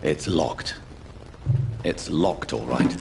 It's locked. It's locked, all right.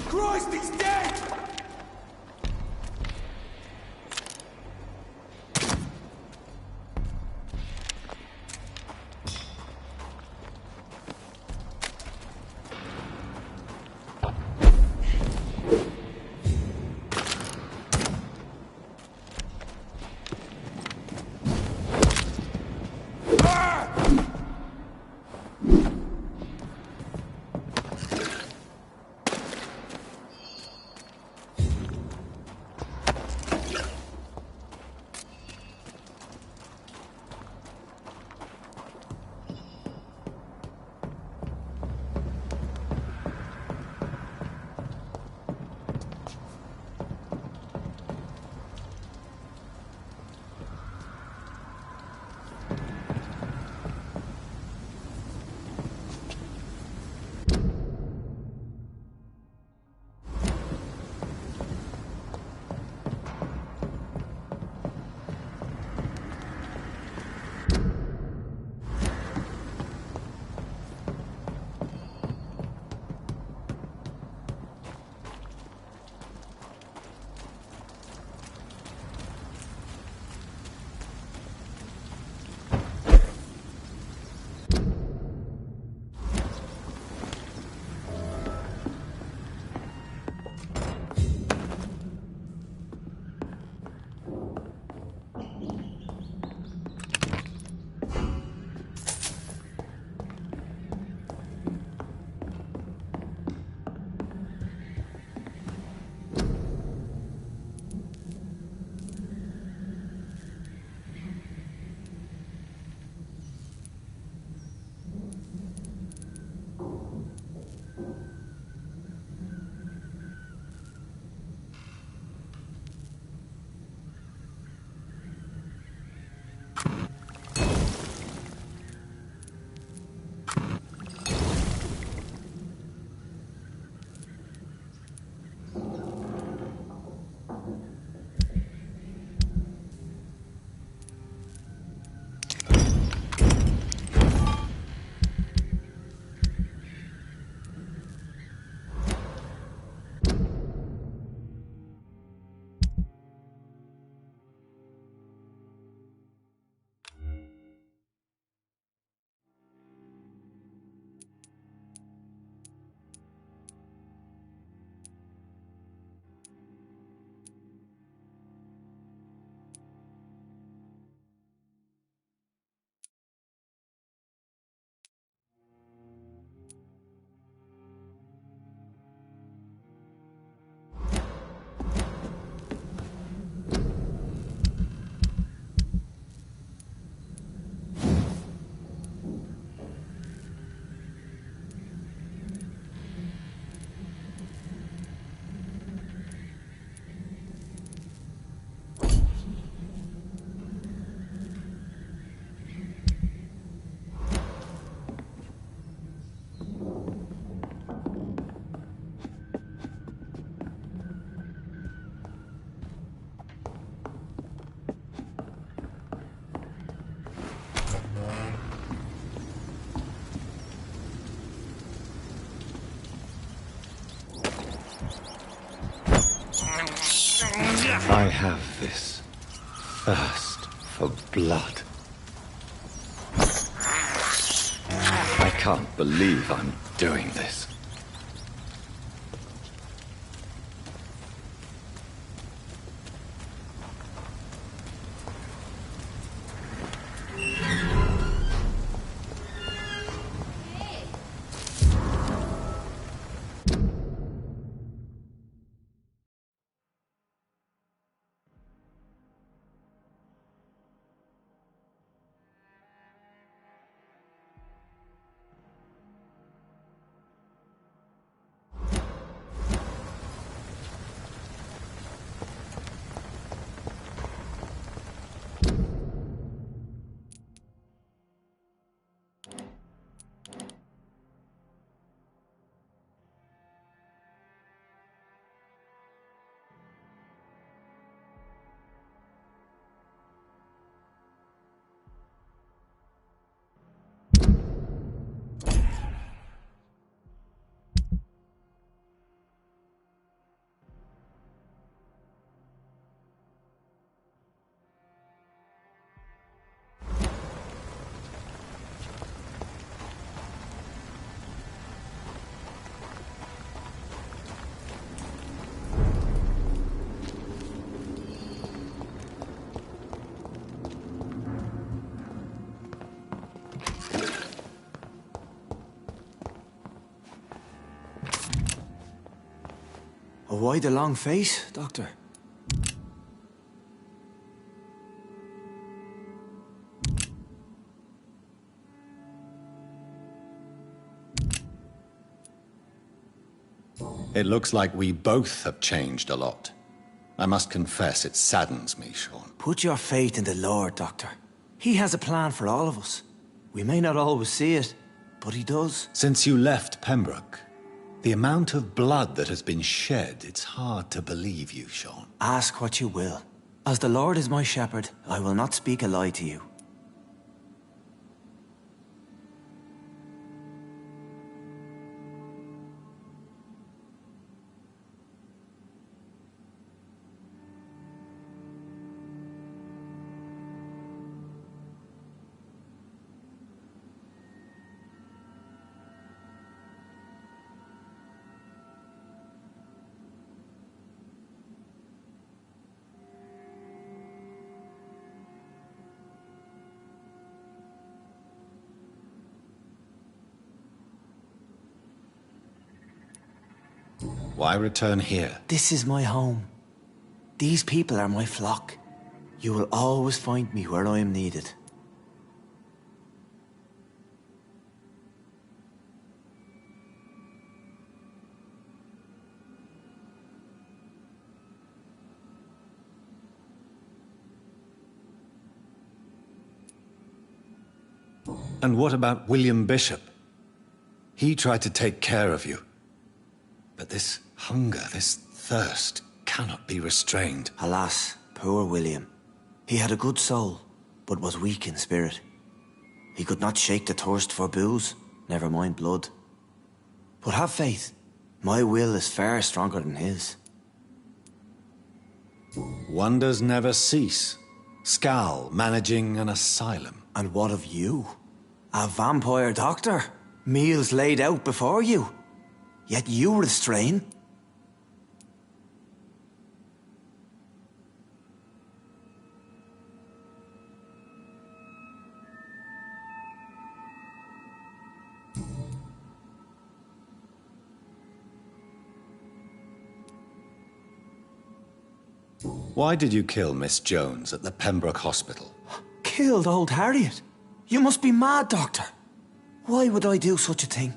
Christ, he's dead! I have this thirst for blood. I can't believe I'm doing this. Why the long face, Doctor? It looks like we both have changed a lot. I must confess, it saddens me, Sean. Put your faith in the Lord, Doctor. He has a plan for all of us. We may not always see it, but he does. Since you left Pembroke, the amount of blood that has been shed, it's hard to believe you, Sean. Ask what you will. As the Lord is my shepherd, I will not speak a lie to you. Why return here? This is my home. These people are my flock. You will always find me where I am needed. And what about William Bishop? He tried to take care of you. But this hunger, this thirst, cannot be restrained. Alas, poor William. He had a good soul, but was weak in spirit. He could not shake the thirst for booze, never mind blood. But have faith. My will is far stronger than his. Wonders never cease. Scal managing an asylum. And what of you? A vampire doctor? Meals laid out before you? Yet you restrain? Why did you kill Miss Jones at the Pembroke Hospital? Killed old Harriet? You must be mad, Doctor. Why would I do such a thing?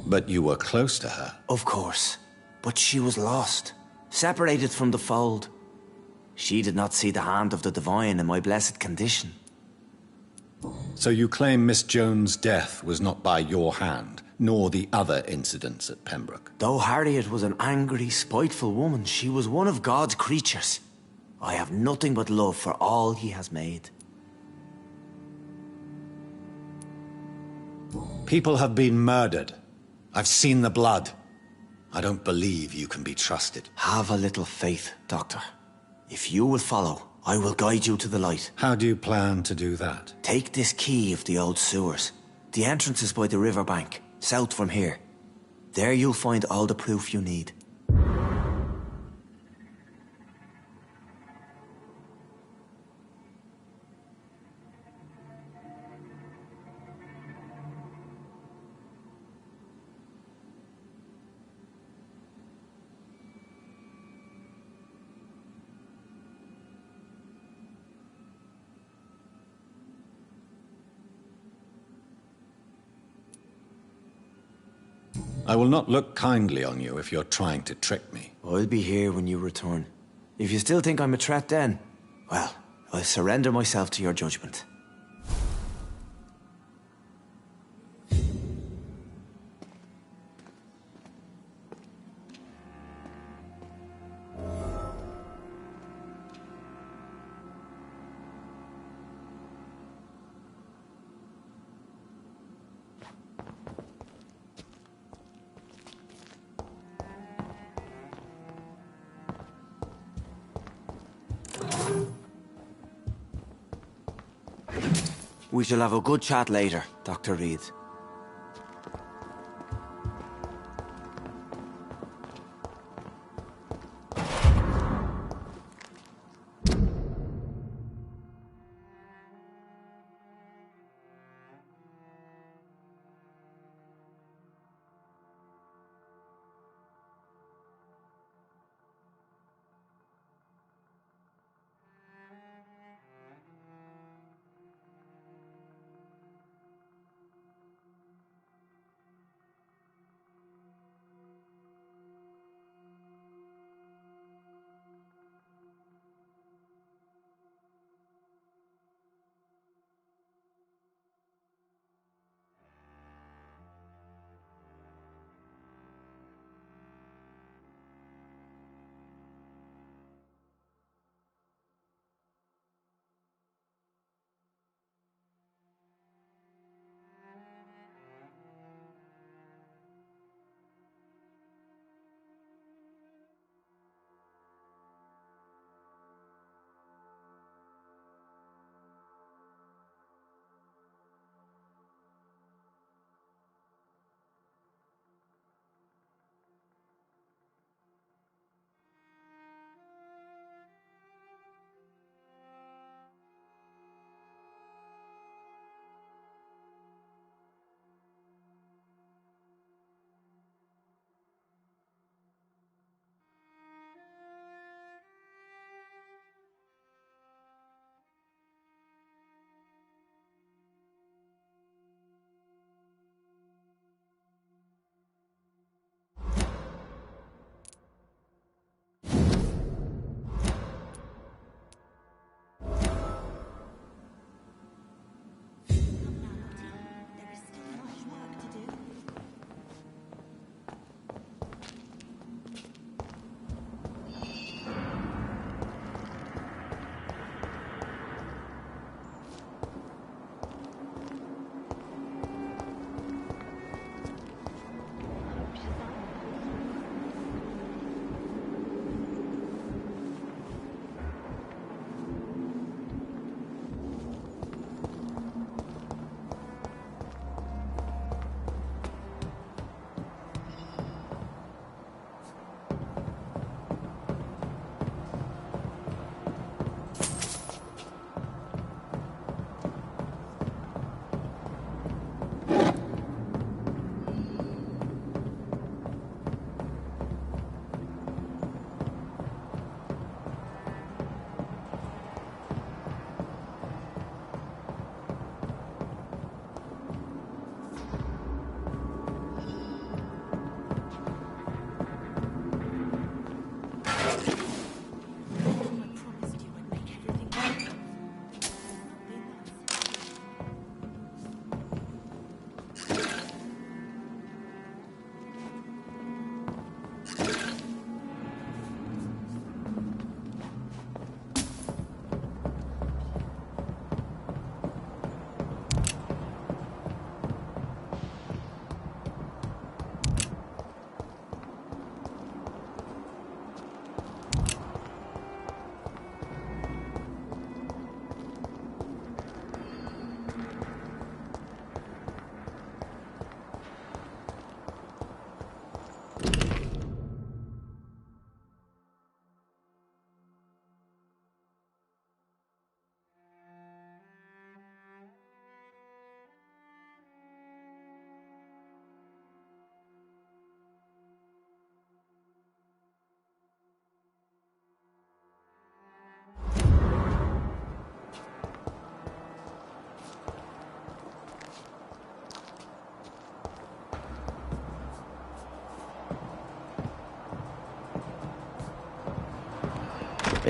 But you were close to her. Of course. But she was lost. Separated from the fold. She did not see the hand of the divine in my blessed condition. So you claim Miss Jones' death was not by your hand, nor the other incidents at Pembroke? Though Harriet was an angry, spiteful woman, she was one of God's creatures. I have nothing but love for all he has made. People have been murdered. I've seen the blood. I don't believe you can be trusted. Have a little faith, Doctor. If you will follow, I will guide you to the light. How do you plan to do that? Take this key of the old sewers. The entrance is by the riverbank, south from here. There you'll find all the proof you need. I will not look kindly on you if you're trying to trick me. I'll be here when you return. If you still think I'm a threat then, well, I'll surrender myself to your judgment. We shall have a good chat later, Dr. Reed.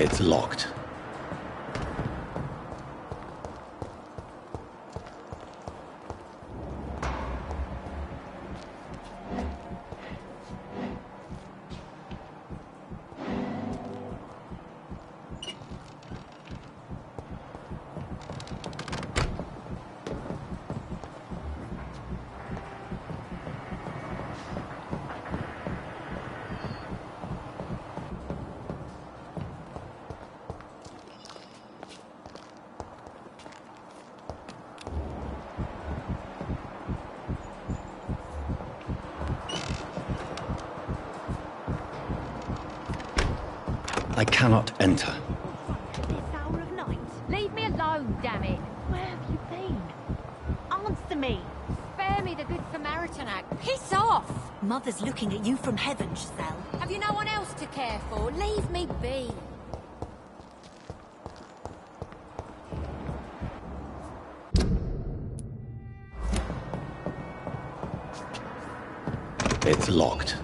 It's locked. I cannot enter. This hour of night? Leave me alone, damn it! Where have you been? Answer me! Spare me the Good Samaritan act. Piss off! Mother's looking at you from heaven, Giselle. Have you no one else to care for? Leave me be. It's locked.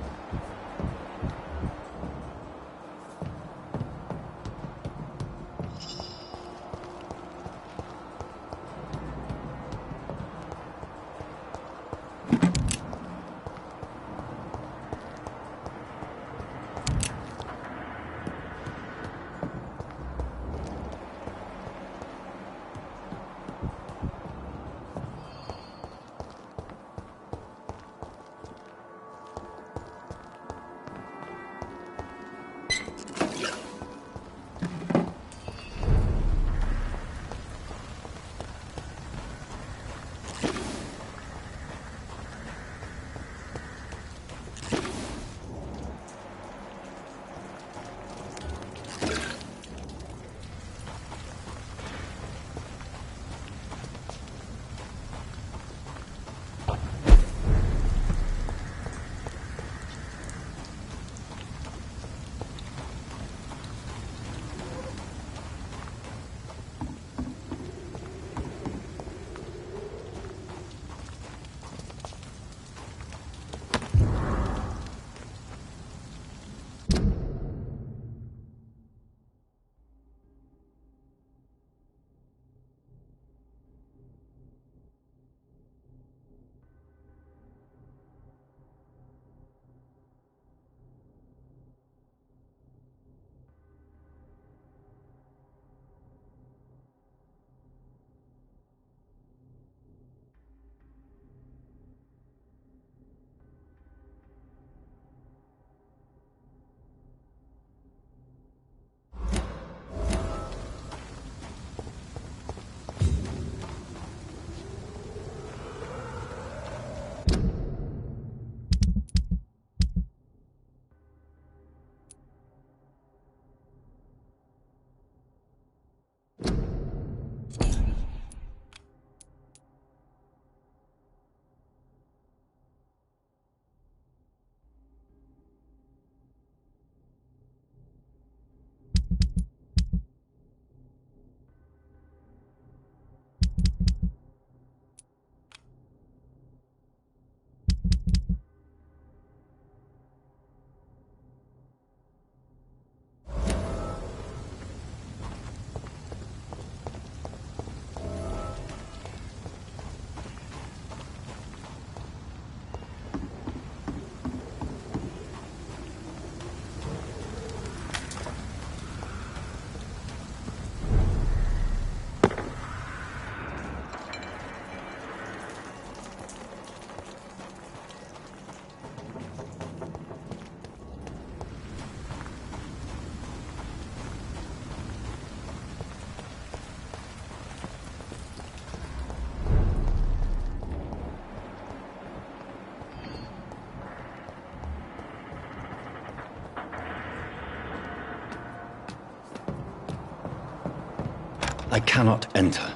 I cannot enter.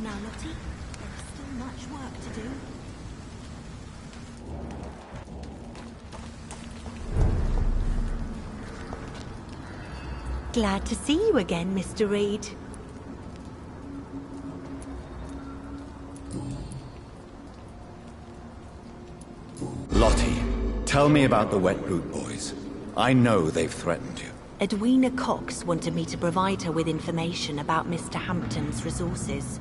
now, Lottie. There is still much work to do. Glad to see you again, Mr. Reed. Lottie, tell me about the Wet Boot Boys. I know they've threatened you. Edwina Cox wanted me to provide her with information about Mr. Hampton's resources.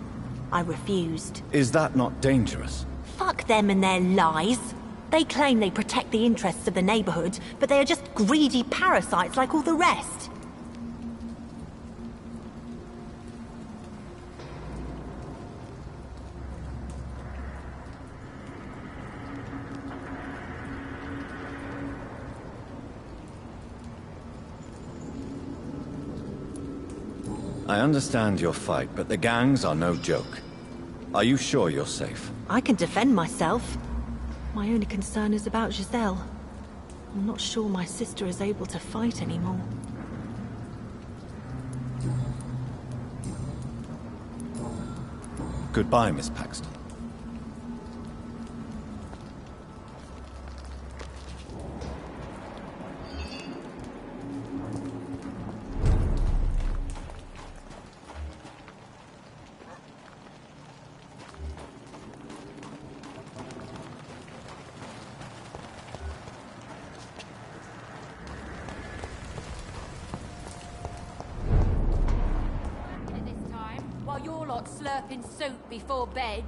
I refused. Is that not dangerous? Fuck them and their lies. They claim they protect the interests of the neighborhood, but they are just greedy parasites like all the rest. I understand your fight, but the gangs are no joke. Are you sure you're safe? I can defend myself. My only concern is about Giselle. I'm not sure my sister is able to fight anymore. Goodbye, Miss Paxton. Slurping soup before bed.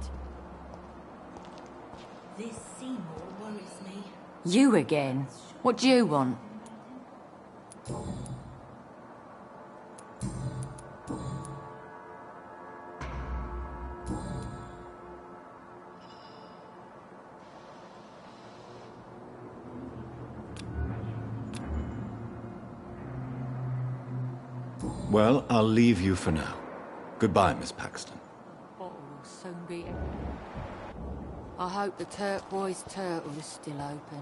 This Seymour worries me. You again? What do you want? Well, I'll leave you for now. Goodbye, Miss Paxton. Bottle will soon be empty. I hope the turquoise turtle is still open.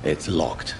It's locked.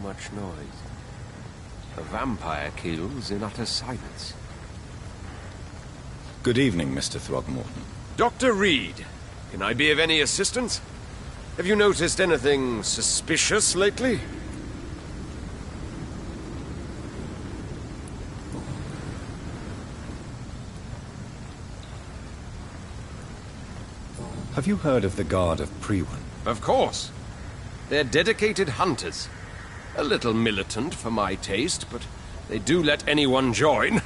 Much noise. A vampire kills in utter silence. Good evening, Mr. Throgmorton. Dr. Reed, can I be of any assistance? Have you noticed anything suspicious lately? Have you heard of the Guard of Priwen? Of course. They're dedicated hunters. A little militant for my taste, but they do let anyone join.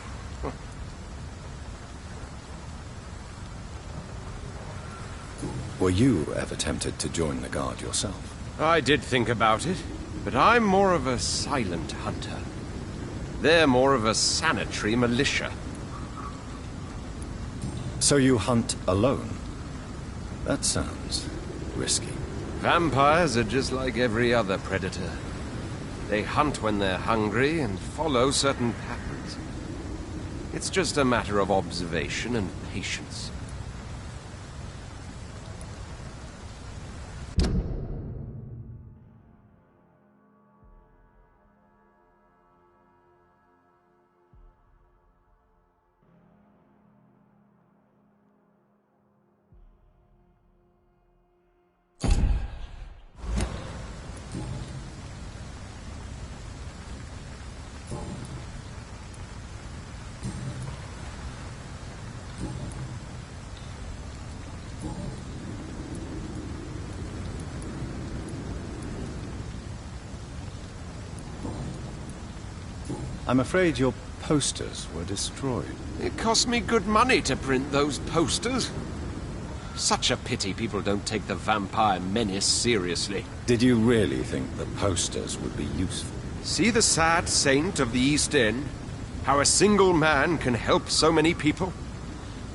Were you ever tempted to join the Guard yourself? I did think about it, but I'm more of a silent hunter. They're more of a sanitary militia. So you hunt alone? That sounds risky. Vampires are just like every other predator. They hunt when they're hungry and follow certain patterns. It's just a matter of observation and patience. I'm afraid your posters were destroyed. It cost me good money to print those posters. Such a pity people don't take the vampire menace seriously. Did you really think the posters would be useful? See the sad saint of the East End? How a single man can help so many people?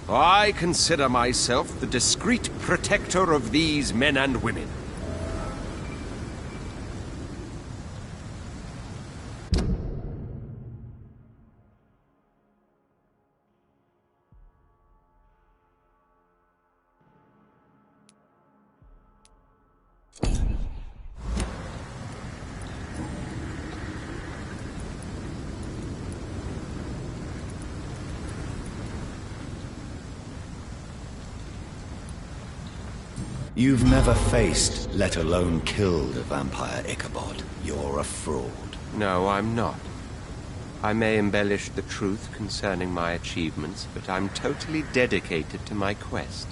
I consider myself the discreet protector of these men and women. You've never faced, let alone killed, a vampire, Ichabod. You're a fraud. No, I'm not. I may embellish the truth concerning my achievements, but I'm totally dedicated to my quest.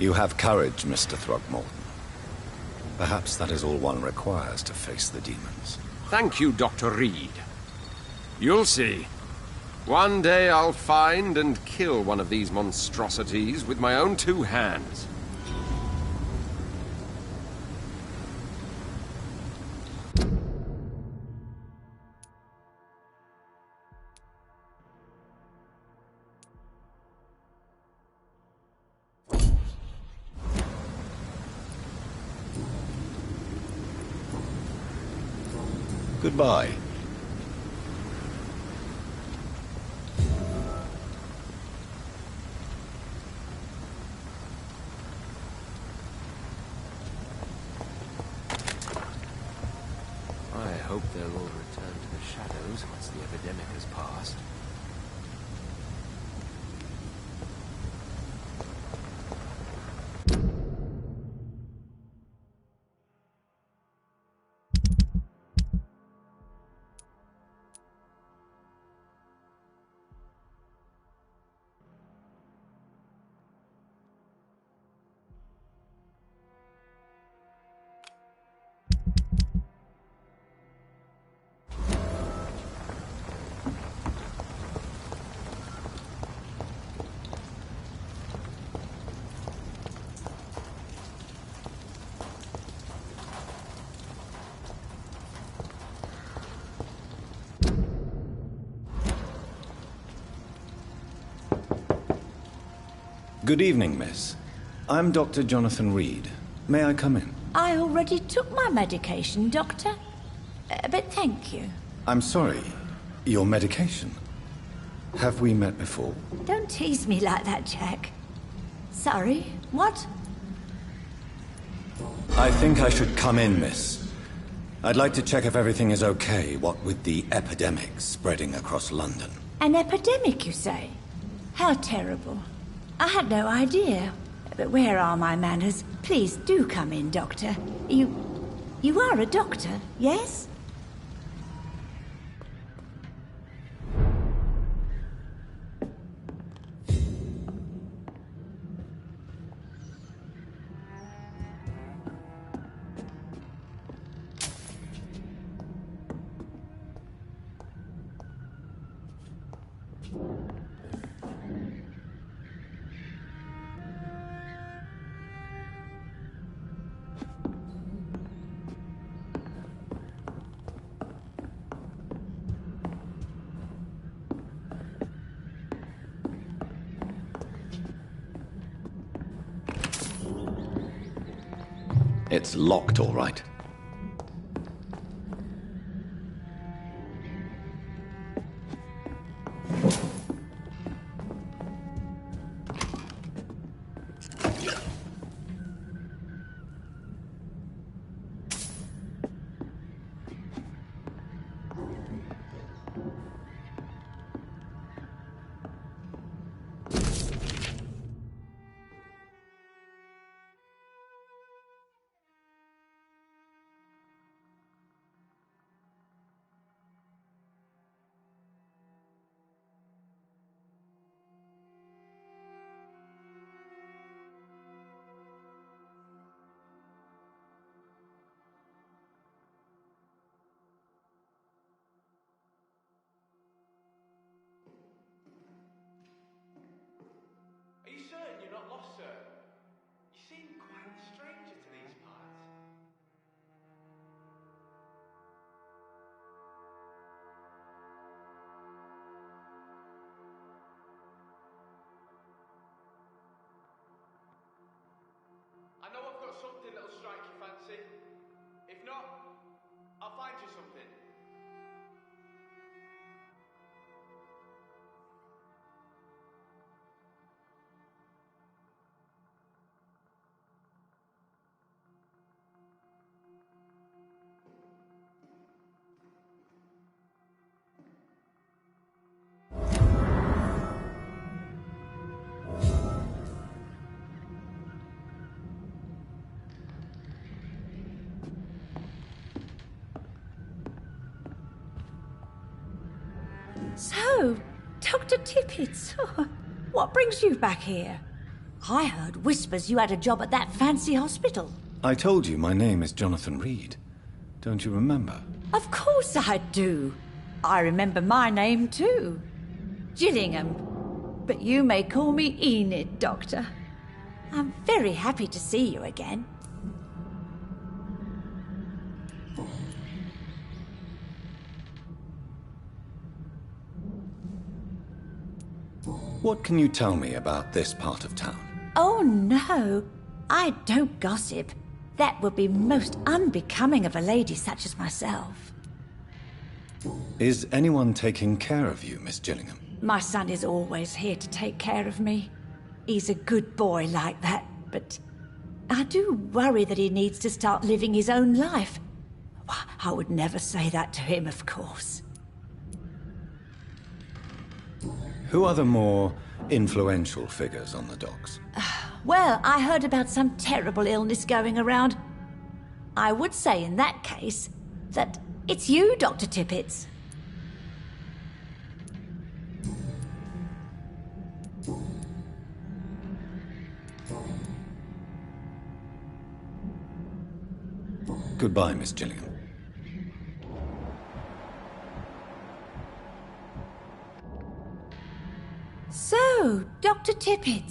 You have courage, Mr. Throgmorton. Perhaps that is all one requires to face the demons. Thank you, Dr. Reed. You'll see. One day I'll find and kill one of these monstrosities with my own two hands. Goodbye. I hope they'll all return to the shadows once the epidemic has passed. Good evening, miss. I'm Dr. Jonathan Reed. May I come in? I already took my medication, Doctor. But thank you. I'm sorry. Your medication? Have we met before? Don't tease me like that, Jack. Sorry, what? I think I should come in, miss. I'd like to check if everything is okay, what with the epidemic spreading across London. An epidemic, you say? How terrible. I had no idea. But where are my manners? Please do come in, Doctor. You are a doctor, yes? It's locked, all right. Are you certain you're not lost, sir? You seem quite a stranger to these parts. I know I've got something that'll strike your fancy. If not, I'll find you something. So, Dr. Tippett, what brings you back here? I heard whispers you had a job at that fancy hospital. I told you my name is Jonathan Reed. Don't you remember? Of course I do. I remember my name too. Gillingham. But you may call me Enid, Doctor. I'm very happy to see you again. What can you tell me about this part of town? Oh no, I don't gossip. That would be most unbecoming of a lady such as myself. Is anyone taking care of you, Miss Gillingham? My son is always here to take care of me. He's a good boy like that, but I do worry that he needs to start living his own life. I would never say that to him, of course. Who are the more influential figures on the docks? Well, I heard about some terrible illness going around. I would say in that case that it's you, Dr. Tippett. Goodbye, Miss Gillingham. So, Dr. Tippett.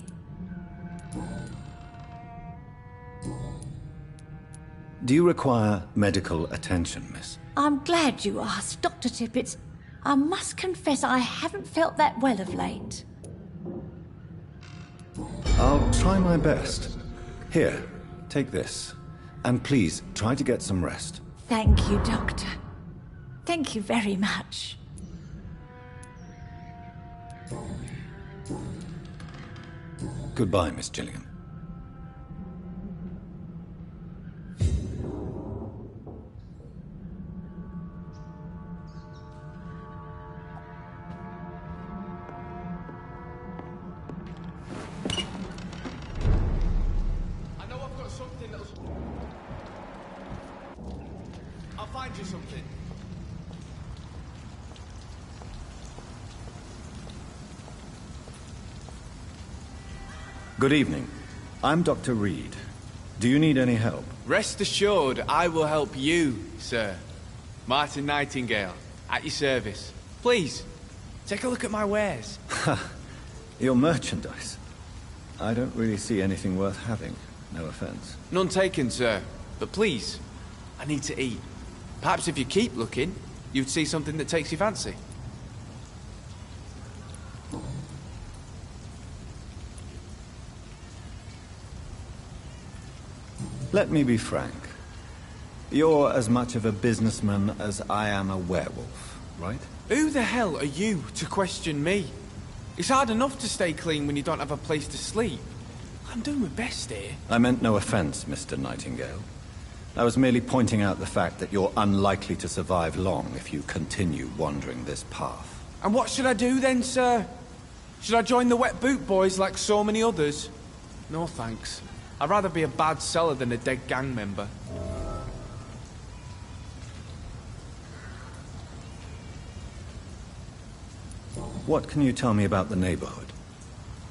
Do you require medical attention, miss? I'm glad you asked, Dr. Tippett. I must confess I haven't felt that well of late. I'll try my best. Here, take this. And please, try to get some rest. Thank you, Doctor. Thank you very much. Goodbye, Miss Gillingham. find you something. Good evening. I'm Dr. Reed. Do you need any help? Rest assured, I will help you, sir. Martin Nightingale, at your service. Please, take a look at my wares. Your merchandise. I don't really see anything worth having. No offense. None taken, sir. But please, I need to eat. Perhaps if you keep looking, you'd see something that takes your fancy. Let me be frank. You're as much of a businessman as I am a werewolf, right? Who the hell are you to question me? It's hard enough to stay clean when you don't have a place to sleep. I'm doing my best here. I meant no offense, Mr. Nightingale. I was merely pointing out the fact that you're unlikely to survive long if you continue wandering this path. And what should I do then, sir? Should I join the Wet Boot Boys like so many others? No thanks. I'd rather be a bad seller than a dead gang member. What can you tell me about the neighborhood?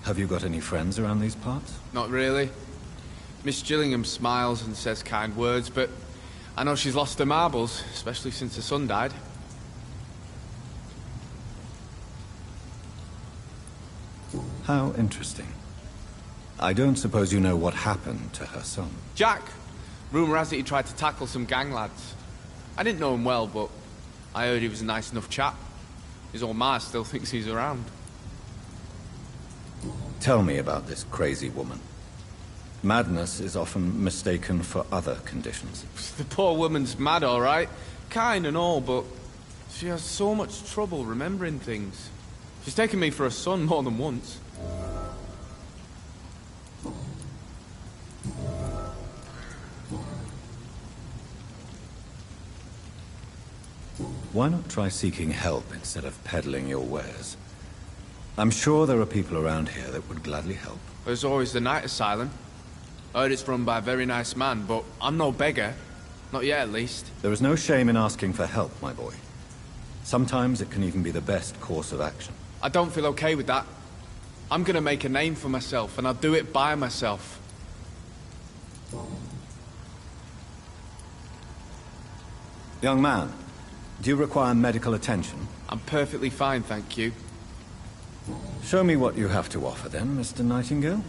Have you got any friends around these parts? Not really. Miss Gillingham smiles and says kind words, but I know she's lost her marbles, especially since her son died. How interesting. I don't suppose you know what happened to her son. Jack! Rumour has it he tried to tackle some gang lads. I didn't know him well, but I heard he was a nice enough chap. His old ma still thinks he's around. Tell me about this crazy woman. Madness is often mistaken for other conditions. The poor woman's mad, all right. Kind and all, but she has so much trouble remembering things. She's taken me for a son more than once. Why not try seeking help instead of peddling your wares? I'm sure there are people around here that would gladly help. There's always the night asylum. I heard it's run by a very nice man, but I'm no beggar. Not yet, at least. There is no shame in asking for help, my boy. Sometimes it can even be the best course of action. I don't feel okay with that. I'm gonna make a name for myself, and I'll do it by myself. Young man, do you require medical attention? I'm perfectly fine, thank you. Show me what you have to offer then, Mr. Nightingale.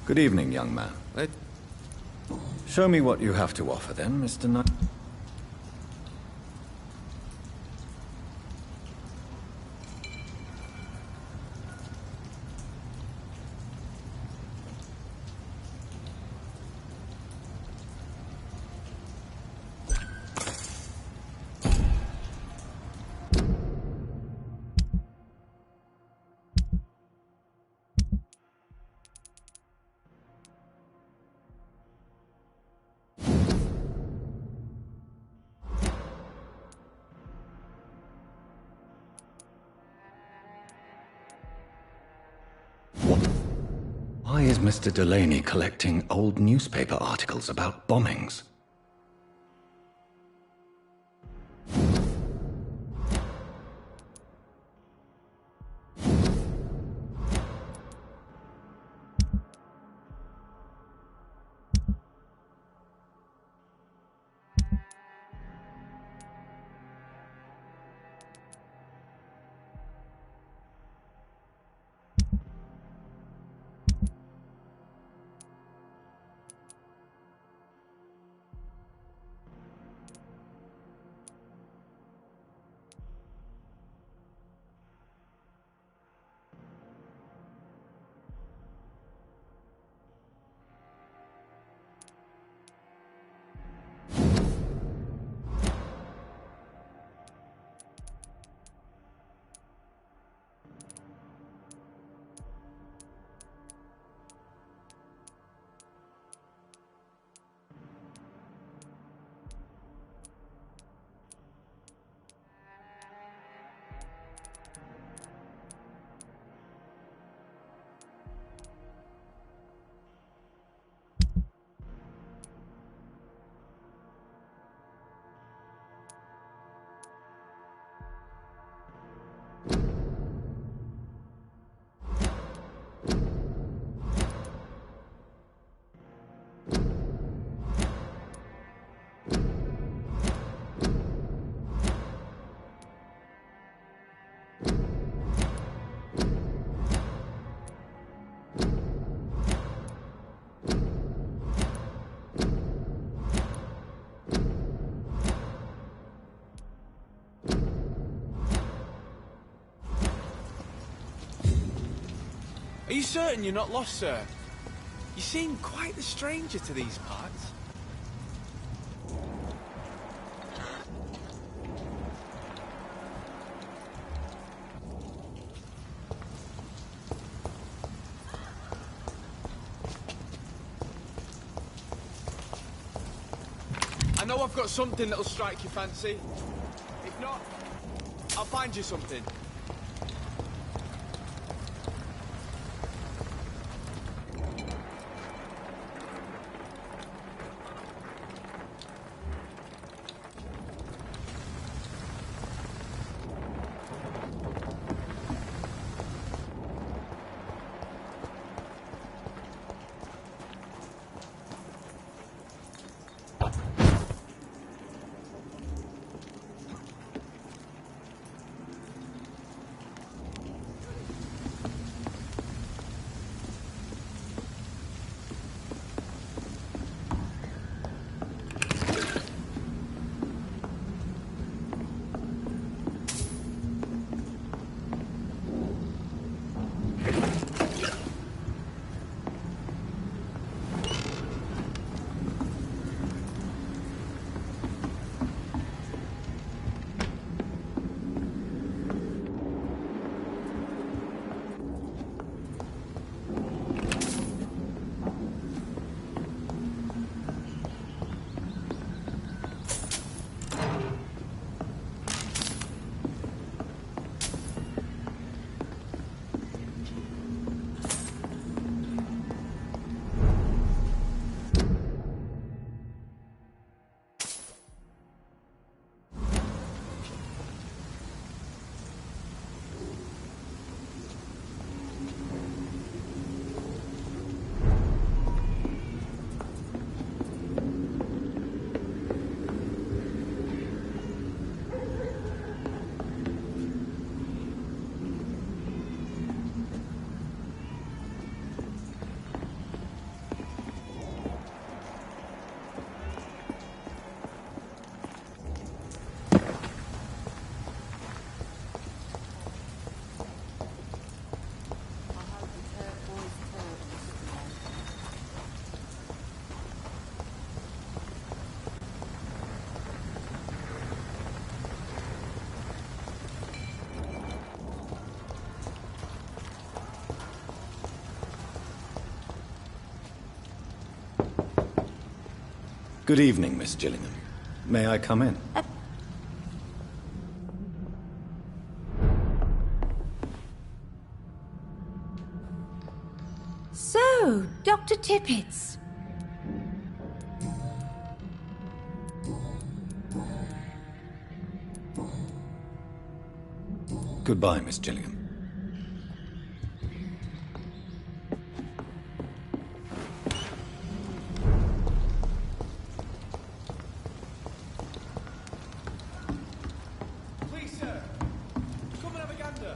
Good evening, young man. Show me what you have to offer then, Mr. Knight. Why is Mr. Delaney collecting old newspaper articles about bombings? Are you certain you're not lost, sir? You seem quite the stranger to these parts. I know I've got something that'll strike your fancy. If not, I'll find you something. Good evening, Miss Gillingham. May I come in? So, Dr. Tippets. Goodbye, Miss Gillingham. Please, sir. Come and have a gander.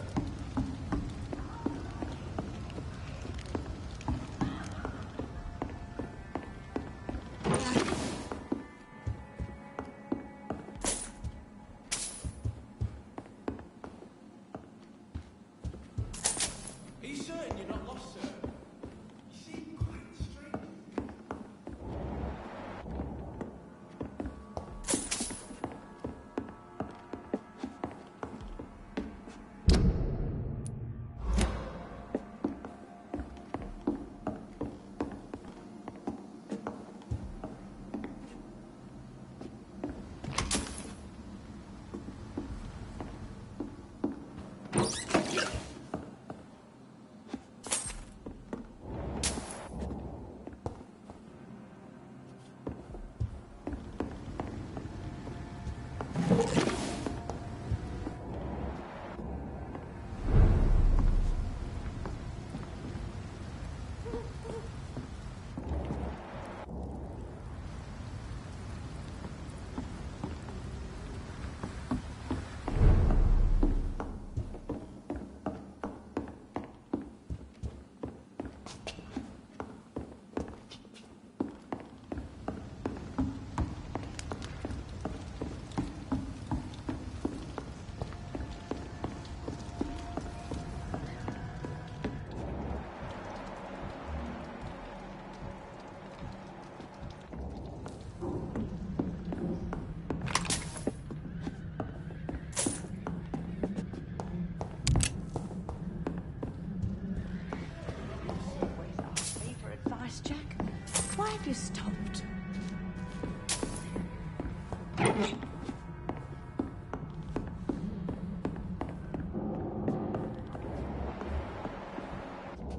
have you stopped?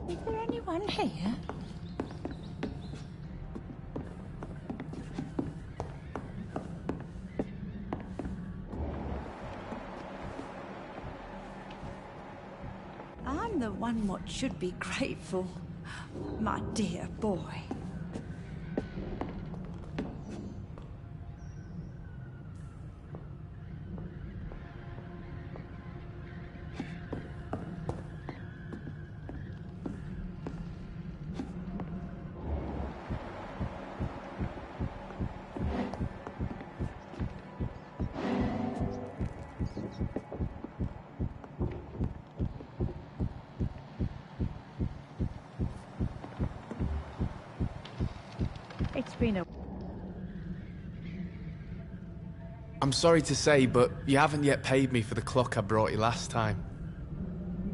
Is there anyone here? I'm the one what should be grateful, my dear boy. It's been a... I'm sorry to say, but you haven't yet paid me for the clock I brought you last time.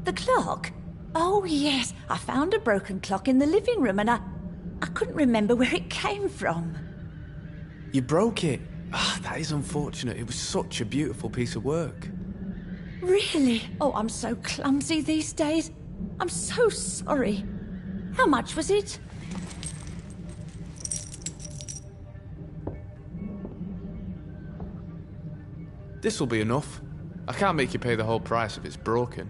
The clock? Oh, yes. I found a broken clock in the living room and I couldn't remember where it came from. You broke it? Ah, that is unfortunate. It was such a beautiful piece of work. Really? Oh, I'm so clumsy these days. I'm so sorry. How much was it? This'll be enough. I can't make you pay the whole price if it's broken.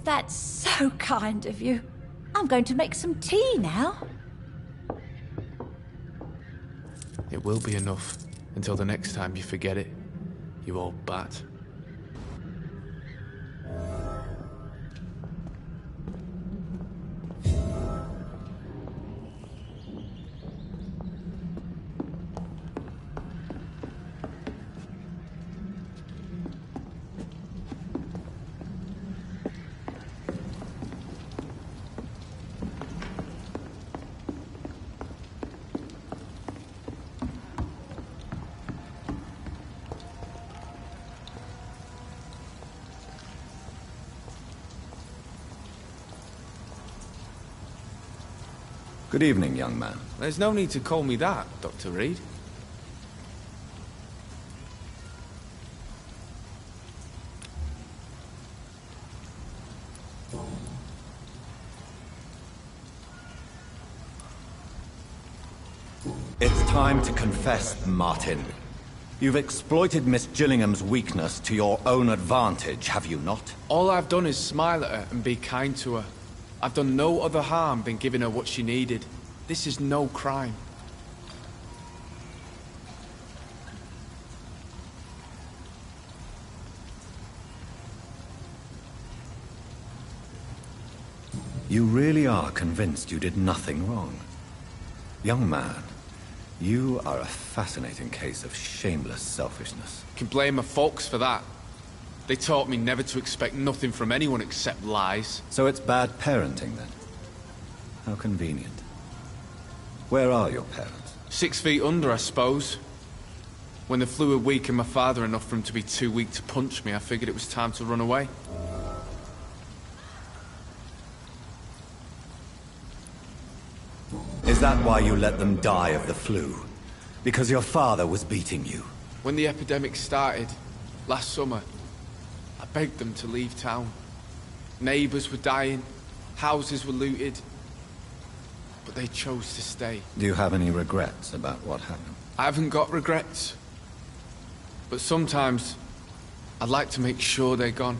That's so kind of you. I'm going to make some tea now. It will be enough until the next time you forget it, you old bat. Good evening, young man. There's no need to call me that, Dr. Reed. It's time to confess, Martin. You've exploited Miss Gillingham's weakness to your own advantage, have you not? All I've done is smile at her and be kind to her. I've done no other harm than giving her what she needed. This is no crime. You really are convinced you did nothing wrong? Young man, you are a fascinating case of shameless selfishness. You can blame my folks for that. They taught me never to expect nothing from anyone except lies. So it's bad parenting, then? How convenient. Where are your parents? 6 feet under, I suppose. When the flu had weakened my father enough for him to be too weak to punch me, I figured it was time to run away. Is that why you let them die of the flu? Because your father was beating you? When the epidemic started, last summer, I begged them to leave town. Neighbors were dying, houses were looted, but they chose to stay. Do you have any regrets about what happened? I haven't got regrets, but sometimes I'd like to make sure they're gone.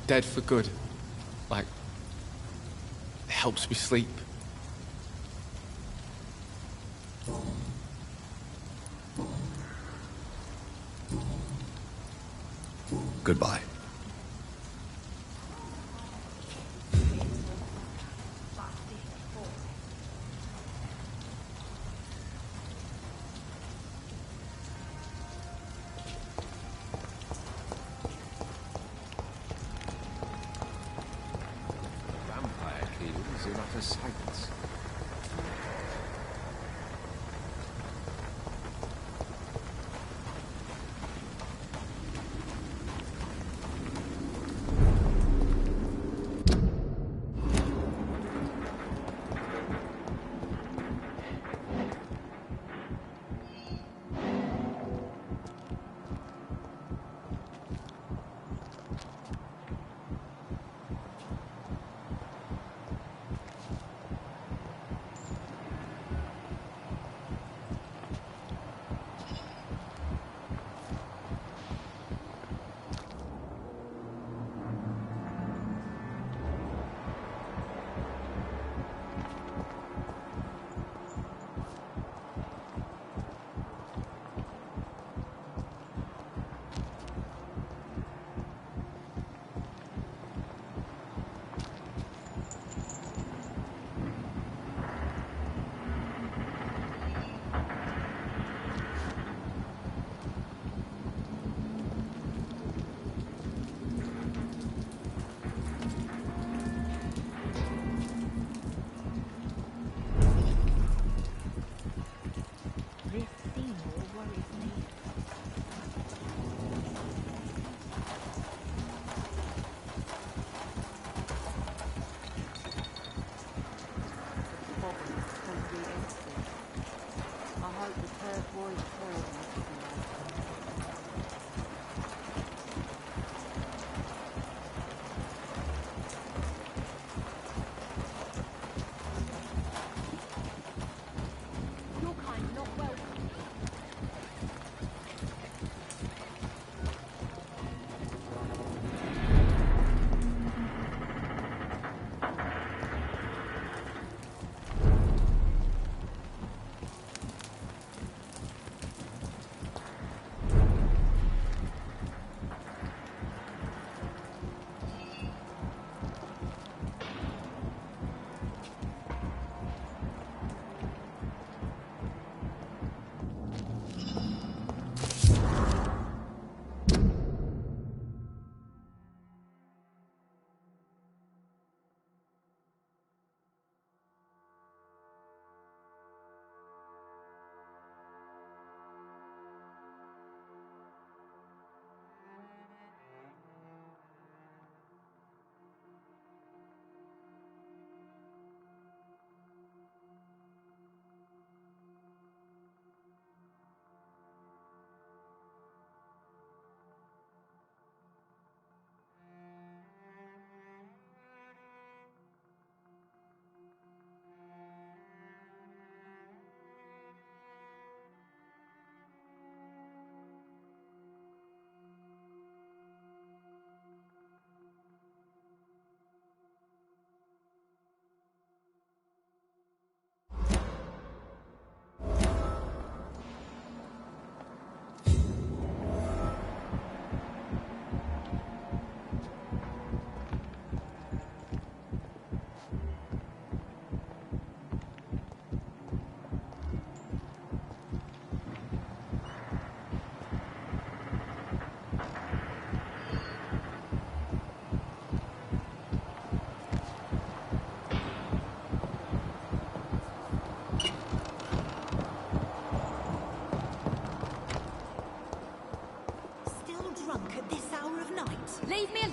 Dead for good. Like, it helps me sleep. Goodbye. Vampire kills in utter silence.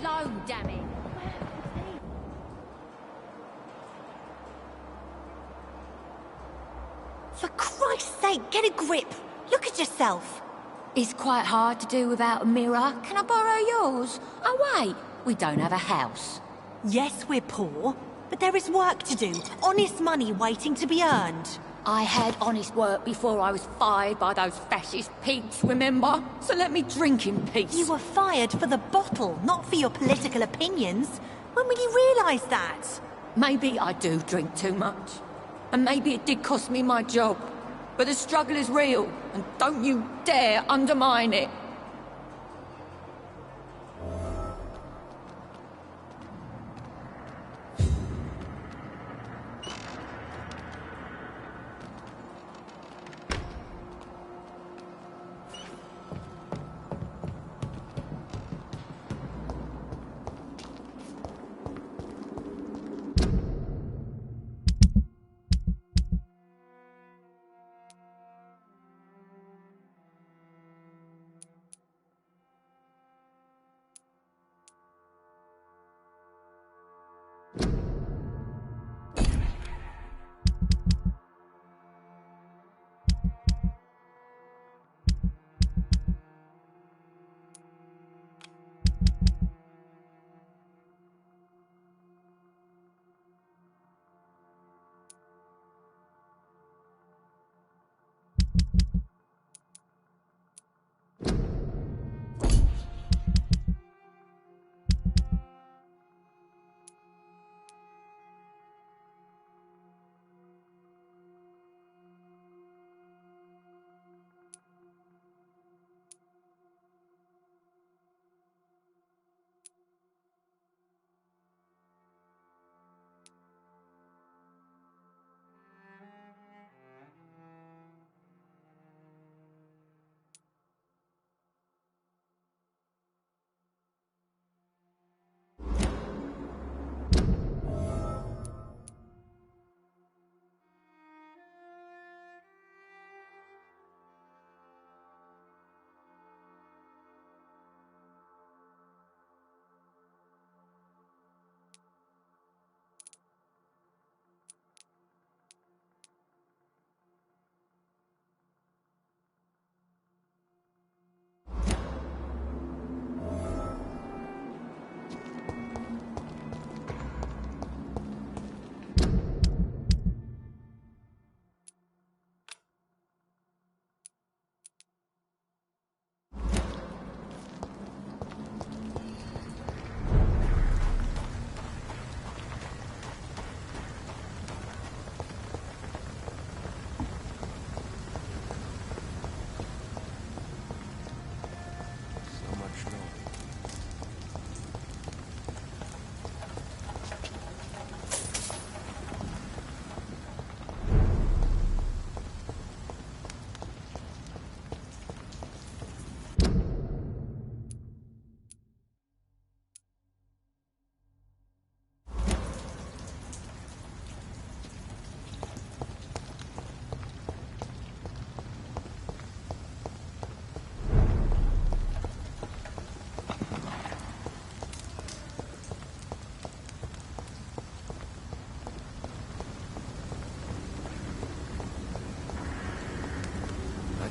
alone, damn it. For Christ's sake, get a grip. Look at yourself. It's quite hard to do without a mirror. Can I borrow yours? Oh, wait. We don't have a house. Yes, we're poor, but there is work to do. Honest money waiting to be earned. I had honest work before I was fired by those fascist pigs, remember? So let me drink in peace. You were fired for the bottle, not for your political opinions. When will you realise that? Maybe I do drink too much. And maybe it did cost me my job. But the struggle is real, and don't you dare undermine it.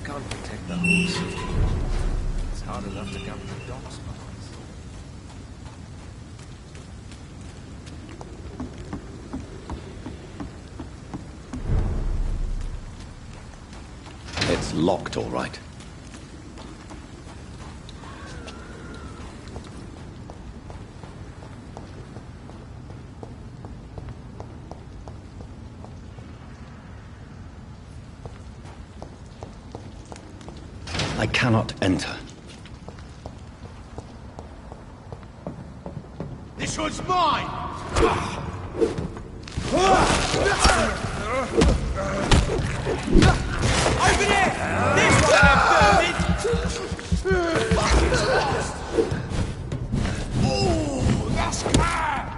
Can't protect the whole city. It's hard enough to cover the dock spots. It's locked, all right. I cannot enter. This one's mine! Over there! This one I'm Fucking lost! Ooh, that's bad!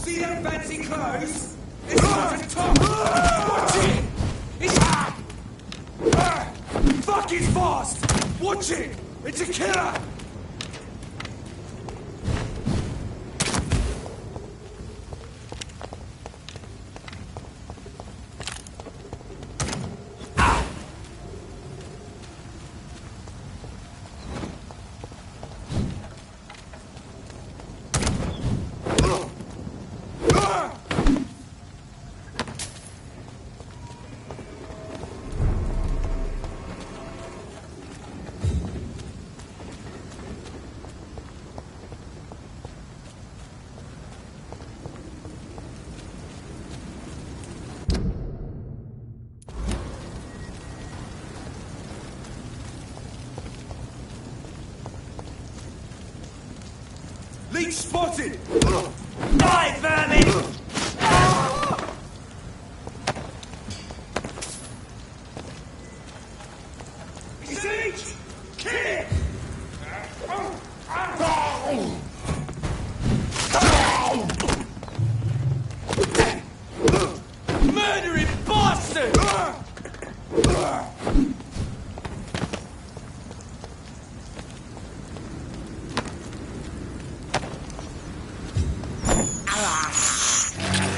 See them fancy clothes? It's not a top! Watch it! It's... Fuck, it's fast! Watch it! It's a killer! Leech spotted! Die, vermin! It's Leech! Kill it! Murdering bastard!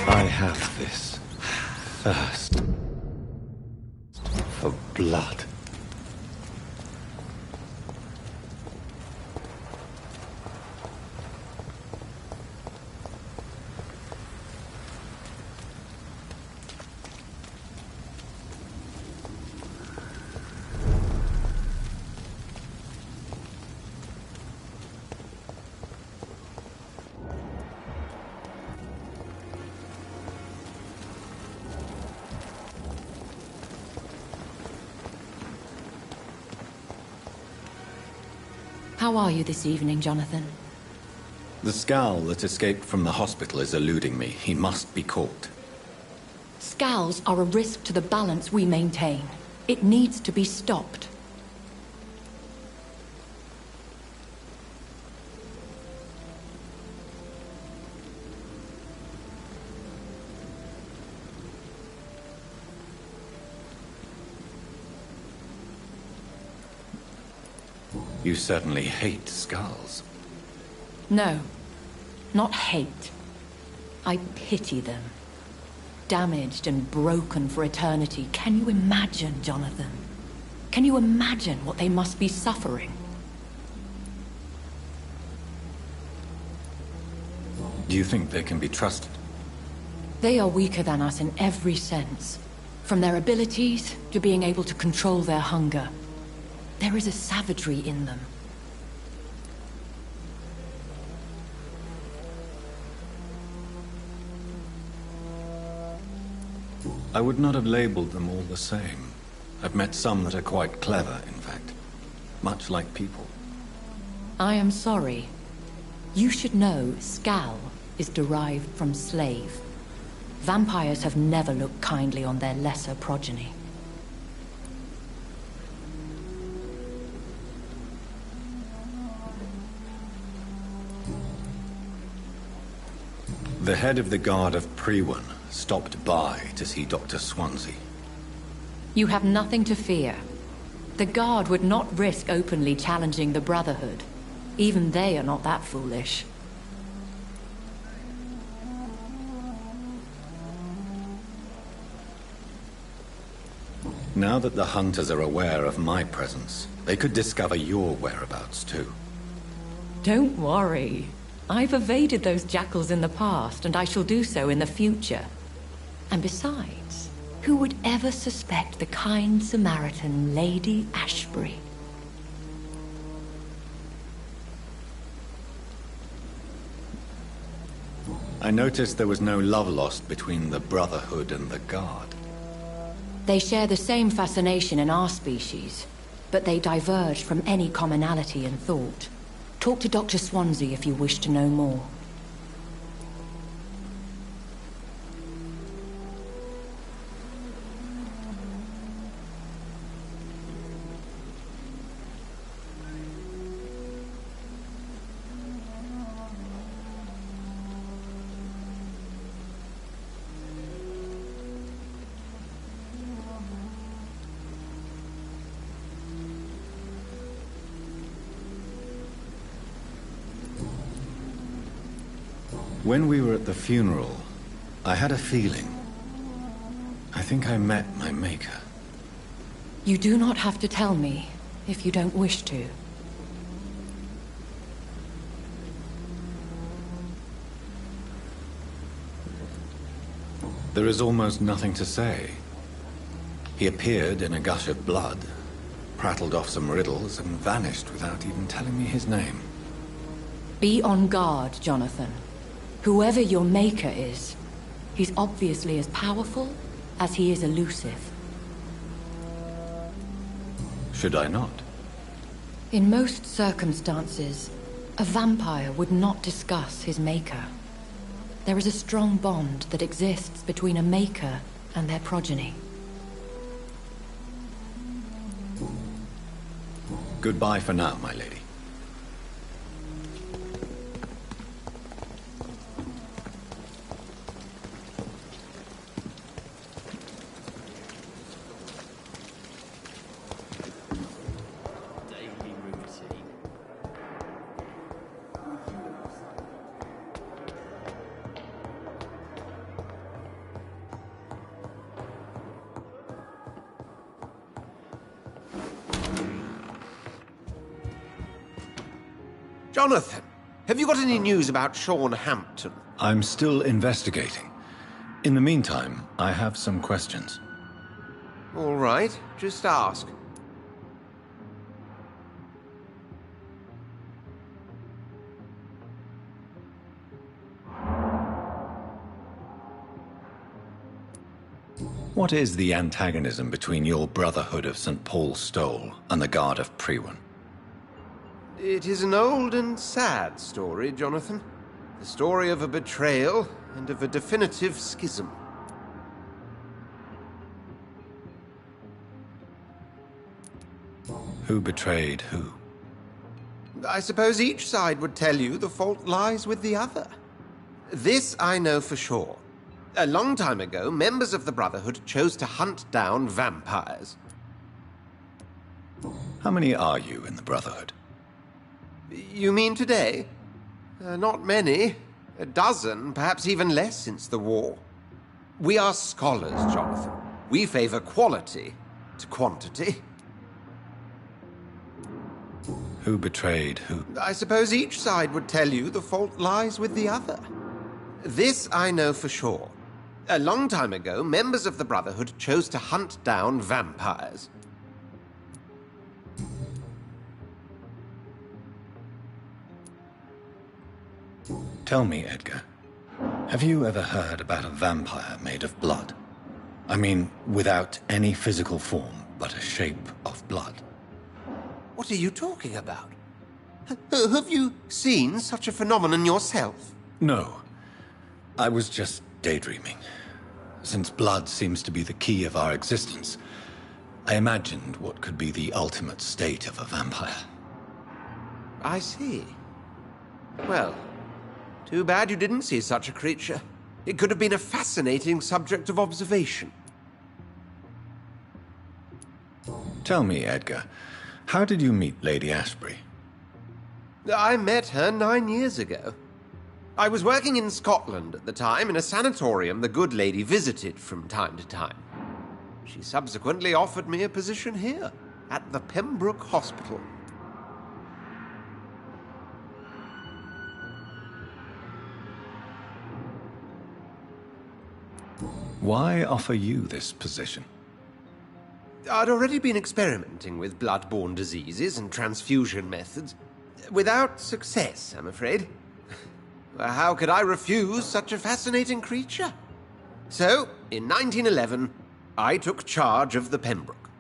I have this thirst for blood. How are you this evening, Jonathan? The scowl that escaped from the hospital is eluding me. He must be caught. Scowls are a risk to the balance we maintain. It needs to be stopped. You certainly hate skulls. No, not hate. I pity them. Damaged and broken for eternity. Can you imagine, Jonathan? Can you imagine what they must be suffering? Do you think they can be trusted? They are weaker than us in every sense. From their abilities to being able to control their hunger. There is a savagery in them. I would not have labeled them all the same. I've met some that are quite clever, in fact. Much like people. I am sorry. You should know scowl is derived from slave. Vampires have never looked kindly on their lesser progeny. The head of the Guard of Priwen stopped by to see Dr. Swansea. You have nothing to fear. The Guard would not risk openly challenging the Brotherhood. Even they are not that foolish. Now that the Hunters are aware of my presence, they could discover your whereabouts too. Don't worry. I've evaded those jackals in the past, and I shall do so in the future. And besides, who would ever suspect the kind Samaritan Lady Ashbury? I noticed there was no love lost between the Brotherhood and the Guard. They share the same fascination in our species, but they diverge from any commonality in thought. Talk to Dr. Swansea if you wish to know more. When we were at the funeral, I had a feeling. I think I met my maker. You do not have to tell me, if you don't wish to. There is almost nothing to say. He appeared in a gush of blood, prattled off some riddles, and vanished without even telling me his name. Be on guard, Jonathan. Whoever your maker is, he's obviously as powerful as he is elusive. Should I not? In most circumstances, a vampire would not discuss his maker. There is a strong bond that exists between a maker and their progeny. Goodbye for now, my lady. Jonathan, have you got any news about Sean Hampton? I'm still investigating. In the meantime, I have some questions. All right, just ask. What is the antagonism between your Brotherhood of St. Paul Stole and the Guard of Priwen? It is an old and sad story, Jonathan. The story of a betrayal and of a definitive schism. Who betrayed who? I suppose each side would tell you the fault lies with the other. This I know for sure. A long time ago, members of the Brotherhood chose to hunt down vampires. How many are you in the Brotherhood? You mean today? Not many. A dozen, perhaps even less since the war. We are scholars, Jonathan. We favor quality to quantity. Who betrayed who? I suppose each side would tell you the fault lies with the other. This I know for sure. A long time ago, members of the Brotherhood chose to hunt down vampires. Tell me, Edgar, have you ever heard about a vampire made of blood? I mean, without any physical form, but a shape of blood. What are you talking about? Have you seen such a phenomenon yourself? No. I was just daydreaming. Since blood seems to be the key of our existence, I imagined what could be the ultimate state of a vampire. I see. Well, Too bad you didn't see such a creature. It could have been a fascinating subject of observation. Tell me, Edgar, how did you meet Lady Ashbury? I met her 9 years ago. I was working in Scotland at the time in a sanatorium the good lady visited from time to time. She subsequently offered me a position here, at the Pembroke Hospital. Why offer you this position? I'd already been experimenting with blood-borne diseases and transfusion methods. Without success, I'm afraid. How could I refuse such a fascinating creature? So, in 1911, I took charge of the Pembroke.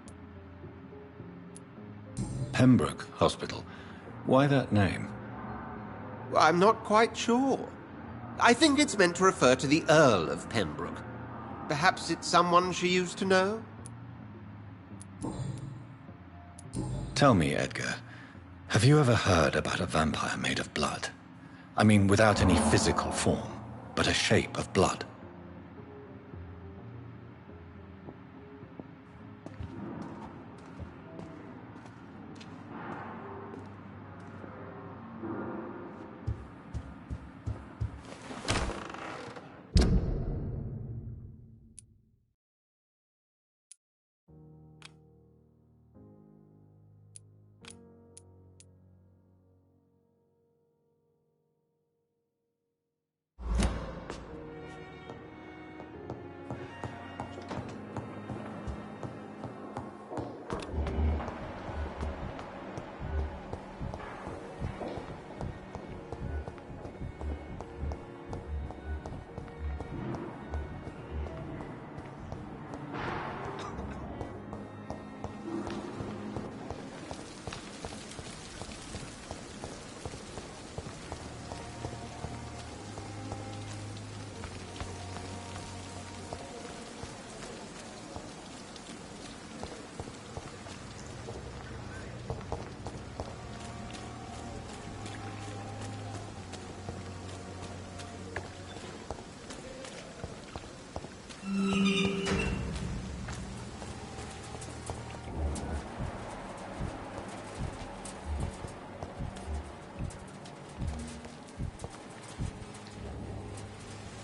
Pembroke Hospital? Why that name? I'm not quite sure. I think it's meant to refer to the Earl of Pembroke. Perhaps it's someone she used to know? Tell me, Edgar, have you ever heard about a vampire made of blood? I mean, without any physical form, but a shape of blood.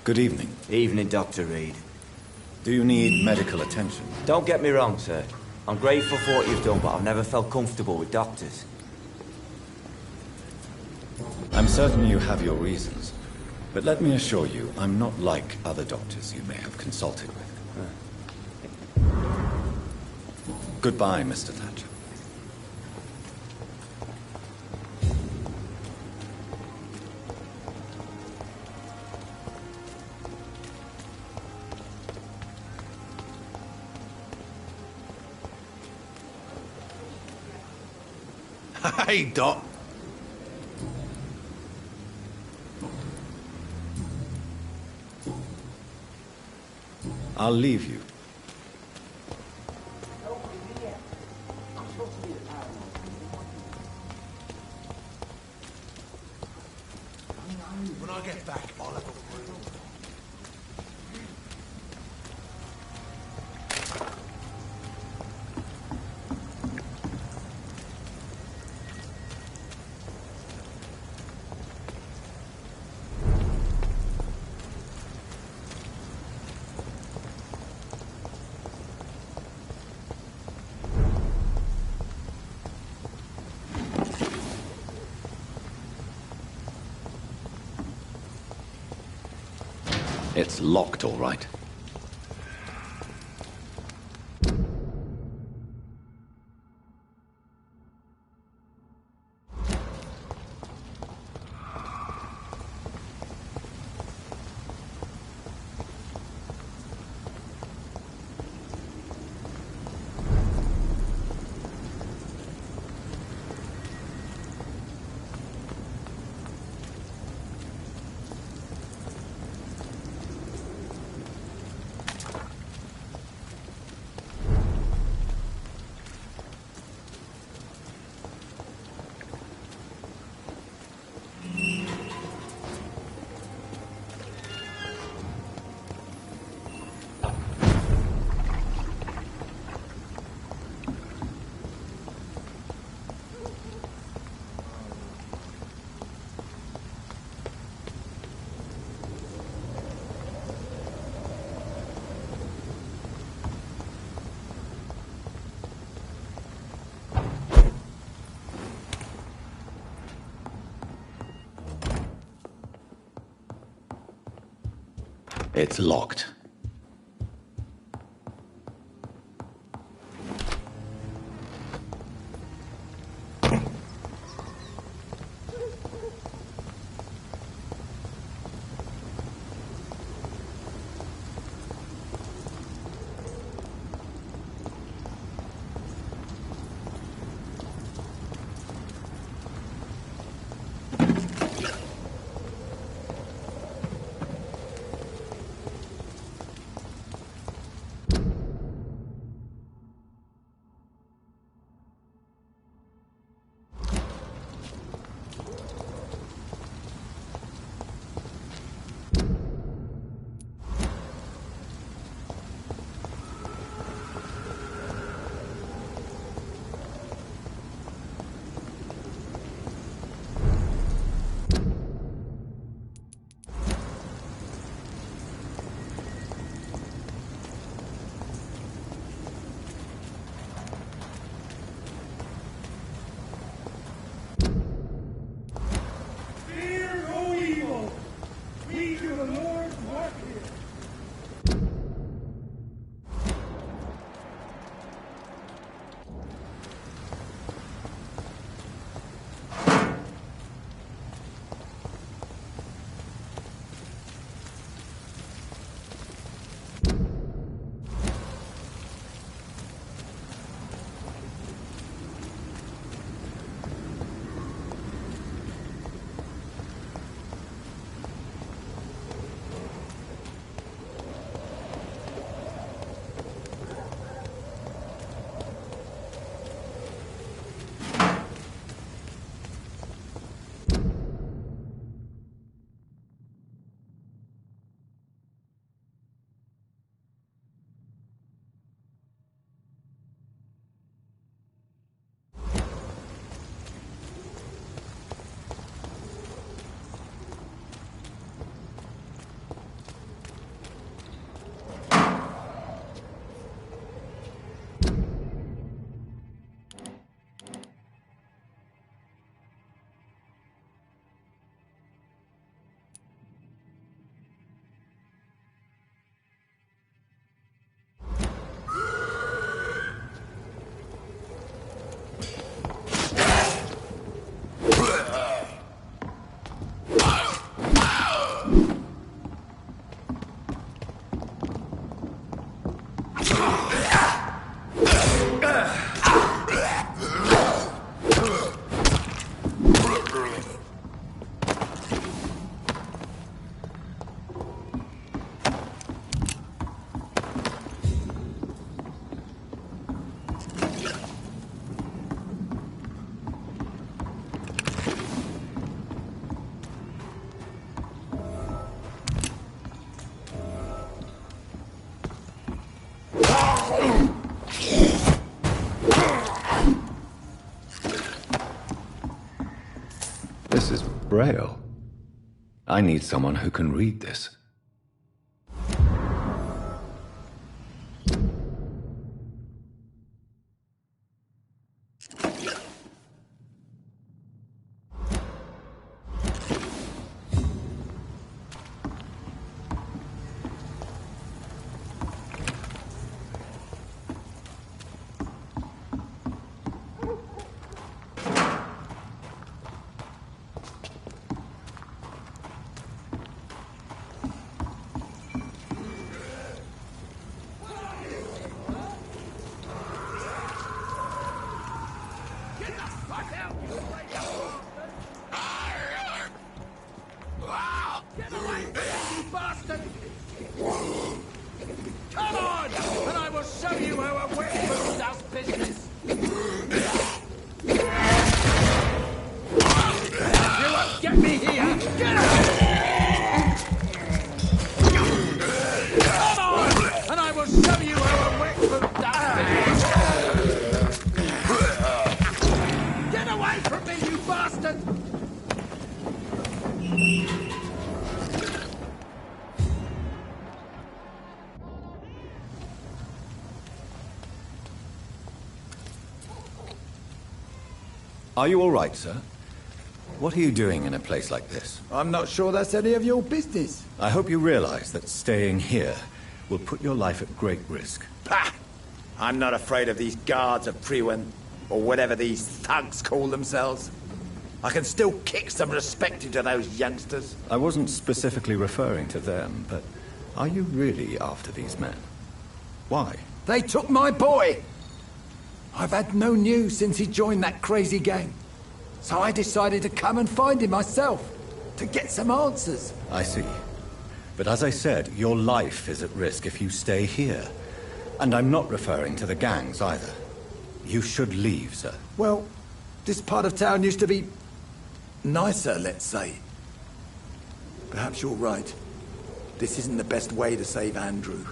Good evening. Evening, Dr. Reed. Do you need medical attention? Don't get me wrong, sir. I'm grateful for what you've done, but I've never felt comfortable with doctors. I'm certain you have your reasons. But let me assure you, I'm not like other doctors you may have consulted with. Goodbye, Mr. Thatcher. Hey, Doc. I'll leave you. When I get back, I'll have a room. It's locked, all right. It's locked. This is Braille. I need someone who can read this. Are you all right, sir? What are you doing in a place like this? I'm not sure that's any of your business. I hope you realize that staying here will put your life at great risk. Pah! I'm not afraid of these guards of Priwen, or whatever these thugs call themselves. I can still kick some respect into those youngsters. I wasn't specifically referring to them, but are you really after these men? Why? They took my boy! I've had no news since he joined that crazy gang. So I decided to come and find him myself, to get some answers. I see. But as I said, your life is at risk if you stay here. And I'm not referring to the gangs either. You should leave, sir. Well, this part of town used to be nicer, let's say. Perhaps you're right. This isn't the best way to save Andrew.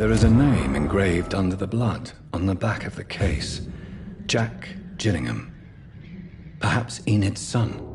There is a name engraved under the blood on the back of the case. Jack Gillingham. Perhaps Enid's son.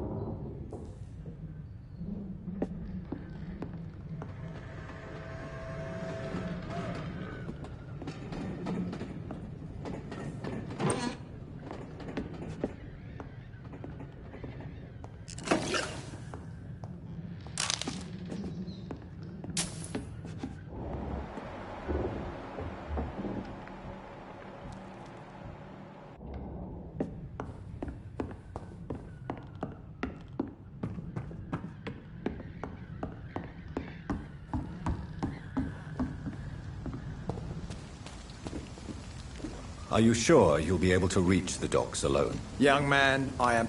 Are you sure you'll be able to reach the docks alone? Young man, I am...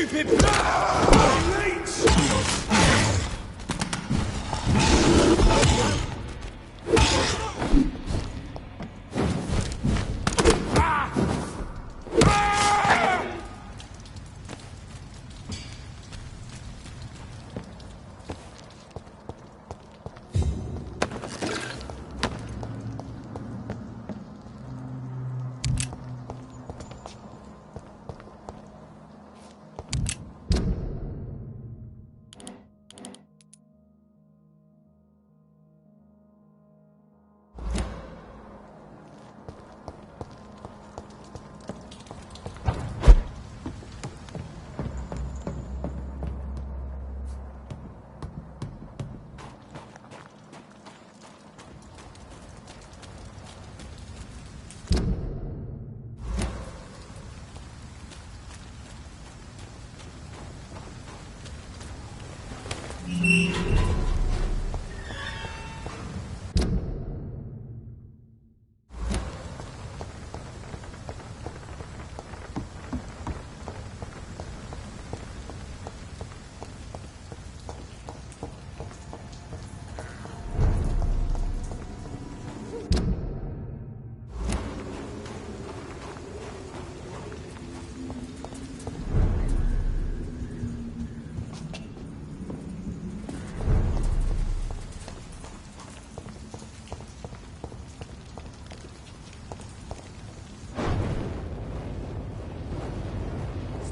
stupid leech!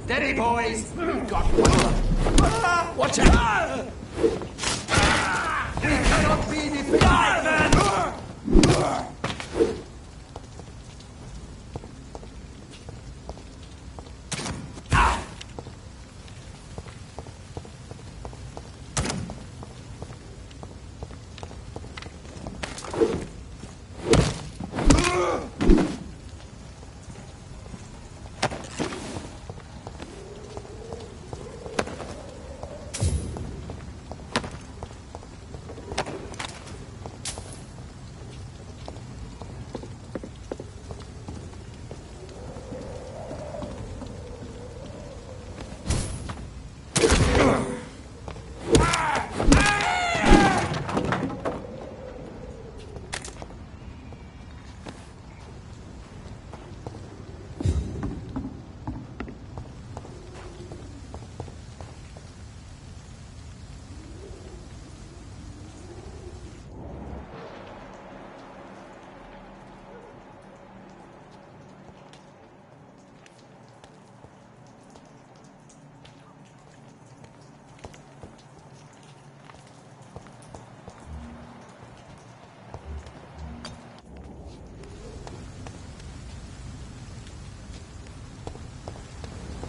Steady, boys! We've got one. Watch out! We cannot be defeated! Die, man!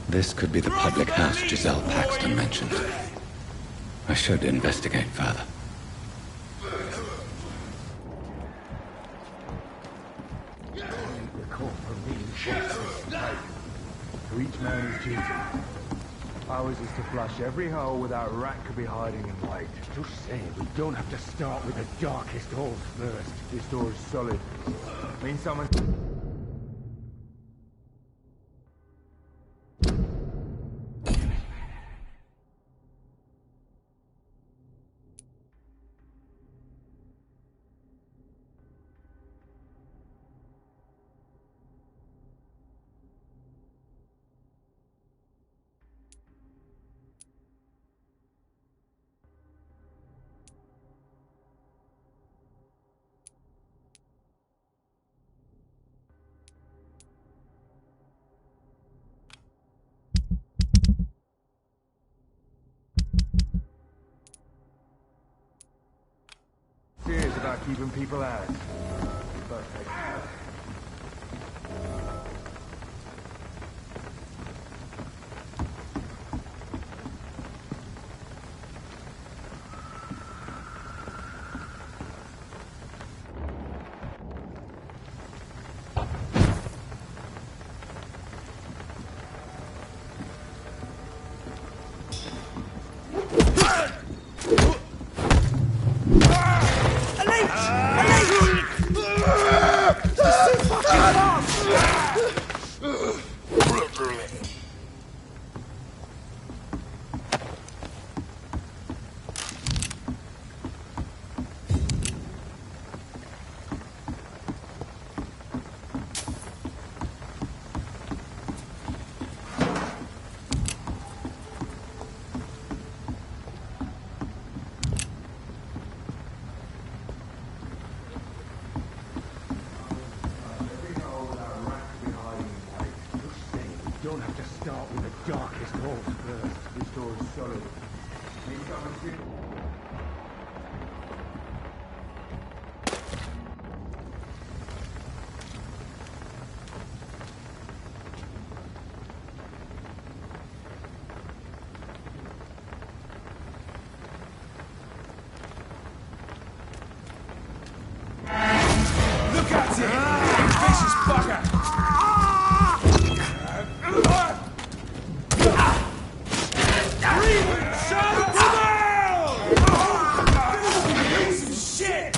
This could be the public house Giselle Paxton mentioned. I should investigate further. The court for me to each man his duty. Ours is to flush every hole without a rat could be hiding in light. Just saying, we don't have to start with the darkest holes first. This door is solid. Means someone... Serious about keeping people out. Perfect. store's solid. Need something to... Look out here! Vicious bugger! Piece of shit!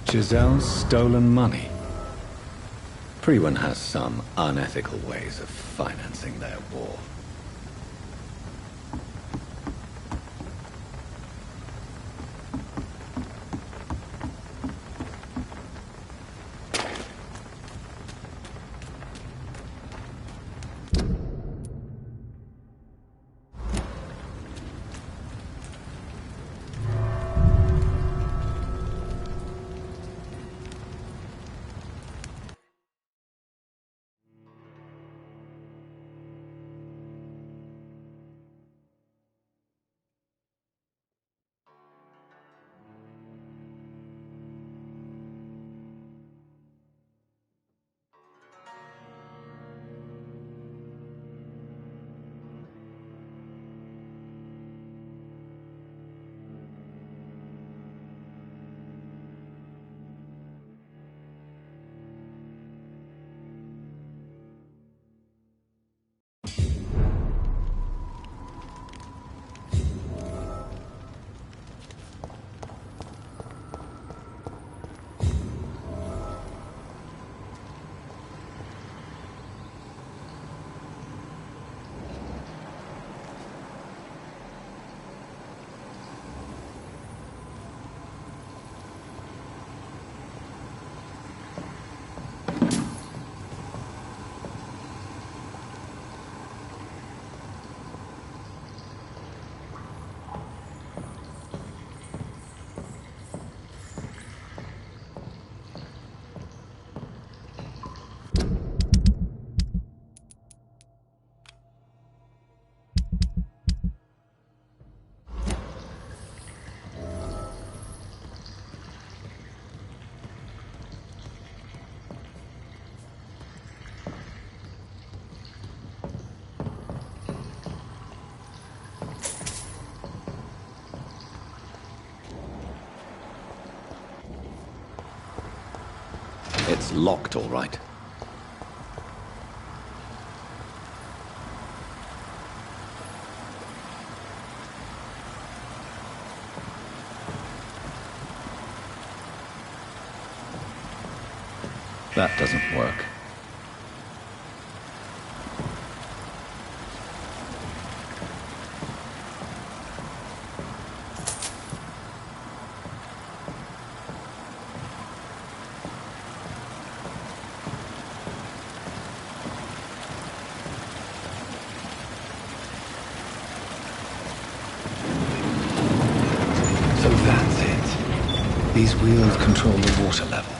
Giselle's stolen money. Priwen has some unethical ways of financing their war. It's locked, all right. That doesn't work. So that's it. These wheels control the water level.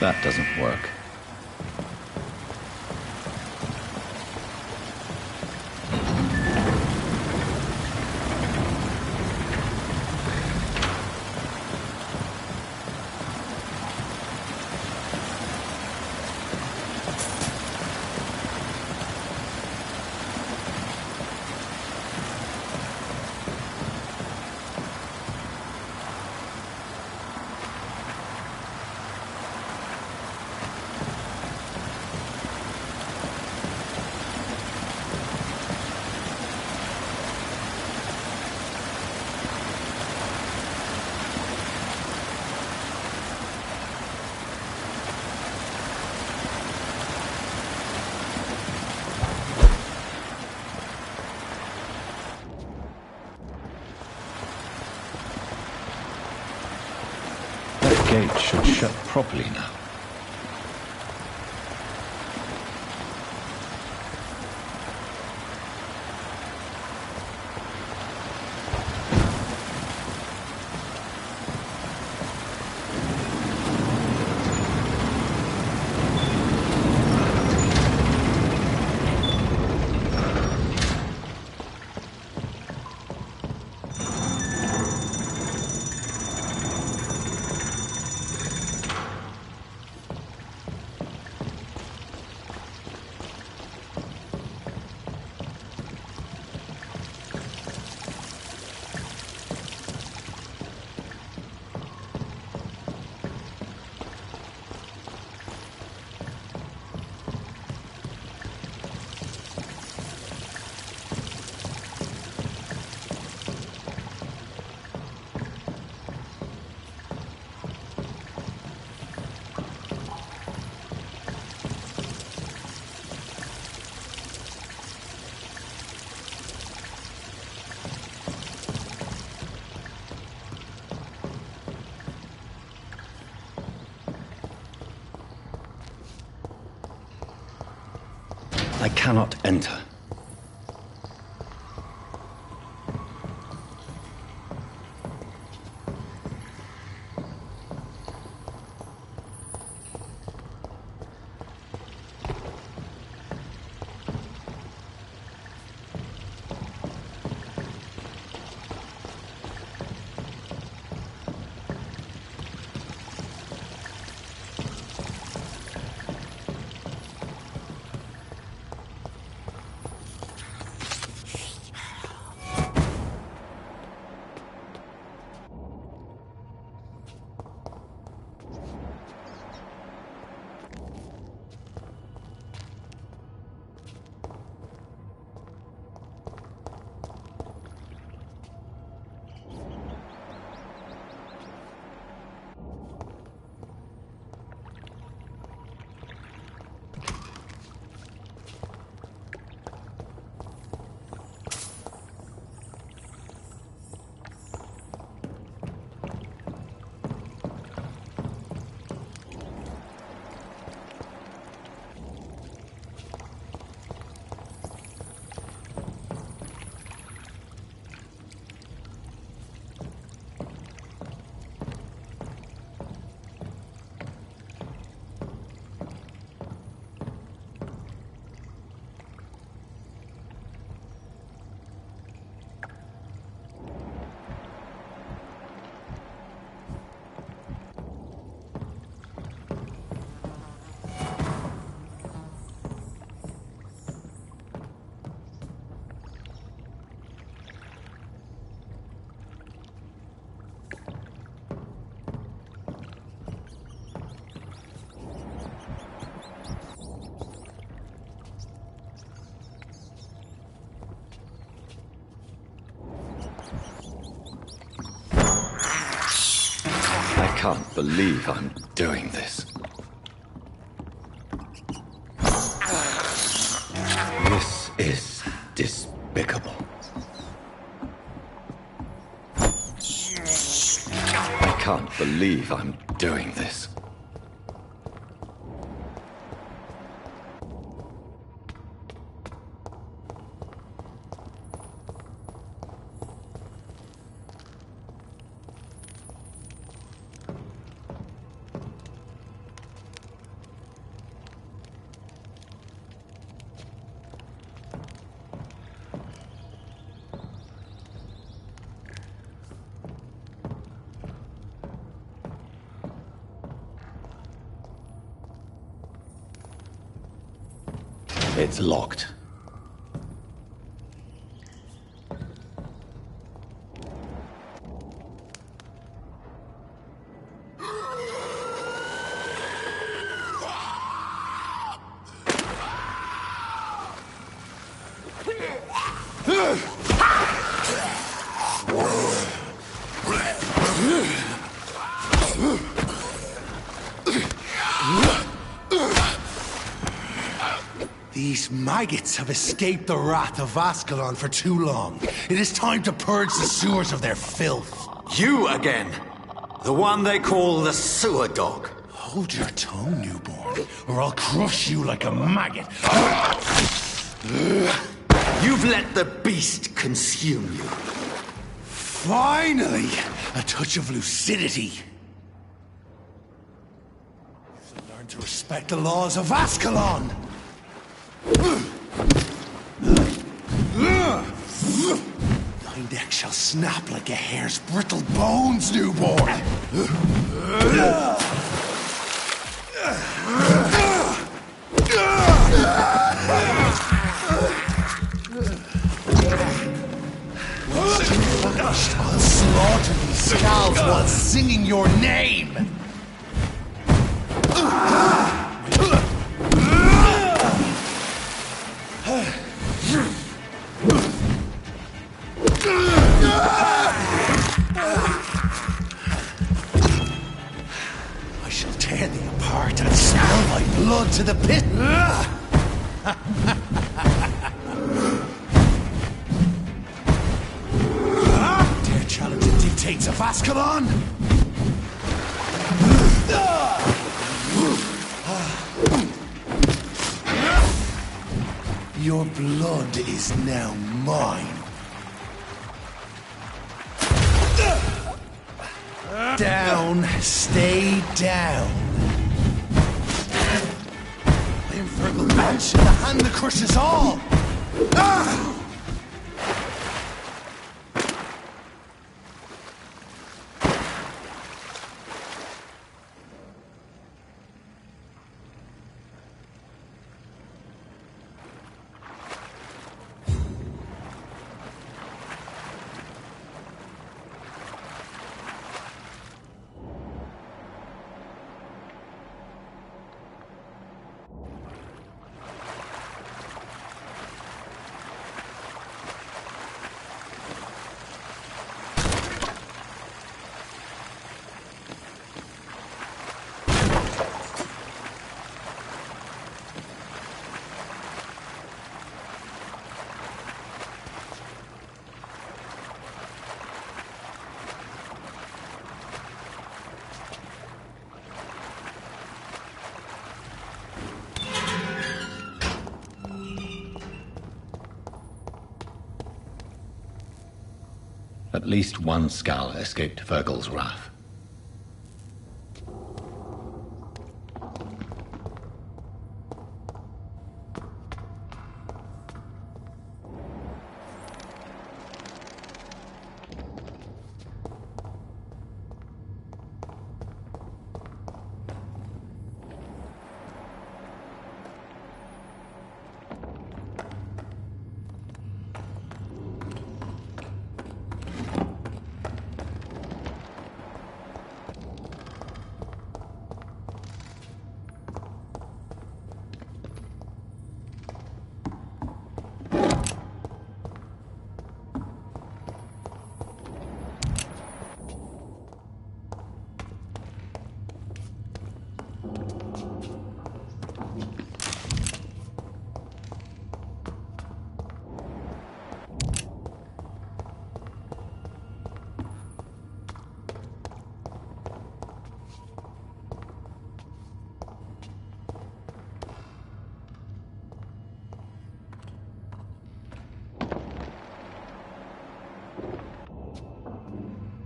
That doesn't work. Gate should shut properly now. I cannot enter. I can't believe I'm doing this. This is despicable. I can't believe I'm doing this. It's locked. These maggots have escaped the wrath of Ascalon for too long. It is time to purge the sewers of their filth. You again! The one they call the sewer dog. Hold your tongue, newborn, or I'll crush you like a maggot. You've let the beast consume you. Finally! A touch of lucidity. So learn to respect the laws of Ascalon! Thy neck shall snap like a hare's brittle bones, newborn! Once you're vanished, I'll slaughter these scalds while singing your name! I shall tear thee apart and smell thy blood to the pit! Dare challenge the dictates of Ascalon? Your blood is now mine. Down, stay down. I am Fergal Bench, the hand that crushes all. At least one Skull escaped Fergal's wrath.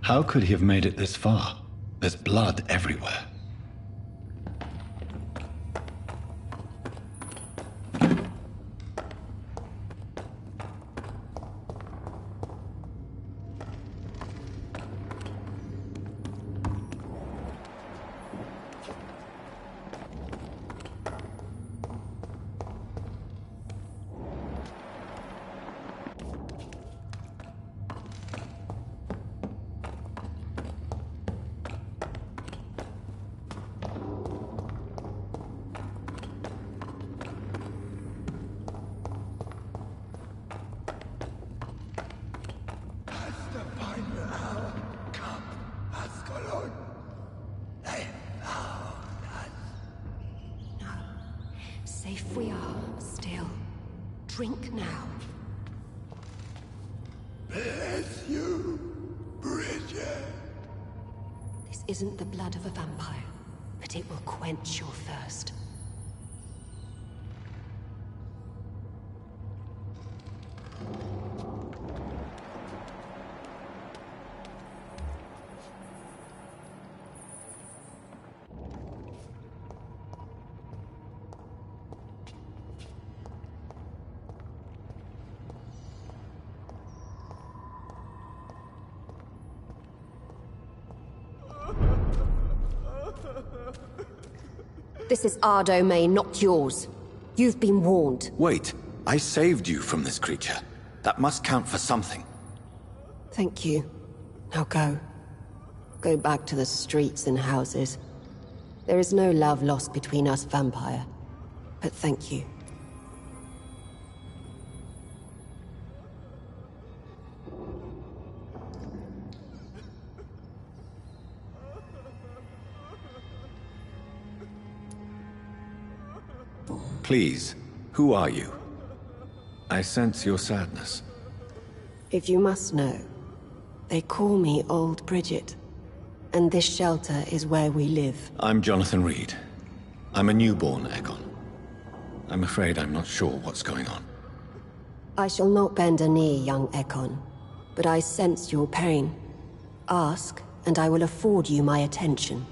How could he have made it this far? There's blood everywhere. safe we are, still. Drink now. Bless you, Bridget. This isn't the blood of a vampire, but it will quench your thirst. This is our domain, not yours. You've been warned. Wait, I saved you from this creature. That must count for something. Thank you. Now go. Go back to the streets and houses. There is no love lost between us, Vampire. But thank you. Please, who are you? I sense your sadness. If you must know, they call me Old Bridget. And this shelter is where we live. I'm Jonathan Reed. I'm a newborn Egon. I'm afraid I'm not sure what's going on. I shall not bend a knee, young Ekon, but I sense your pain. Ask, and I will afford you my attention.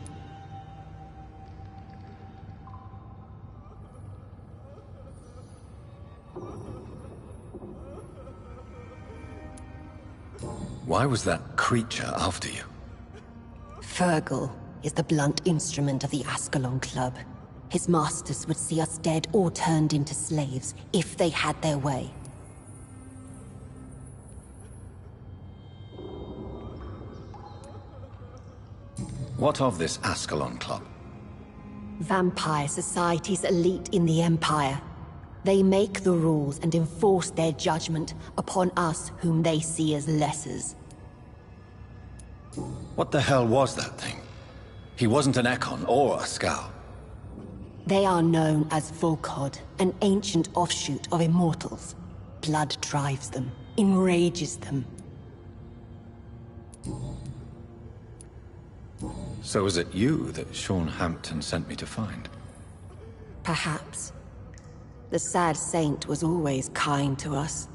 Why was that creature after you? Fergal is the blunt instrument of the Ascalon Club. His masters would see us dead or turned into slaves, if they had their way. What of this Ascalon Club? Vampire Society's elite in the Empire. They make the rules and enforce their judgment upon us whom they see as lessers. What the hell was that thing? He wasn't an Ekon or a Scow. They are known as Volkod, an ancient offshoot of immortals. Blood drives them, enrages them. So was it you that Sean Hampton sent me to find? Perhaps. The sad saint was always kind to us.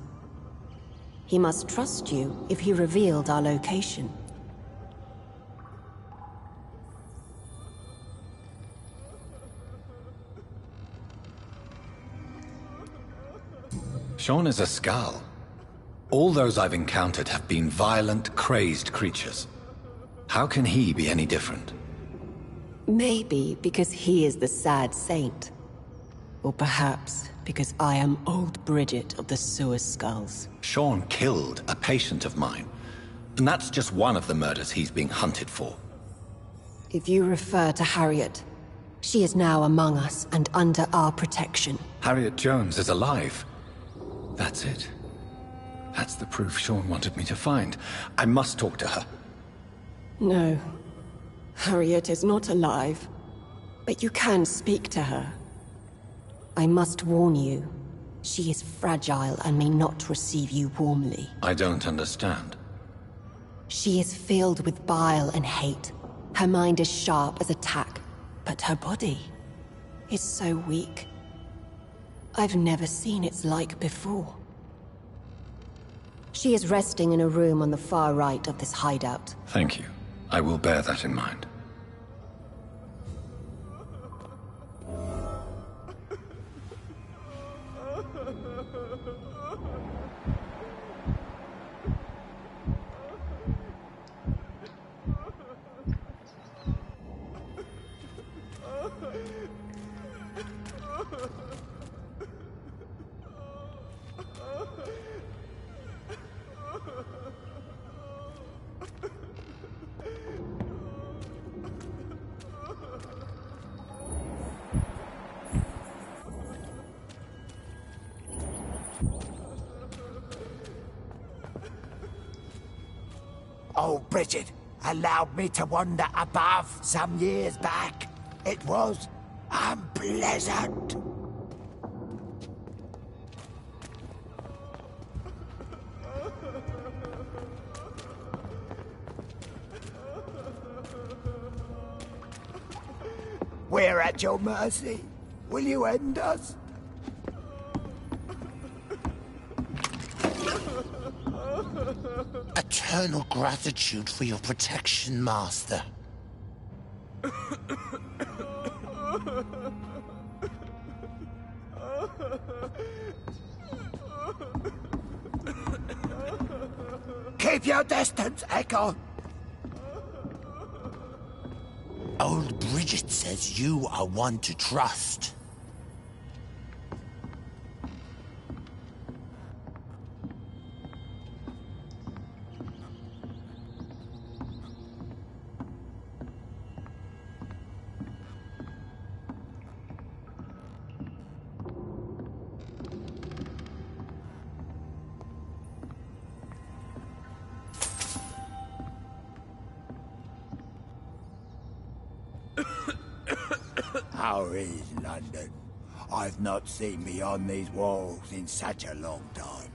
He must trust you if he revealed our location. Sean is a Scow. All those I've encountered have been violent, crazed creatures. How can he be any different? Maybe because he is the sad saint. Or perhaps because I am Old Bridget of the Sewer Skulls. Sean killed a patient of mine. And that's just one of the murders he's being hunted for. If you refer to Harriet, she is now among us and under our protection. Harriet Jones is alive. That's it. That's the proof Sean wanted me to find. I must talk to her. No. Harriet is not alive. But you can speak to her. I must warn you, she is fragile and may not receive you warmly. I don't understand. She is filled with bile and hate. Her mind is sharp as a tack, but her body is so weak. I've never seen its like before. She is resting in a room on the far right of this hideout. Thank you. I will bear that in mind. Old Bridget allowed me to wander above some years back. It was unpleasant. We're at your mercy. Will you end us? Eternal gratitude for your protection, Master. Keep your distance, Echo. Old Bridget says you are one to trust. How is London? I've not seen beyond these walls in such a long time.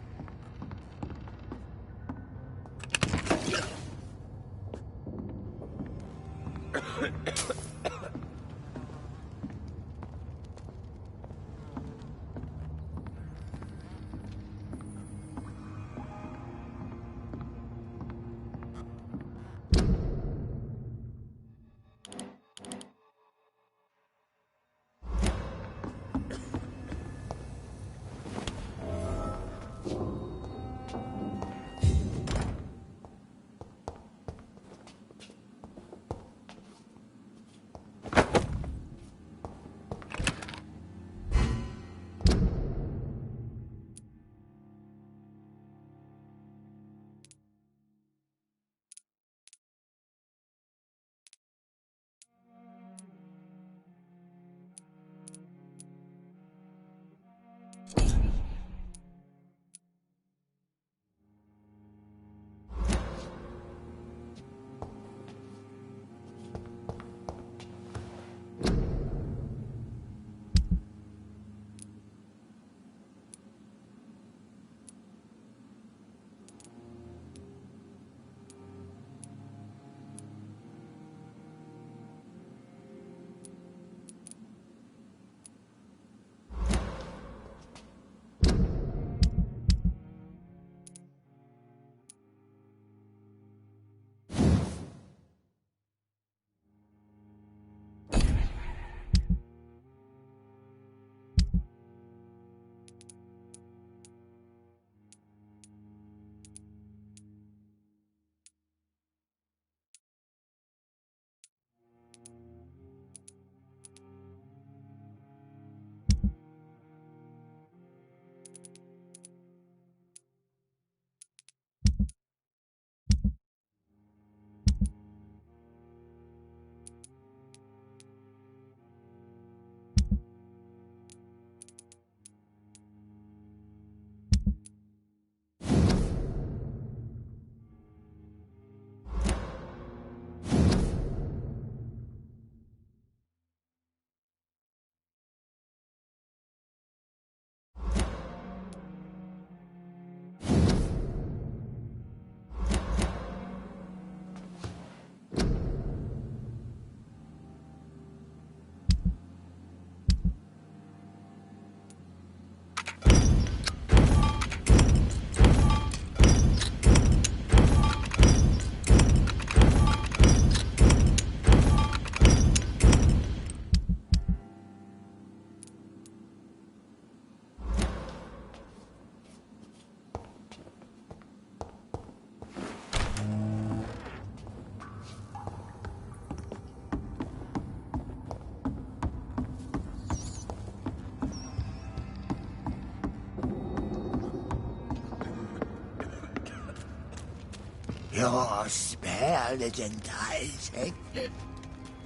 Your spell is enticing.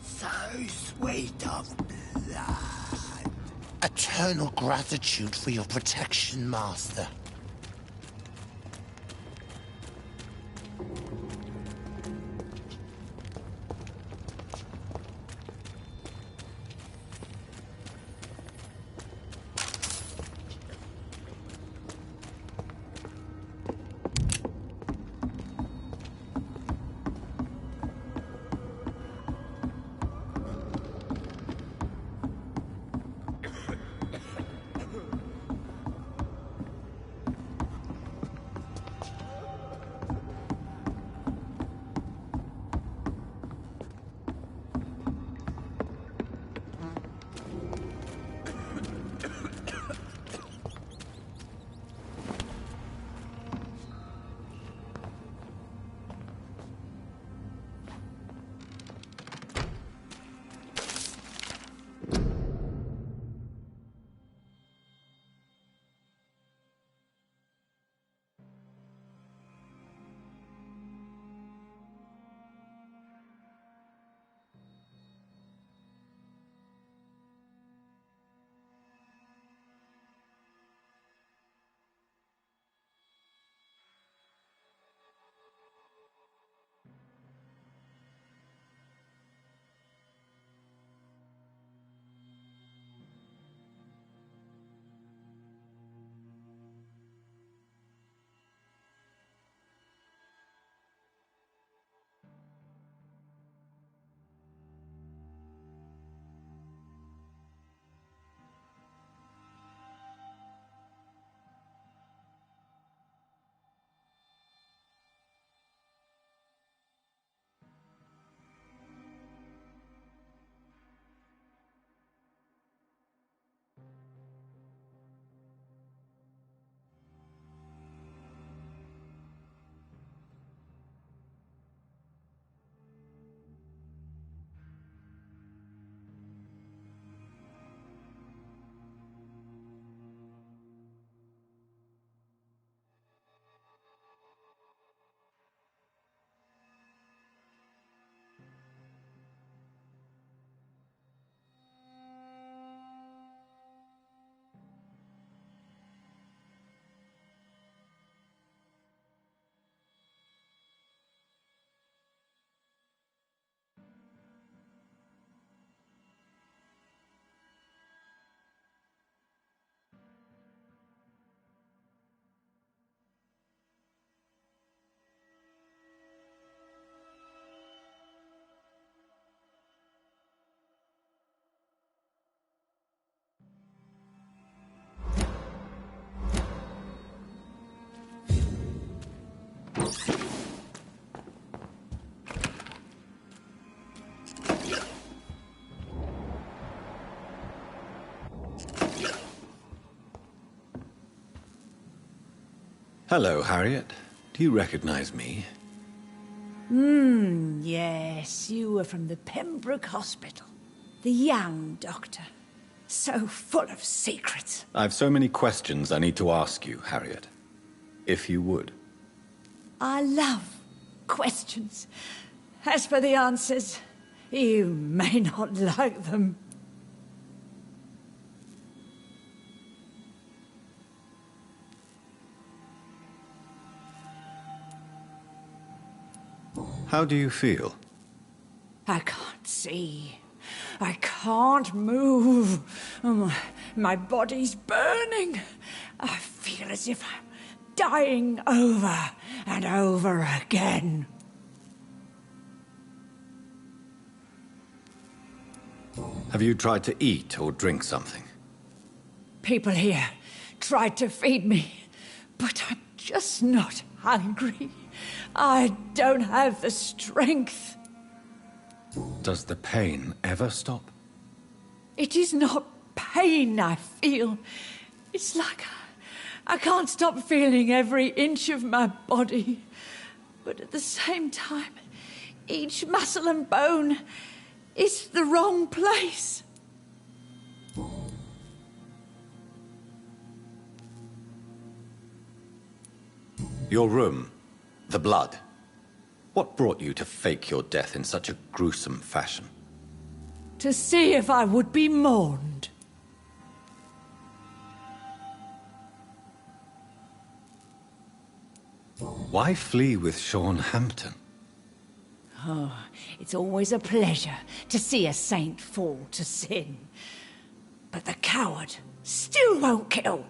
So sweet of blood. Eternal gratitude for your protection, Master. Hello, Harriet. Do you recognize me? Yes, you were from the Pembroke Hospital. The young doctor. So full of secrets. I've so many questions I need to ask you, Harriet. If you would. I love questions. As for the answers, you may not like them. How do you feel? I can't see. I can't move. My body's burning. I feel as if I'm dying over and over again. Have you tried to eat or drink something? People here tried to feed me, but I'm just not hungry. I don't have the strength. Does the pain ever stop? It is not pain I feel. It's like I can't stop feeling every inch of my body. But at the same time, each muscle and bone is the wrong place. Your room, the blood. What brought you to fake your death in such a gruesome fashion? To see if I would be mourned. Why flee with Sean Hampton? Oh, it's always a pleasure to see a saint fall to sin. But the coward still won't kill.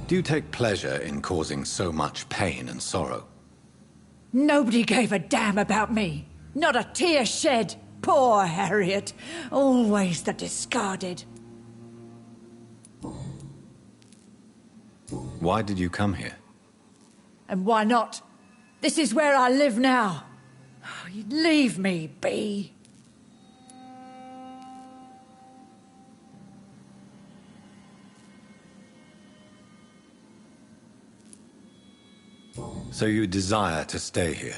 Do you take pleasure in causing so much pain and sorrow? Nobody gave a damn about me. Not a tear shed. Poor Harriet. Always the discarded. Why did you come here? And why not? This is where I live now. Oh, leave me be. So you desire to stay here?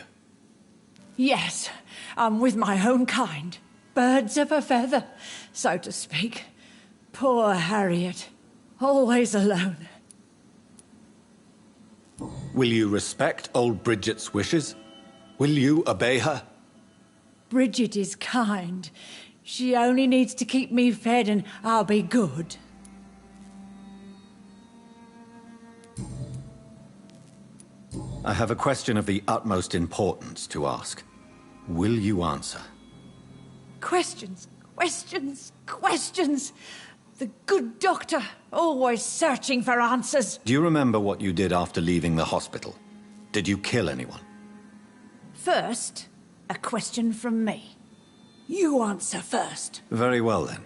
Yes, I'm with my own kind. Birds of a feather, so to speak. Poor Harriet. Always alone. Will you respect old Bridget's wishes? Will you obey her? Bridget is kind. She only needs to keep me fed and I'll be good. I have a question of the utmost importance to ask. Will you answer? Questions, questions, questions. The good doctor, always searching for answers. Do you remember what you did after leaving the hospital? Did you kill anyone? First, a question from me. You answer first. Very well then.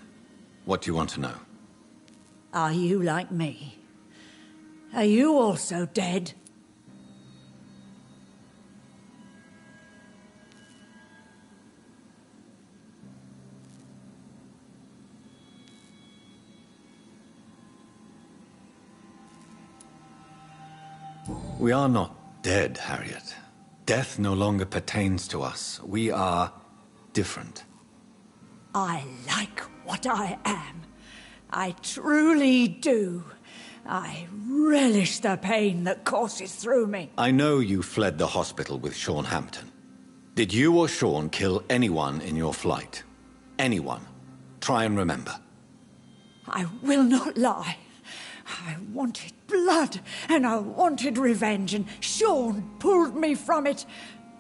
What do you want to know? Are you like me? Are you also dead? We are not dead, Harriet. Death no longer pertains to us. We are different. I like what I am. I truly do. I relish the pain that courses through me. I know you fled the hospital with Sean Hampton. Did you or Sean kill anyone in your flight? Anyone? Try and remember. I will not lie. I wanted blood, and I wanted revenge, and Sean pulled me from it,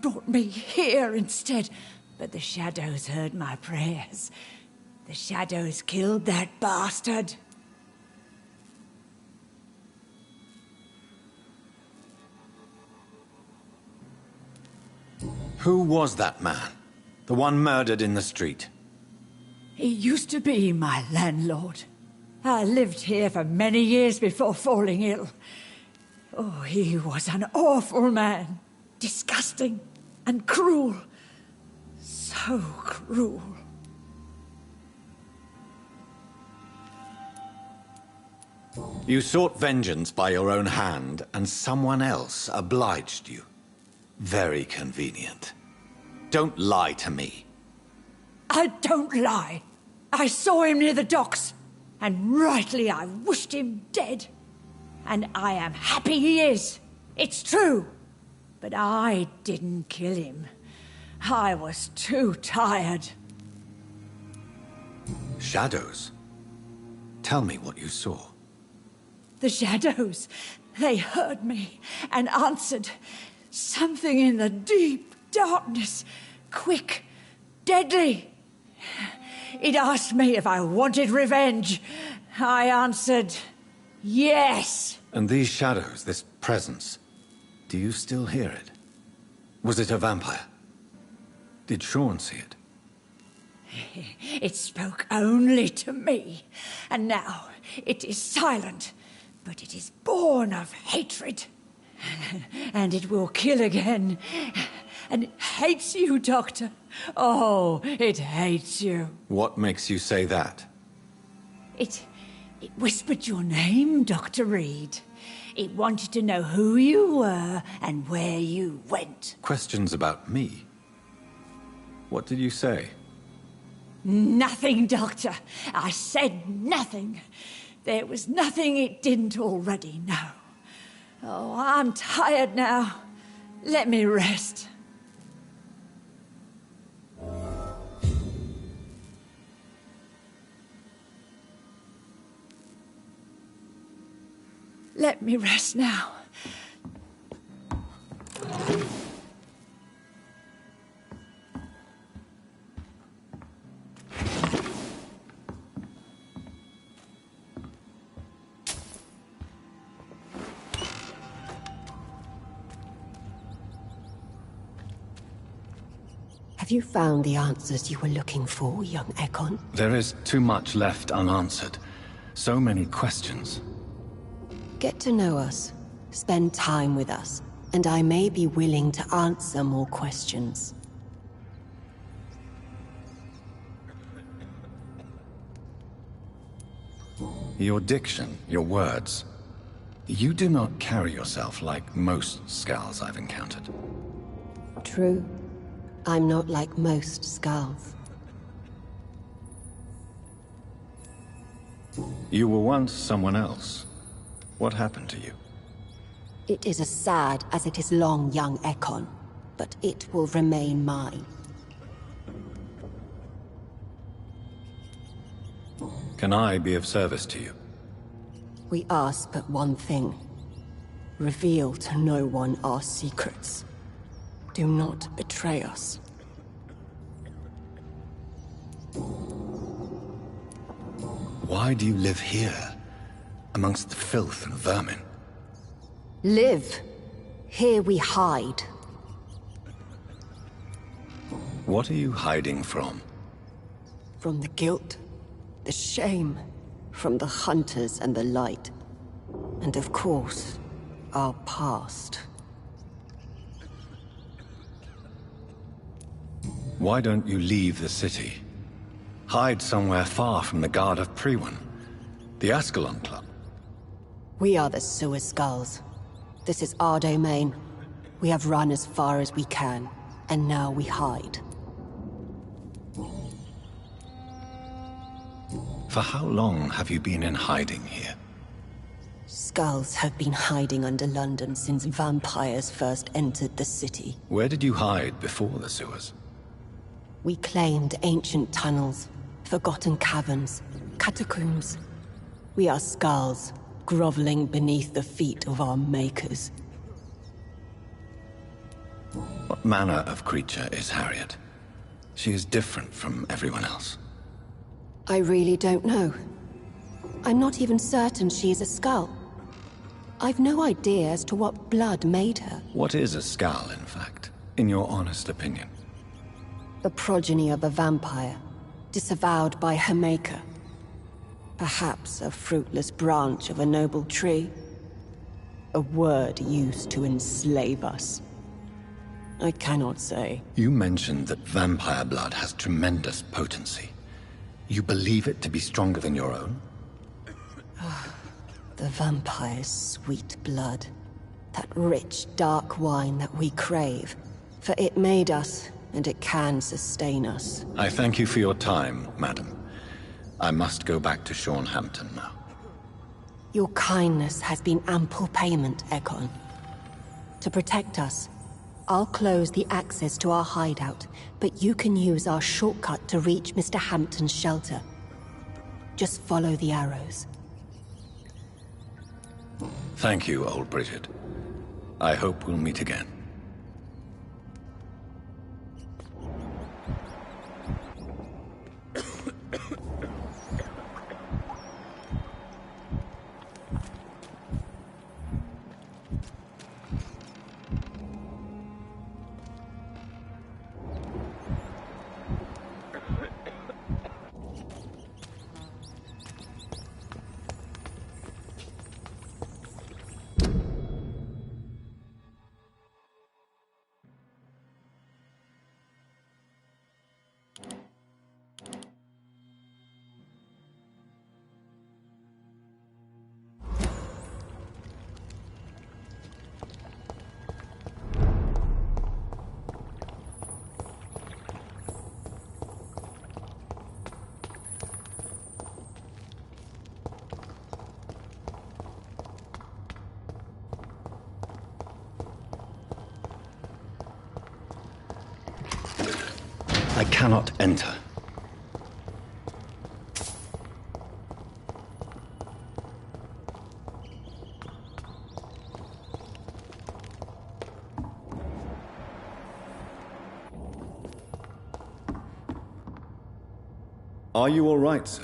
brought me here instead. But the shadows heard my prayers. The shadows killed that bastard. Who was that man? The one murdered in the street? He used to be my landlord. I lived here for many years before falling ill. Oh, he was an awful man. Disgusting and cruel. So cruel. You sought vengeance by your own hand, and someone else obliged you. Very convenient. Don't lie to me. I don't lie. I saw him near the docks, and rightly I wished him dead. And I am happy he is. It's true. But I didn't kill him. I was too tired. Shadows? Tell me what you saw. The shadows, they heard me and answered. Something in the deep darkness, quick, deadly. It asked me if I wanted revenge. I answered, yes. And these shadows, this presence, do you still hear it? Was it a vampire? Did Sean see it? It spoke only to me, and now it is silent, but it is born of hatred. And it will kill again. And it hates you, Doctor. Oh, it hates you. What makes you say that? It whispered your name, Dr. Reed. It wanted to know who you were and where you went. Questions about me? What did you say? Nothing, Doctor. I said nothing. There was nothing it didn't already know. Oh, I'm tired now. Let me rest. Let me rest now. Have you found the answers you were looking for, young Ekon? There is too much left unanswered. So many questions. Get to know us, spend time with us, and I may be willing to answer more questions. Your diction, your words. You do not carry yourself like most Skulls I've encountered. True. I'm not like most Skulls. You were once someone else. What happened to you? It is as sad as it is long, young Ekon, but it will remain mine. Can I be of service to you? We ask but one thing. Reveal to no one our secrets. Do not betray us. Why do you live here, amongst the filth and vermin? Live. Here we hide. What are you hiding from? From the guilt, the shame, from the hunters and the light. And of course, our past. Why don't you leave the city? Hide somewhere far from the guard of Priwen, the Ascalon Club. We are the Sewer Skulls. This is our domain. We have run as far as we can, and now we hide. For how long have you been in hiding here? Skulls have been hiding under London since vampires first entered the city. Where did you hide before the sewers? We claimed ancient tunnels, forgotten caverns, catacombs. We are Skulls, groveling beneath the feet of our makers. What manner of creature is Harriet? She is different from everyone else. I really don't know. I'm not even certain she is a Skull. I've no idea as to what blood made her. What is a Skull, in fact, in your honest opinion? The progeny of a vampire, disavowed by her maker. Perhaps a fruitless branch of a noble tree. A word used to enslave us. I cannot say. You mentioned that vampire blood has tremendous potency. You believe it to be stronger than your own? The vampire's sweet blood. That rich, dark wine that we crave. For it made us, and it can sustain us. I thank you for your time, madam. I must go back to Hampton now. Your kindness has been ample payment, Ekon. To protect us, I'll close the access to our hideout, but you can use our shortcut to reach Mr. Hampton's shelter. Just follow the arrows. Thank you, old Bridget. I hope we'll meet again. I cannot enter. Are you all right, sir?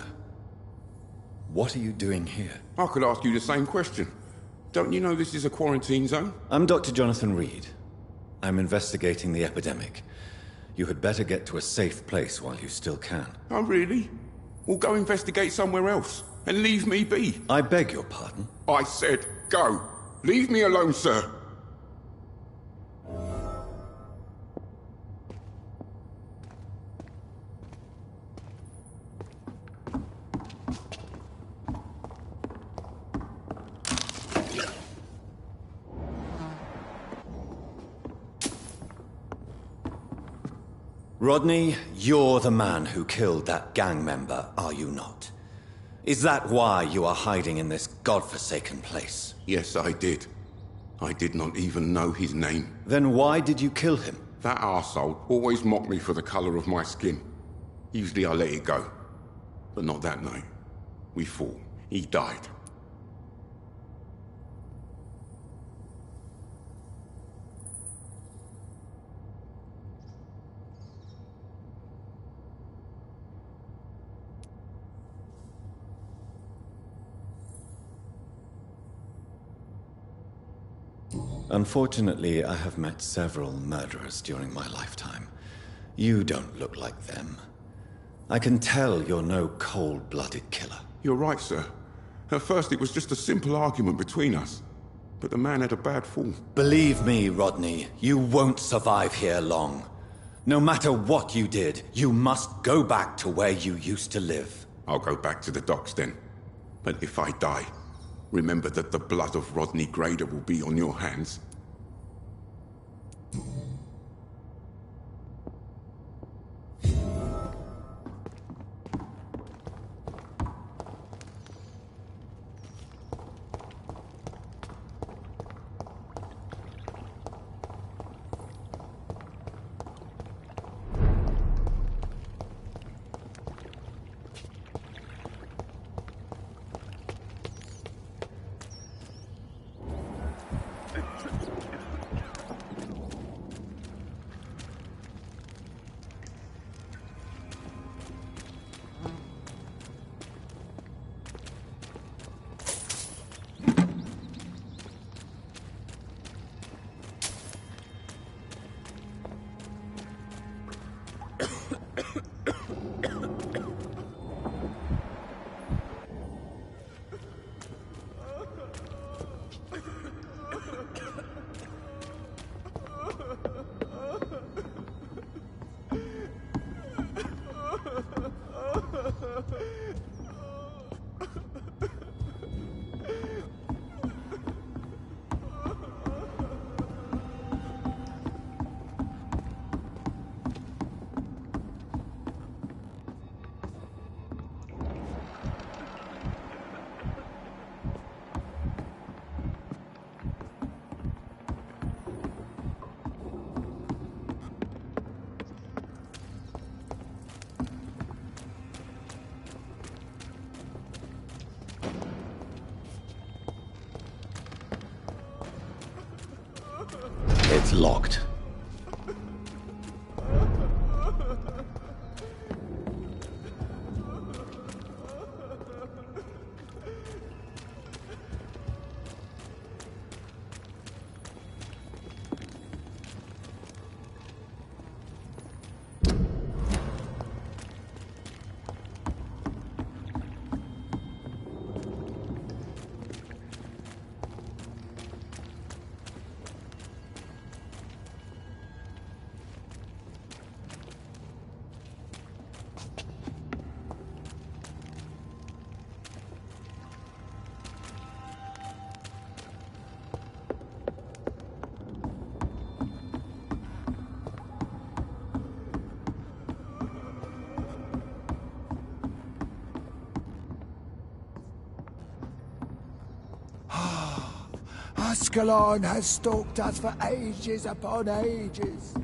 What are you doing here? I could ask you the same question. Don't you know this is a quarantine zone? I'm Dr. Jonathan Reed. I'm investigating the epidemic. You had better get to a safe place while you still can. Oh, really? Well, go investigate somewhere else, and leave me be. I beg your pardon? I said go. Leave me alone, sir. Rodney, you're the man who killed that gang member, are you not? Is that why you are hiding in this godforsaken place? Yes, I did. I did not even know his name. Then why did you kill him? That arsehole always mocked me for the color of my skin. Usually I let it go. But not that night. We fought. He died. Unfortunately, I have met several murderers during my lifetime. You don't look like them. I can tell you're no cold-blooded killer. You're right, sir. At first it was just a simple argument between us. But the man had a bad fall. Believe me, Rodney, you won't survive here long. No matter what you did, you must go back to where you used to live. I'll go back to the docks then. But if I die, remember that the blood of Rodney Grader will be on your hands. It's locked. Ascalon has stalked us for ages upon ages.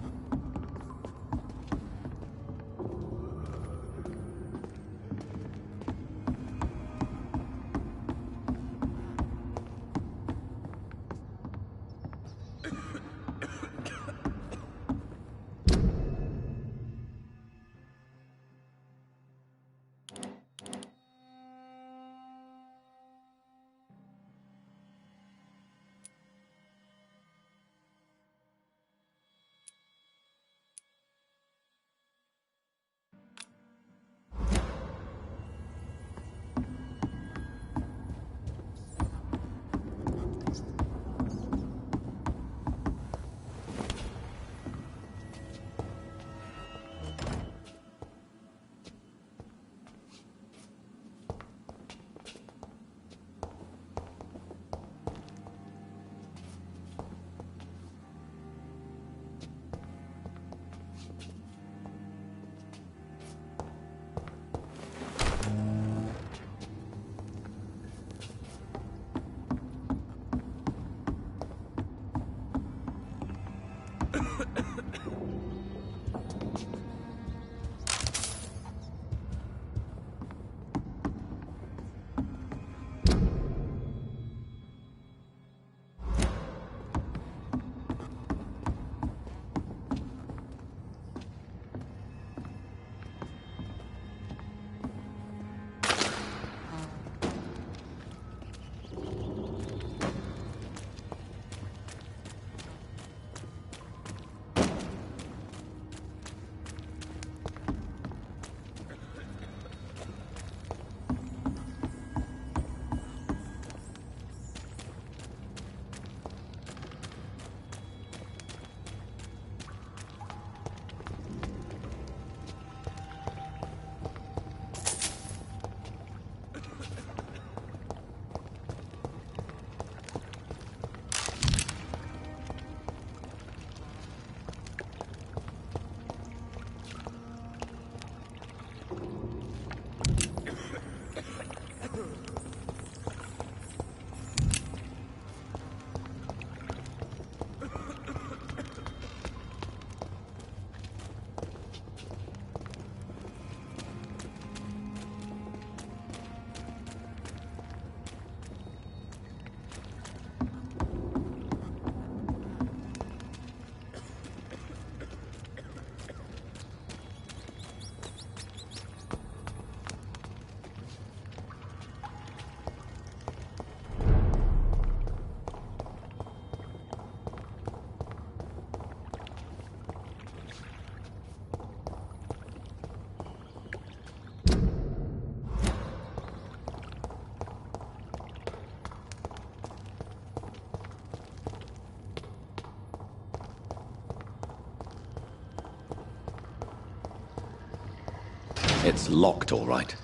It's locked, all right.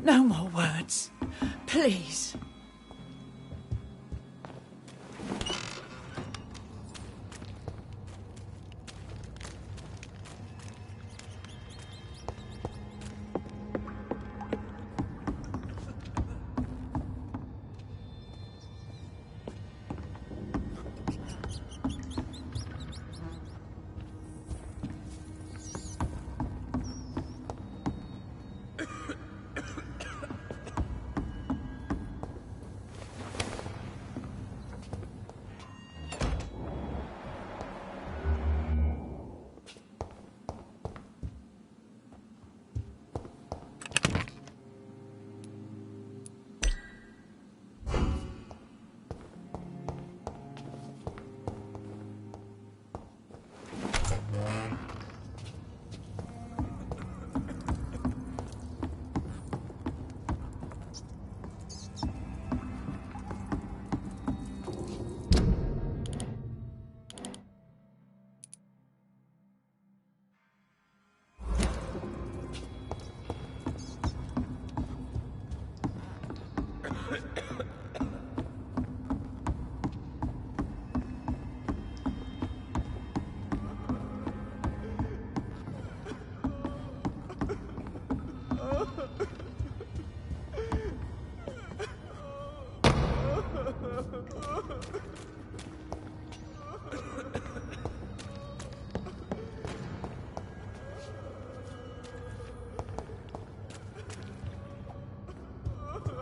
No more words. Please.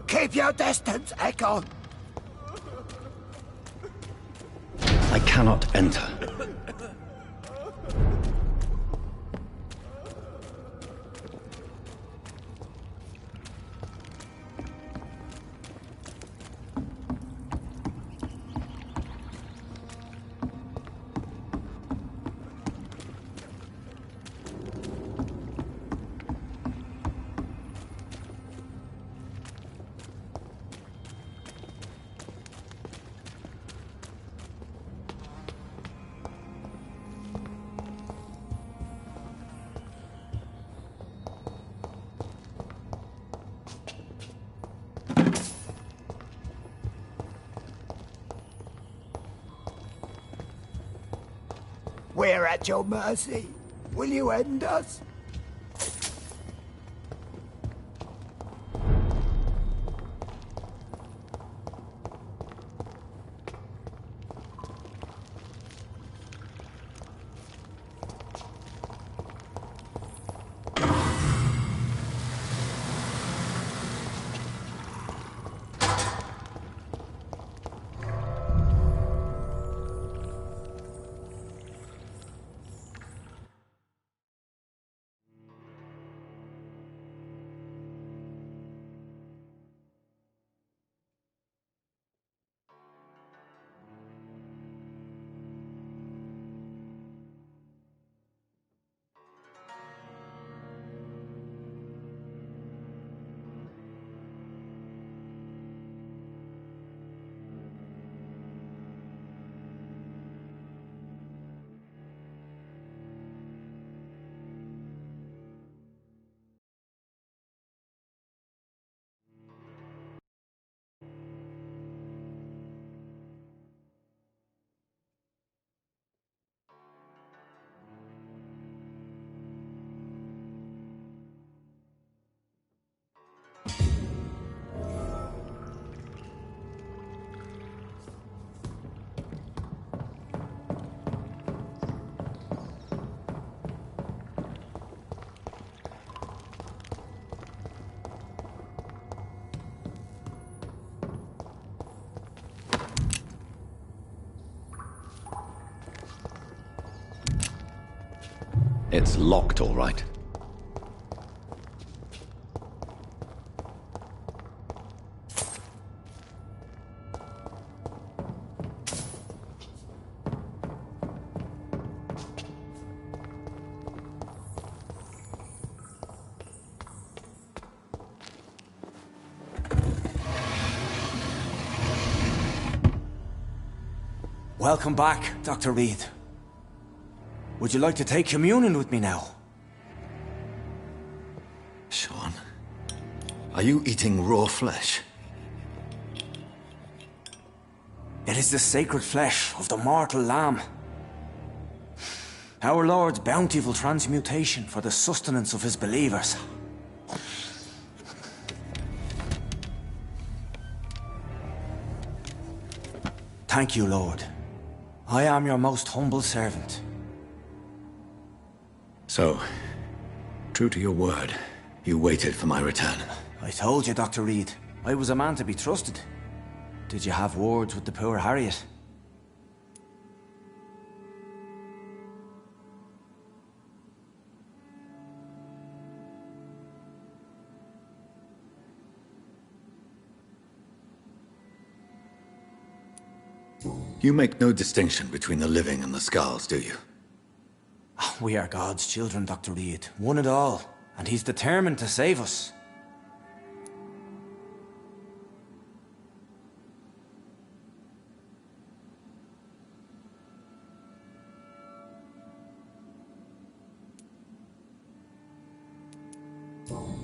Keep your distance, Echo. I cannot enter. We're at your mercy. Will you end us? It's locked, all right. Welcome back, Dr. Reed. Would you like to take communion with me now? Sean, are you eating raw flesh? It is the sacred flesh of the mortal lamb. Our Lord's bountiful transmutation for the sustenance of his believers. Thank you, Lord. I am your most humble servant. So, true to your word, you waited for my return. I told you, Dr. Reed, I was a man to be trusted. Did you have words with the poor Harriet? You make no distinction between the living and the Skulls, do you? We are God's children, Dr. Reed. One and all. And he's determined to save us.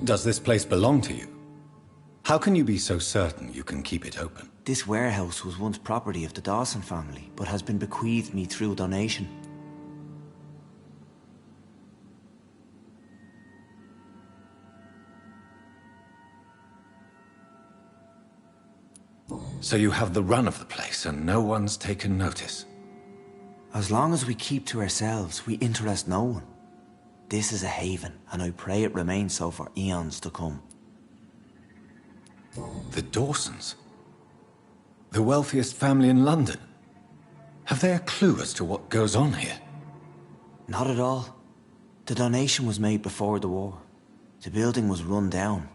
Does this place belong to you? How can you be so certain you can keep it open? This warehouse was once property of the Dawson family, but has been bequeathed me through donation. So you have the run of the place and no one's taken notice? As long as we keep to ourselves, we interest no one. This is a haven, and I pray it remains so for eons to come. The Dawsons? The wealthiest family in London? Have they a clue as to what goes on here? Not at all. The donation was made before the war. The building was run down.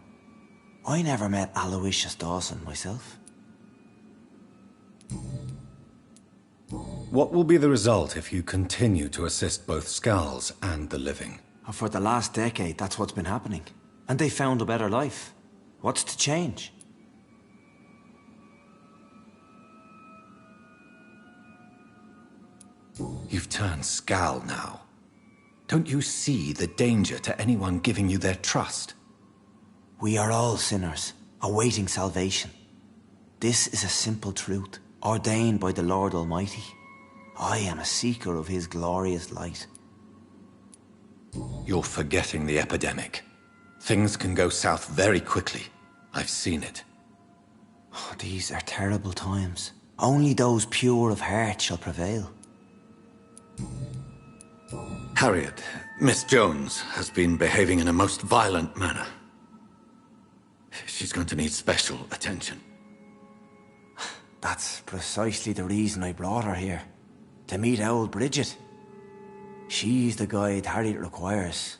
I never met Aloysius Dawson myself. What will be the result if you continue to assist both Skulls and the living? For the last decade, that's what's been happening. And they found a better life. What's to change? You've turned Skal now. Don't you see the danger to anyone giving you their trust? We are all sinners, awaiting salvation. This is a simple truth, ordained by the Lord Almighty. I am a seeker of His glorious light. You're forgetting the epidemic. Things can go south very quickly. I've seen it. Oh, these are terrible times. Only those pure of heart shall prevail. Harriet, Miss Jones has been behaving in a most violent manner. She's going to need special attention. That's precisely the reason I brought her here. To meet old Bridget. She's the guide Harriet requires.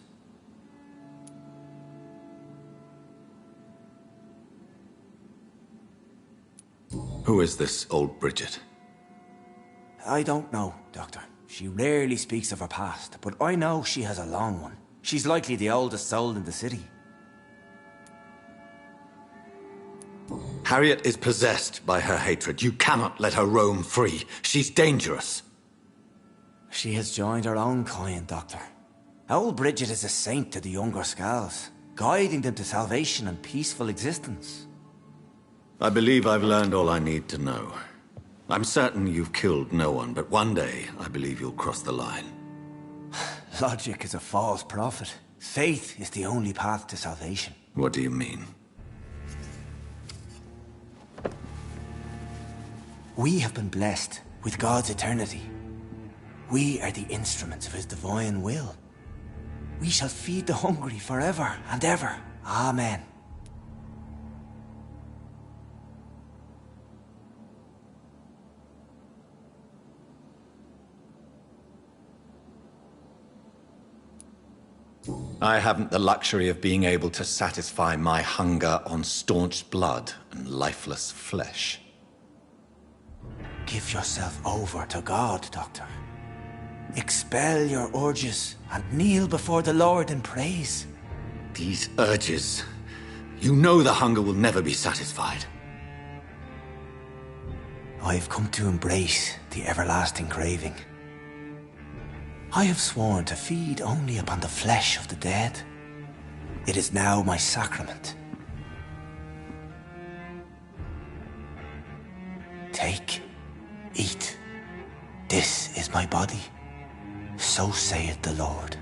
Who is this old Bridget? I don't know, Doctor. She rarely speaks of her past, but I know she has a long one. She's likely the oldest soul in the city. Harriet is possessed by her hatred. You cannot let her roam free. She's dangerous. She has joined her own kind, Doctor. Old Bridget is a saint to the younger Skulls, guiding them to salvation and peaceful existence. I believe I've learned all I need to know. I'm certain you've killed no one, but one day I believe you'll cross the line. Logic is a false prophet. Faith is the only path to salvation. What do you mean? We have been blessed with God's eternity. We are the instruments of His divine will. We shall feed the hungry forever and ever. Amen. I haven't the luxury of being able to satisfy my hunger on staunch blood and lifeless flesh. Give yourself over to God, Doctor. Expel your urges and kneel before the Lord in praise. These urges... You know the hunger will never be satisfied. I have come to embrace the everlasting craving. I have sworn to feed only upon the flesh of the dead. It is now my sacrament. Take, eat. This is my body. So saith the Lord.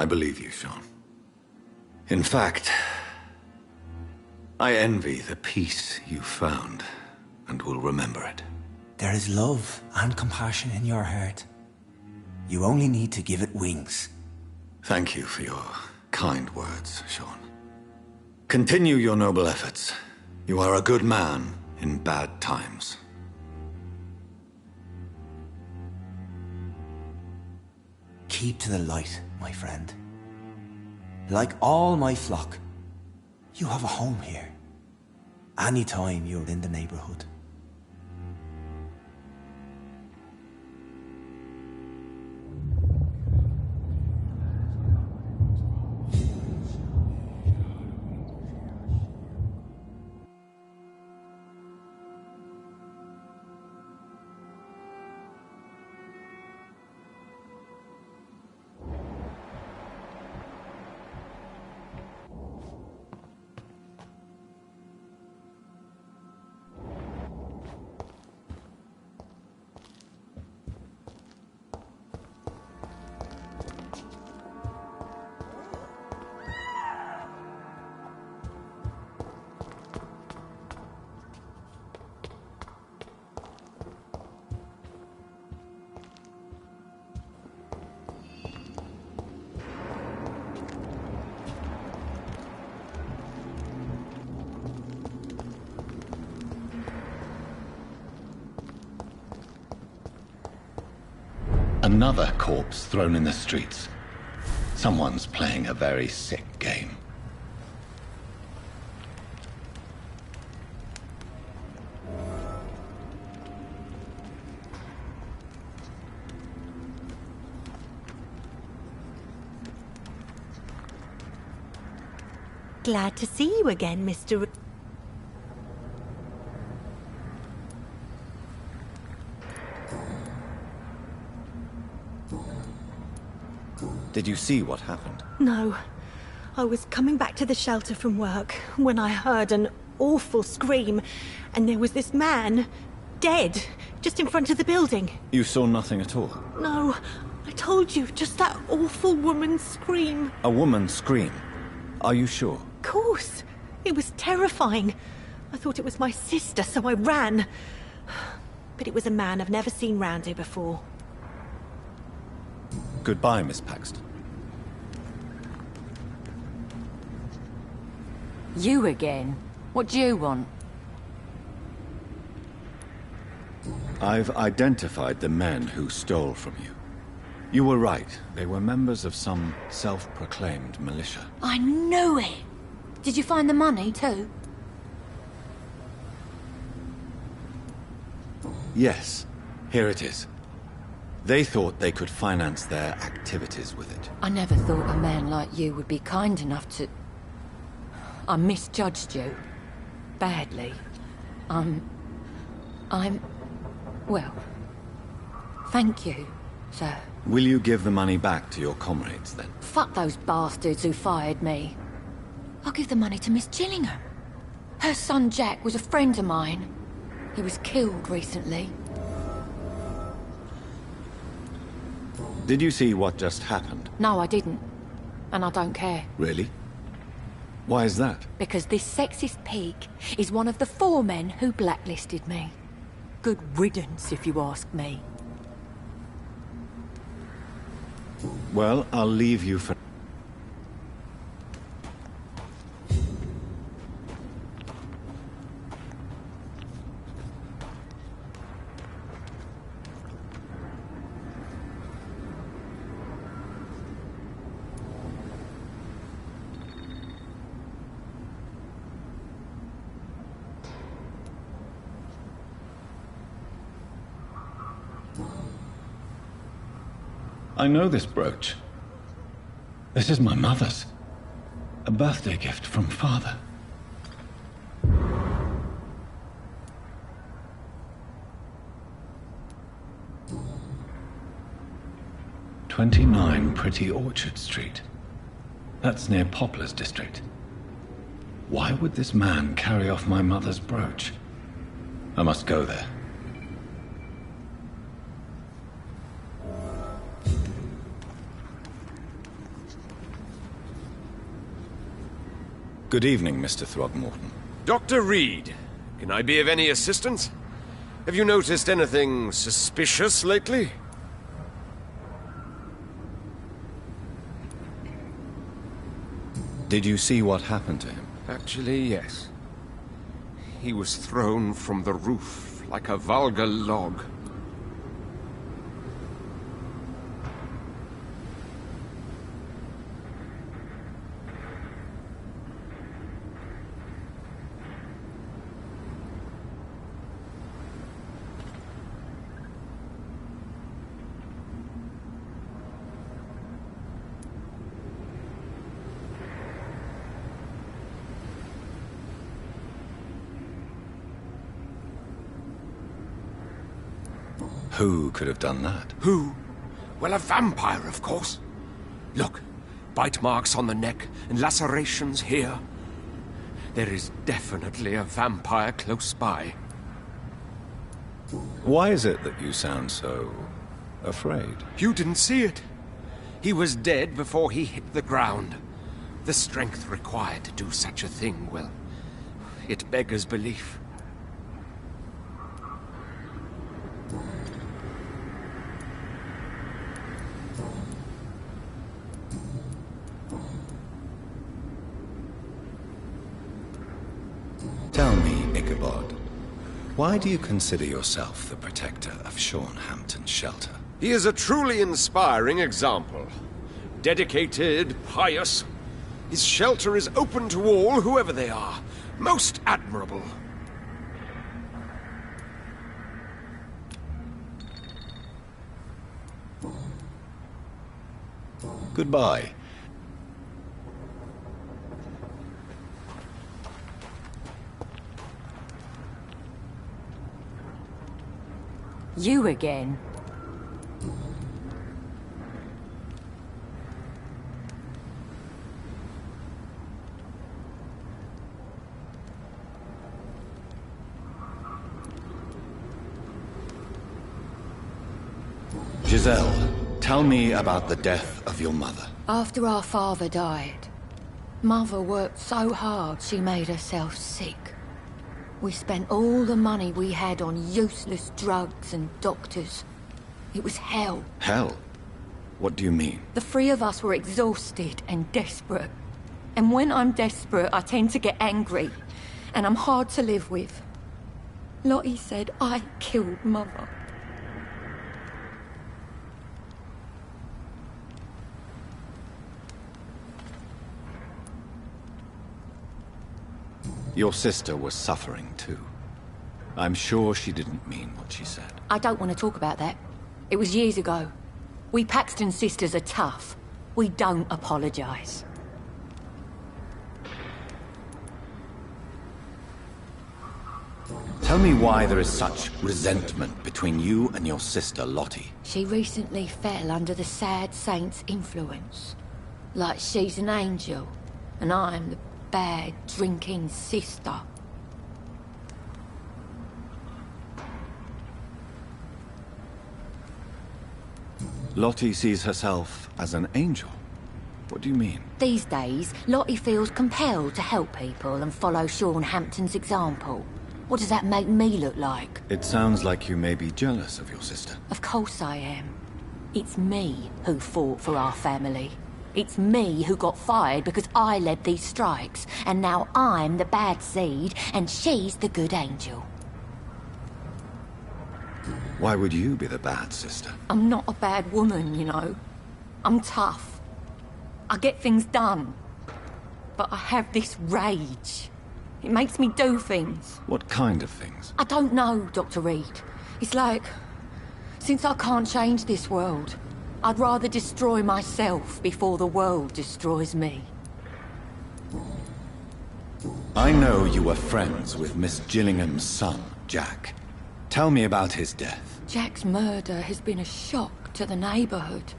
I believe you, Sean. In fact, I envy the peace you found, and will remember it. There is love and compassion in your heart. You only need to give it wings. Thank you for your kind words, Sean. Continue your noble efforts. You are a good man in bad times. Keep to the light, my friend. Like all my flock, you have a home here. Anytime you're in the neighborhood. Another corpse thrown in the streets. Someone's playing a very sick game. Glad to see you again, Mr. Did you see what happened? No. I was coming back to the shelter from work when I heard an awful scream, and there was this man, dead, just in front of the building. You saw nothing at all? No, I told you, just that awful woman's scream. A woman scream? Are you sure? Of course. It was terrifying. I thought it was my sister, so I ran. But it was a man I've never seen round here before. Goodbye, Miss Paxton. You again? What do you want? I've identified the men who stole from you. You were right. They were members of some self-proclaimed militia. I knew it! Did you find the money, too? Yes. Here it is. They thought they could finance their activities with it. I never thought a man like you would be kind enough to... I misjudged you. Badly. Well... Thank you, sir. Will you give the money back to your comrades, then? Fuck those bastards who fired me. I'll give the money to Miss Gillingham. Her son Jack was a friend of mine. He was killed recently. Did you see what just happened? No, I didn't. And I don't care. Really? Why is that? Because this sexist pig is one of the 4 men who blacklisted me. Good riddance, if you ask me. Well, I'll leave you for... I know this brooch. This is my mother's. A birthday gift from father. "29 Pretty Orchard Street. That's near Poplar's district. Why would this man carry off my mother's brooch? I must go there. Good evening, Mr. Throgmorton. Dr. Reed, can I be of any assistance? Have you noticed anything suspicious lately? Did you see what happened to him? Actually, yes. He was thrown from the roof like a vulgar log. Who could have done that? Who? Well, a vampire, of course. Look, bite marks on the neck and lacerations here. There is definitely a vampire close by. Why is it that you sound so afraid? You didn't see it. He was dead before he hit the ground. The strength required to do such a thing, well, it beggars belief. Tell me, Ichabod, why do you consider yourself the protector of Sean Hampton's shelter? He is a truly inspiring example. Dedicated, pious. His shelter is open to all, whoever they are. Most admirable. Goodbye. You again? Giselle, tell me about the death of your mother. After our father died, Mother worked so hard she made herself sick. We spent all the money we had on useless drugs and doctors. It was hell. Hell? What do you mean? The three of us were exhausted and desperate. And when I'm desperate, I tend to get angry. And I'm hard to live with. Lottie said I killed Mother. Your sister was suffering too. I'm sure she didn't mean what she said. I don't want to talk about that. It was years ago. We Paxton sisters are tough. We don't apologize. Tell me why there is such resentment between you and your sister, Lottie. She recently fell under the sad saint's influence. Like she's an angel, and I'm the bad, drinking sister. Lottie sees herself as an angel. What do you mean? These days, Lottie feels compelled to help people and follow Sean Hampton's example. What does that make me look like? It sounds like you may be jealous of your sister. Of course I am. It's me who fought for our family. It's me who got fired because I led these strikes, and now I'm the bad seed, and she's the good angel. Why would you be the bad sister? I'm not a bad woman, you know. I'm tough. I get things done. But I have this rage. It makes me do things. What kind of things? I don't know, Dr. Reed. It's like, since I can't change this world, I'd rather destroy myself before the world destroys me. I know you were friends with Miss Gillingham's son, Jack. Tell me about his death. Jack's murder has been a shock to the neighborhood.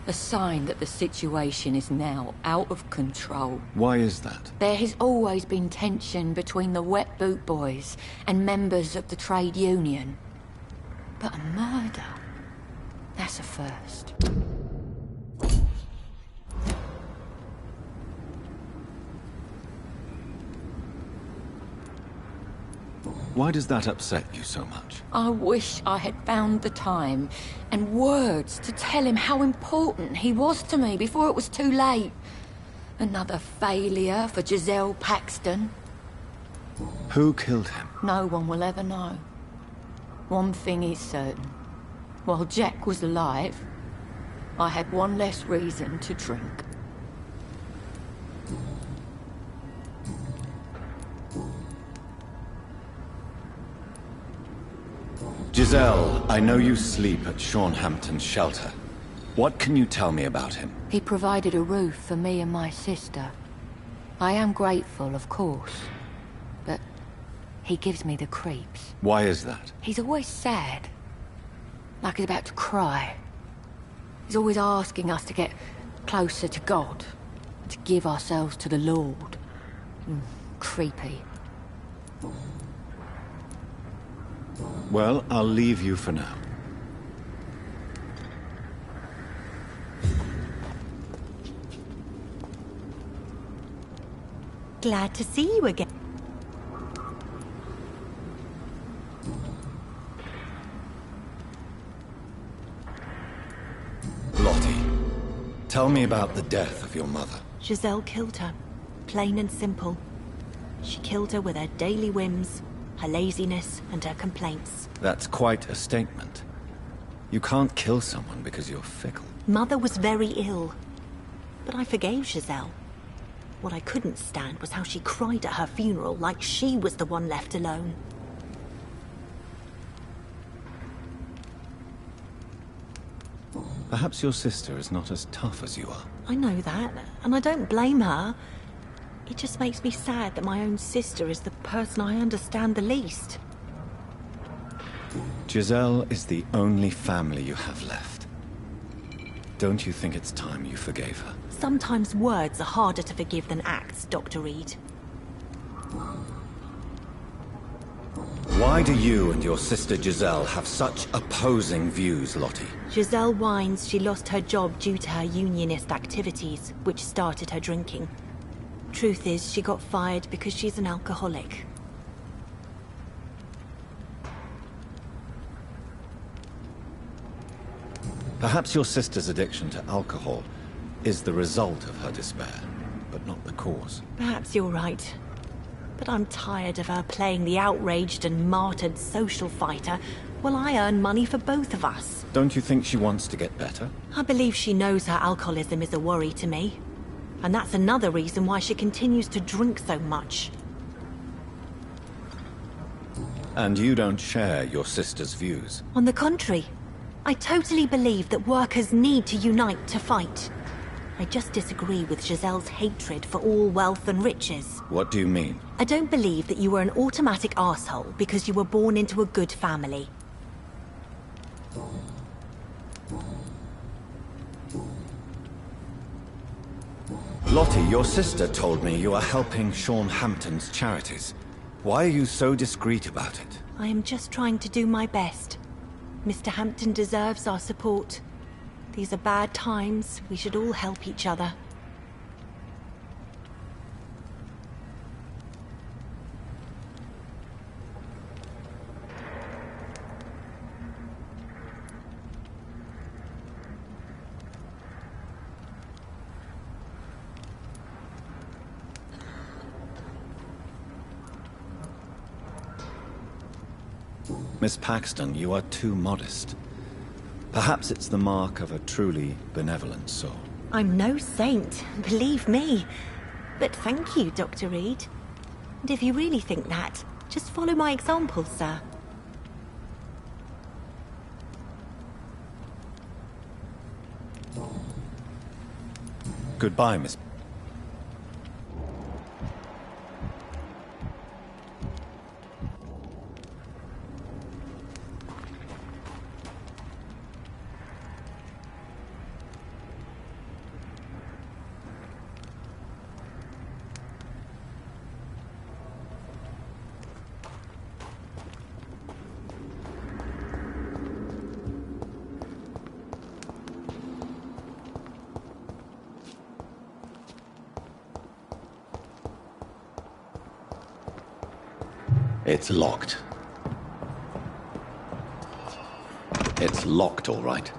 A sign that the situation is now out of control. Why is that? There has always been tension between the Wet Boot Boys and members of the trade union. But a murder? That's a first. Why does that upset you so much? I wish I had found the time and words to tell him how important he was to me before it was too late. Another failure for Giselle Paxton. Who killed him? No one will ever know. One thing is certain. While Jack was alive, I had one less reason to drink. Giselle, I know you sleep at Sean Hampton's shelter. What can you tell me about him? He provided a roof for me and my sister. I am grateful, of course, but he gives me the creeps. Why is that? He's always sad, like he's about to cry. He's always asking us to get closer to God, to give ourselves to the Lord. Creepy. Well, I'll leave you for now. Glad to see you again. Lottie, tell me about the death of your mother. Giselle killed her. Plain and simple. She killed her with her daily whims, her laziness, and her complaints. That's quite a statement. You can't kill someone because you're fickle. Mother was very ill, but I forgave Giselle. What I couldn't stand was how she cried at her funeral like she was the one left alone. Perhaps your sister is not as tough as you are. I know that, and I don't blame her. It just makes me sad that my own sister is the person I understand the least. Giselle is the only family you have left. Don't you think it's time you forgave her? Sometimes words are harder to forgive than acts, Dr. Reed. Why do you and your sister Giselle have such opposing views, Lottie? Giselle whines she lost her job due to her unionist activities, which started her drinking. Truth is, she got fired because she's an alcoholic. Perhaps your sister's addiction to alcohol is the result of her despair, but not the cause. Perhaps you're right. But I'm tired of her playing the outraged and martyred social fighter while I earn money for both of us. Don't you think she wants to get better? I believe she knows her alcoholism is a worry to me. And that's another reason why she continues to drink so much. And you don't share your sister's views? On the contrary, I totally believe that workers need to unite to fight. I just disagree with Giselle's hatred for all wealth and riches. What do you mean? I don't believe that you were an automatic arsehole because you were born into a good family. Lottie, your sister told me you are helping Sean Hampton's charities. Why are you so discreet about it? I am just trying to do my best. Mr. Hampton deserves our support. These are bad times. We should all help each other. Miss Paxton, you are too modest. Perhaps it's the mark of a truly benevolent soul. I'm no saint, believe me. But thank you, Dr. Reed. And if you really think that, just follow my example, sir. Goodbye, Miss... It's locked. It's locked, all right.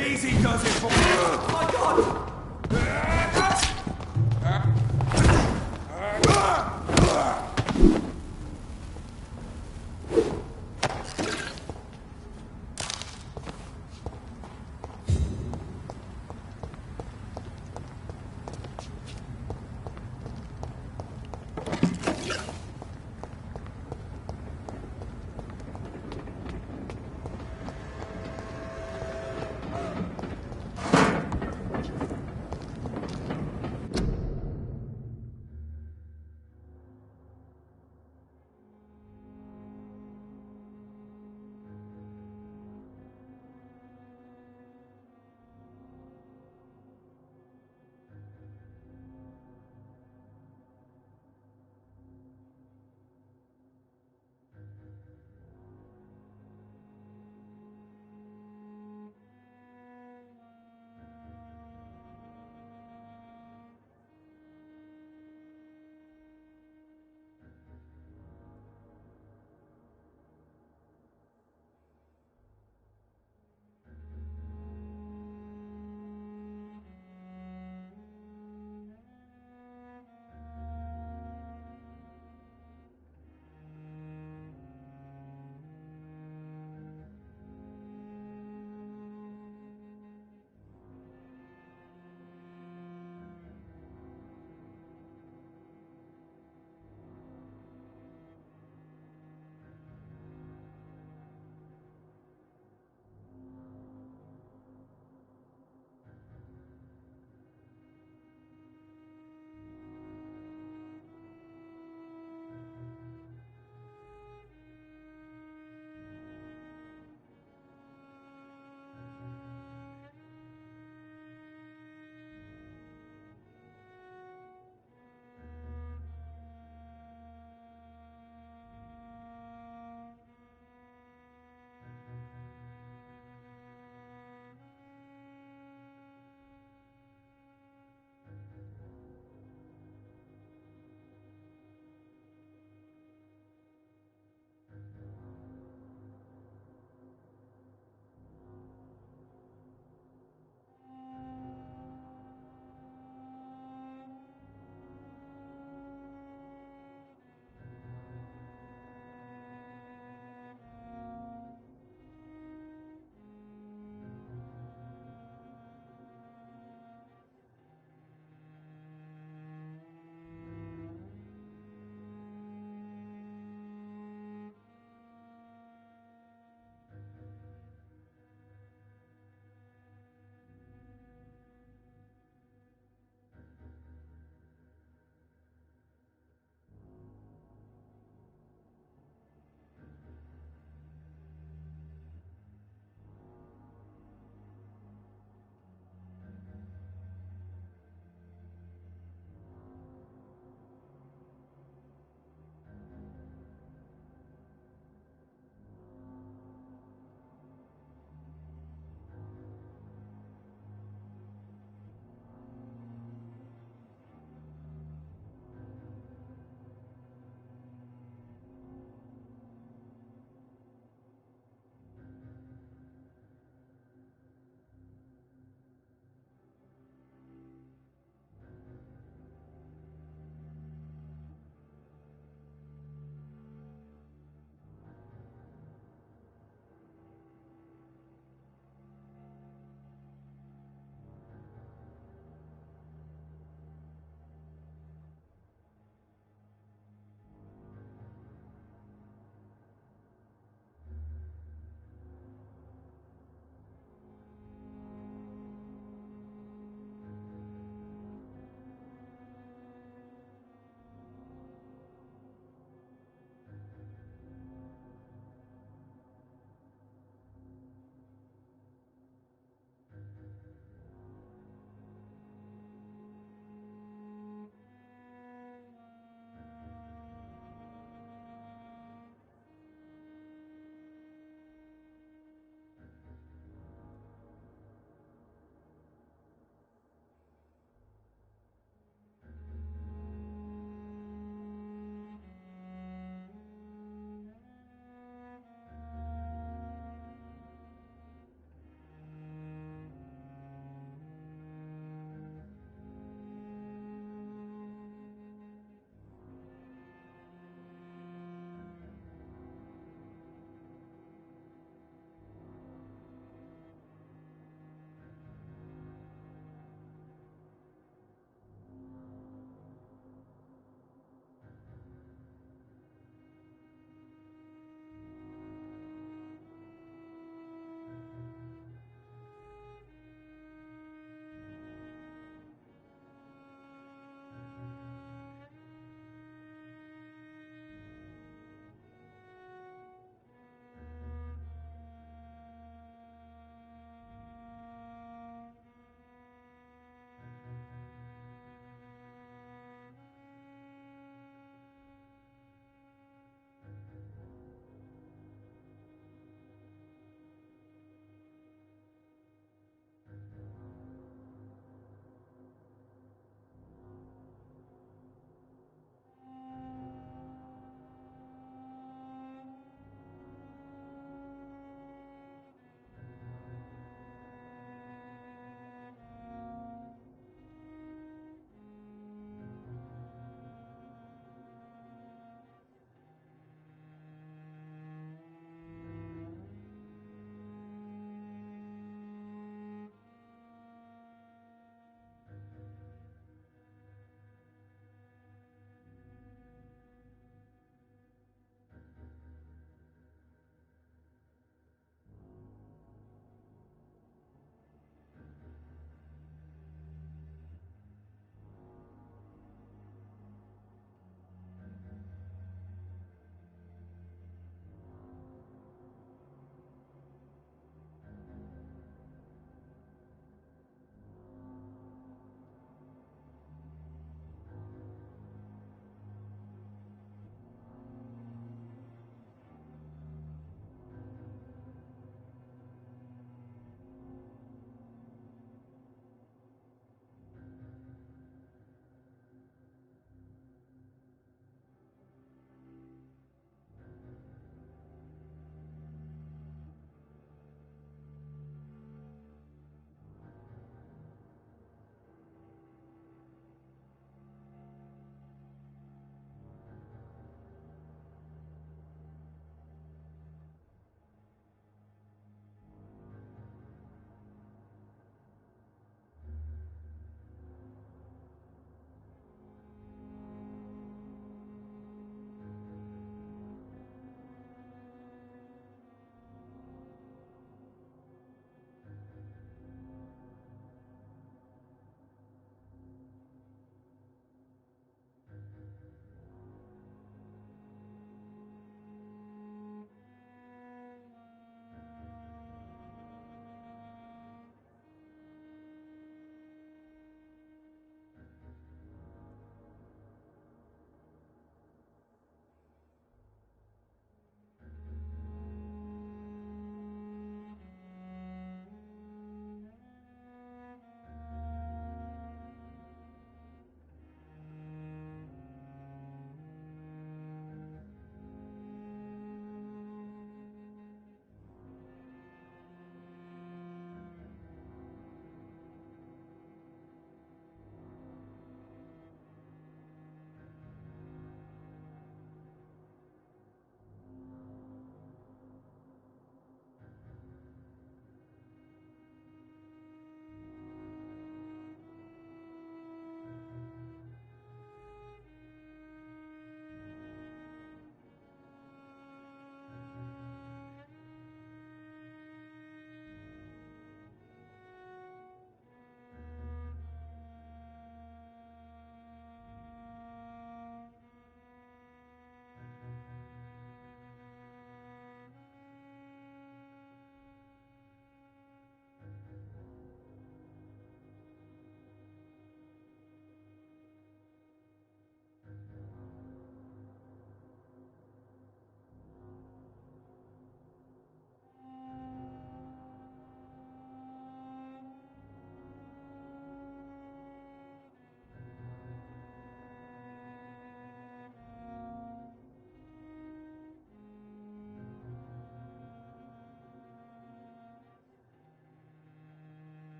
Easy does it for me. Oh my God!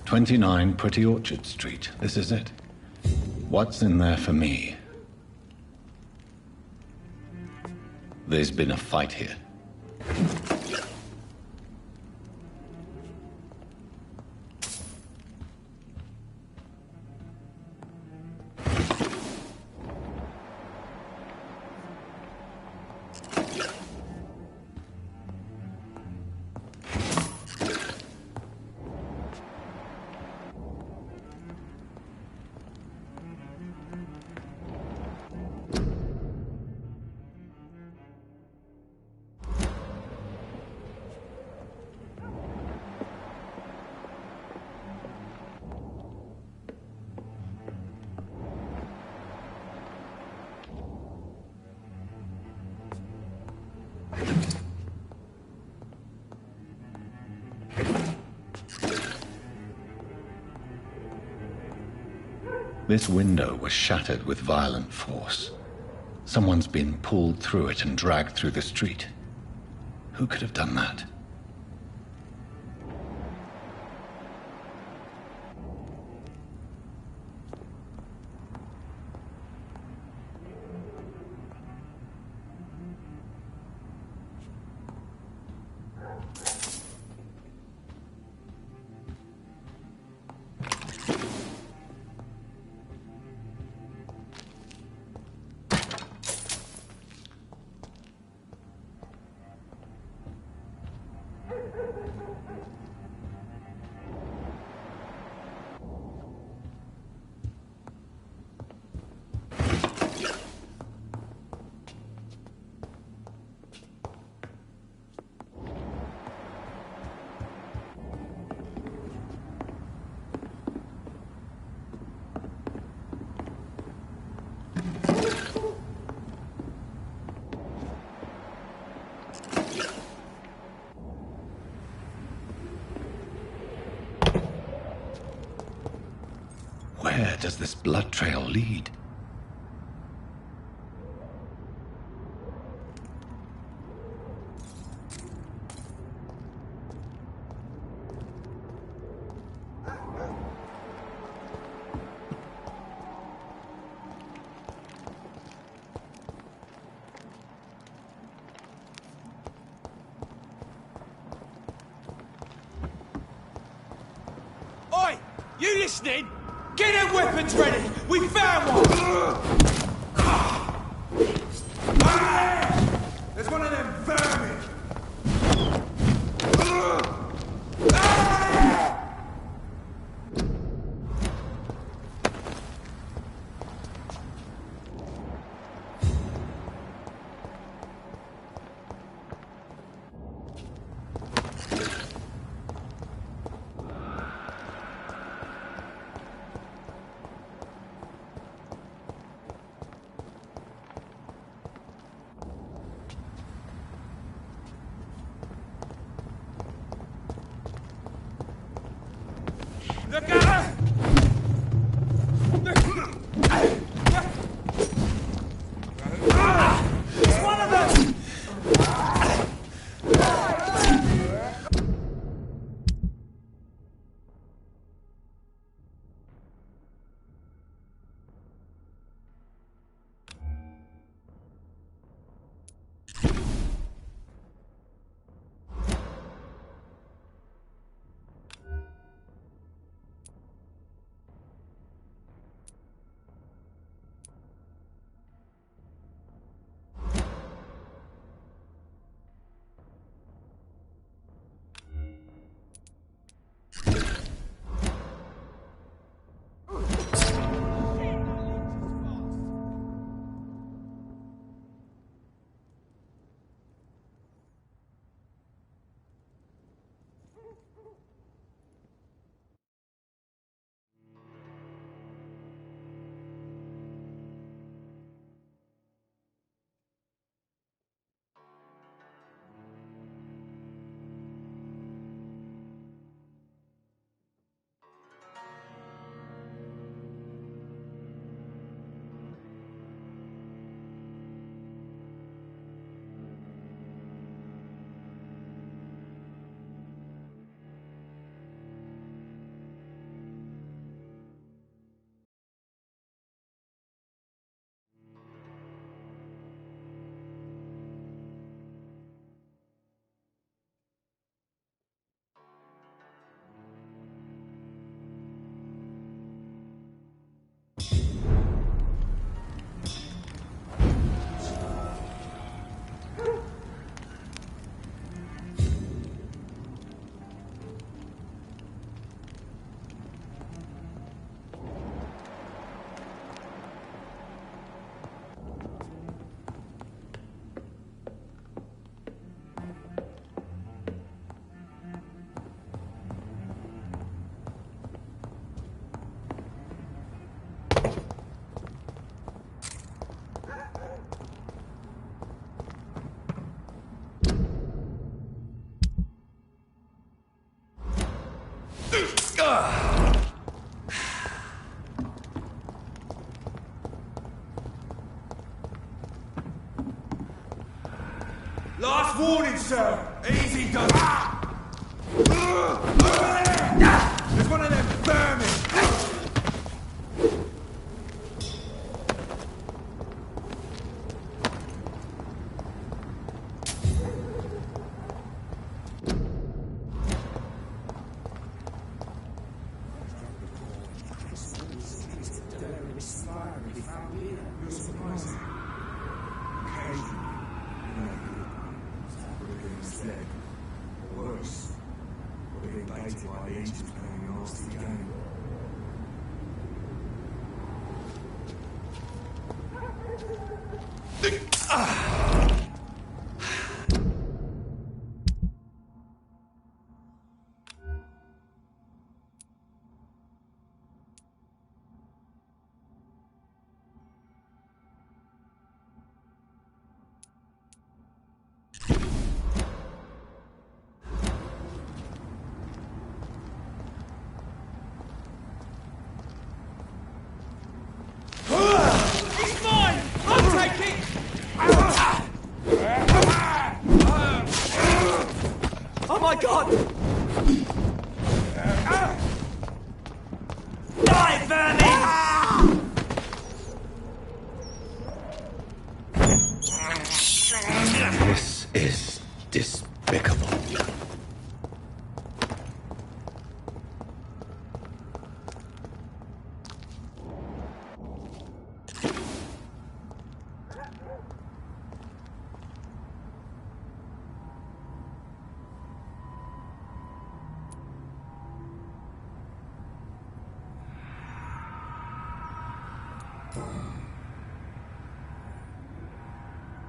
29 Pretty Orchard Street. This is it. What's in there for me? There's been a fight here. This window was shattered with violent force. Someone's been pulled through it and dragged through the street. Who could have done that? Where does this blood trail lead? Oi! You listening? Get them weapons ready! We found one! There's one of them vermin! Look out! It's one of them! Last warning, sir! Easy done! There's one of them vermin! Oh my god! Die, vermin! This is despicable.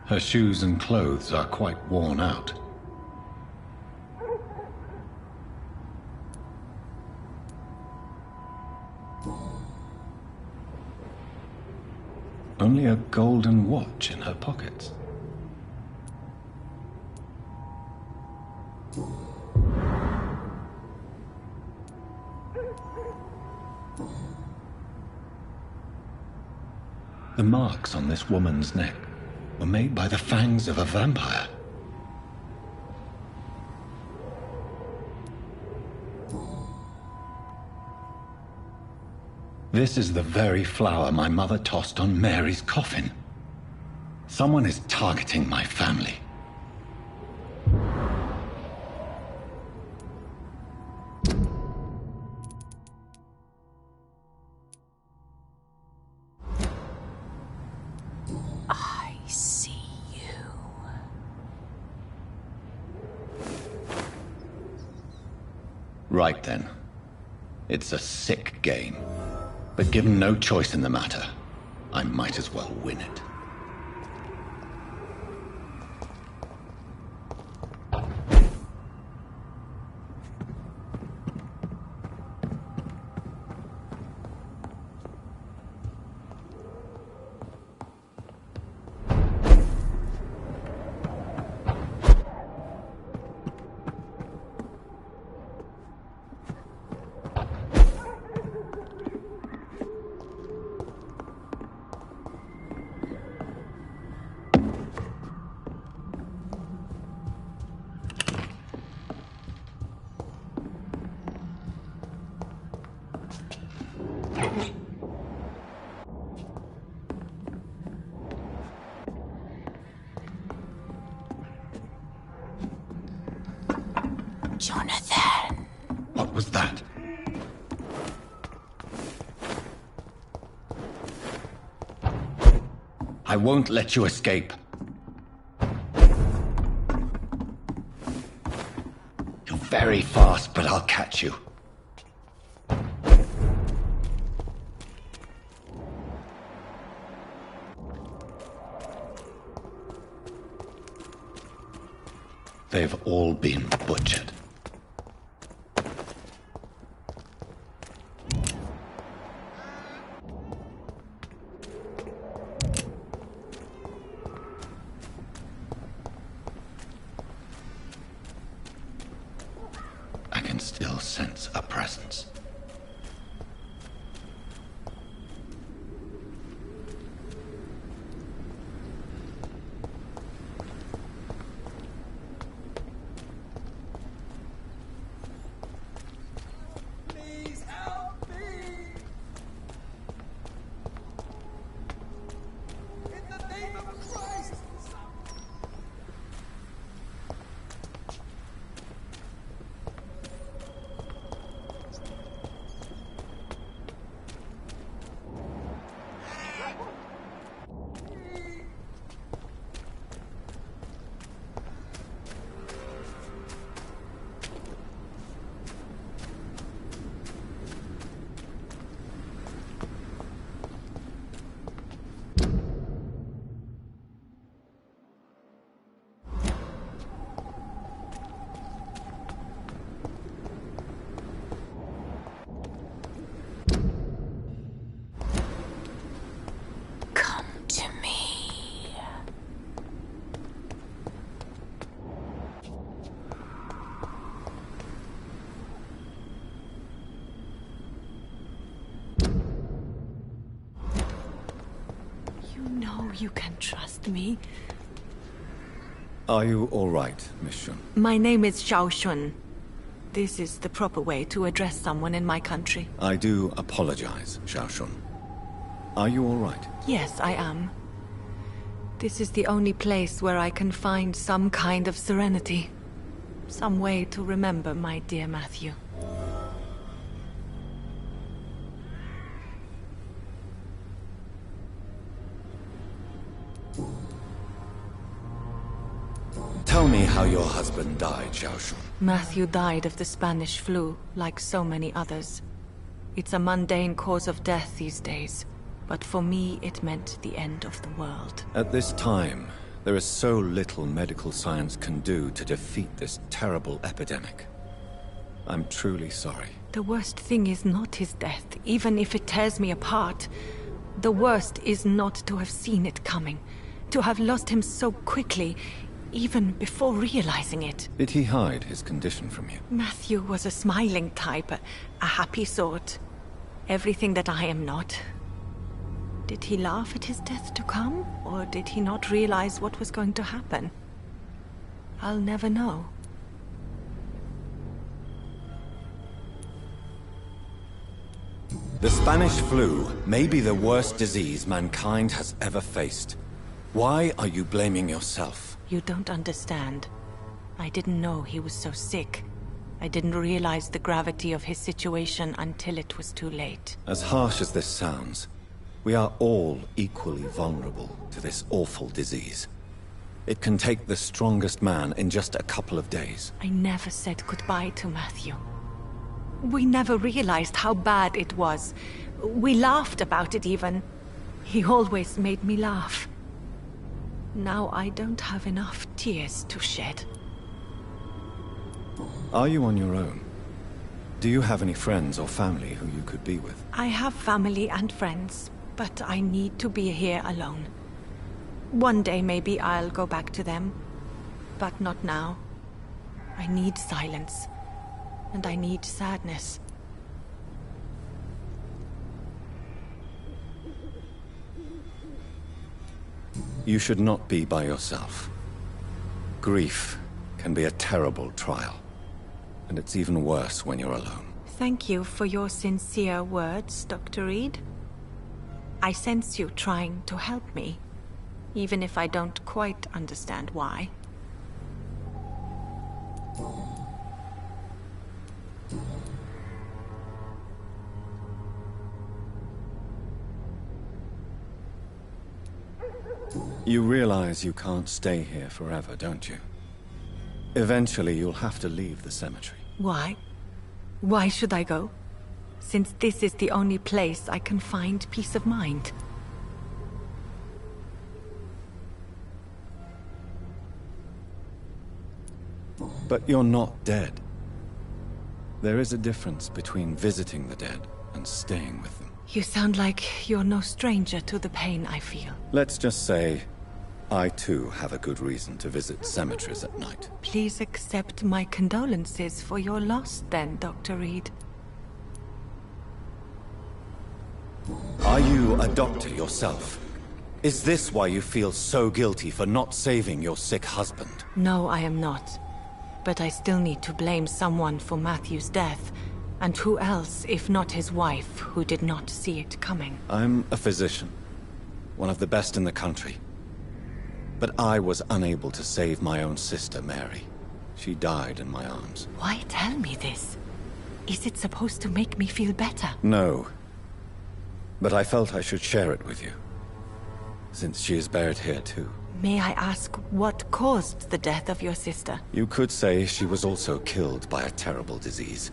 Her shoes and clothes are quite worn out. Only a golden watch in her pockets. The marks on this woman's neck were made by the fangs of a vampire. This is the very flower my mother tossed on Mary's coffin. Someone is targeting my family. Right then. It's a sick game. But given no choice in the matter, I might as well win it. Jonathan. What was that? I won't let you escape. You're very fast, but I'll catch you. They've all been butchered. I can still sense a presence. You can trust me. Are you all right, Miss Shun? My name is Xiao Shun. This is the proper way to address someone in my country. I do apologize, Xiao Shun. Are you all right? Yes, I am. This is the only place where I can find some kind of serenity. Some way to remember my dear Matthew. Tell me how your husband died, Xiao Shun. Matthew died of the Spanish flu, like so many others. It's a mundane cause of death these days, but for me it meant the end of the world. At this time, there is so little medical science can do to defeat this terrible epidemic. I'm truly sorry. The worst thing is not his death, even if it tears me apart. The worst is not to have seen it coming, to have lost him so quickly, even before realizing it. Did he hide his condition from you? Matthew was a smiling type, a happy sort. Everything that I am not. Did he laugh at his death to come, or did he not realize what was going to happen? I'll never know. The Spanish flu may be the worst disease mankind has ever faced. Why are you blaming yourself? You don't understand. I didn't know he was so sick. I didn't realize the gravity of his situation until it was too late. As harsh as this sounds, we are all equally vulnerable to this awful disease. It can take the strongest man in just a couple of days. I never said goodbye to Matthew. We never realized how bad it was. We laughed about it even. He always made me laugh. Now I don't have enough tears to shed. Are you on your own? Do you have any friends or family who you could be with? I have family and friends, but I need to be here alone. One day maybe I'll go back to them, but not now. I need silence, and I need sadness. You should not be by yourself. Grief can be a terrible trial, and it's even worse when you're alone. Thank you for your sincere words, Dr. Reed. I sense you trying to help me, even if I don't quite understand why. You realize you can't stay here forever, don't you? Eventually, you'll have to leave the cemetery. Why? Why should I go? Since this is the only place I can find peace of mind. But you're not dead. There is a difference between visiting the dead and staying with them. You sound like you're no stranger to the pain I feel. Let's just say, I too have a good reason to visit cemeteries at night. Please accept my condolences for your loss then, Dr. Reed. Are you a doctor yourself? Is this why you feel so guilty for not saving your sick husband? No, I am not. But I still need to blame someone for Matthew's death. And who else, if not his wife, who did not see it coming? I'm a physician. One of the best in the country. But I was unable to save my own sister, Mary. She died in my arms. Why tell me this? Is it supposed to make me feel better? No. But I felt I should share it with you. Since she is buried here too. May I ask what caused the death of your sister? You could say she was also killed by a terrible disease.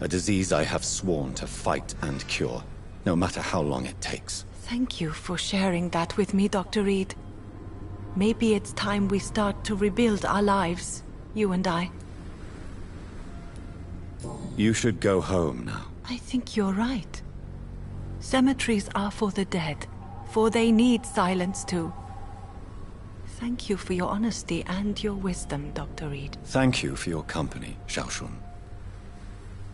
A disease I have sworn to fight and cure, no matter how long it takes. Thank you for sharing that with me, Dr. Reed. Maybe it's time we start to rebuild our lives, you and I. You should go home now. I think you're right. Cemeteries are for the dead, for they need silence too. Thank you for your honesty and your wisdom, Dr. Reed. Thank you for your company, Xiaoshun.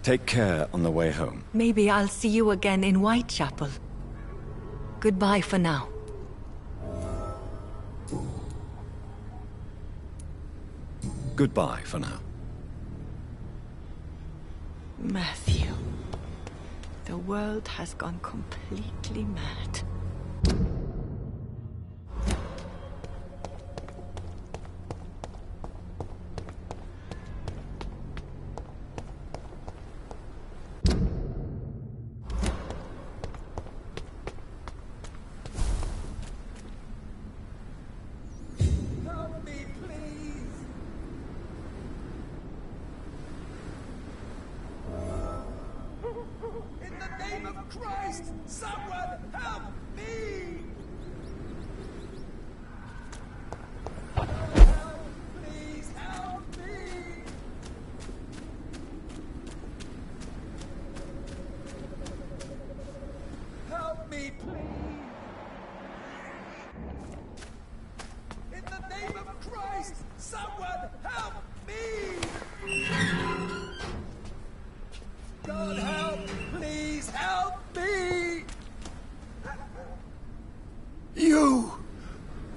Take care on the way home. Maybe I'll see you again in Whitechapel. Goodbye for now. Goodbye for now. Matthew. The world has gone completely mad.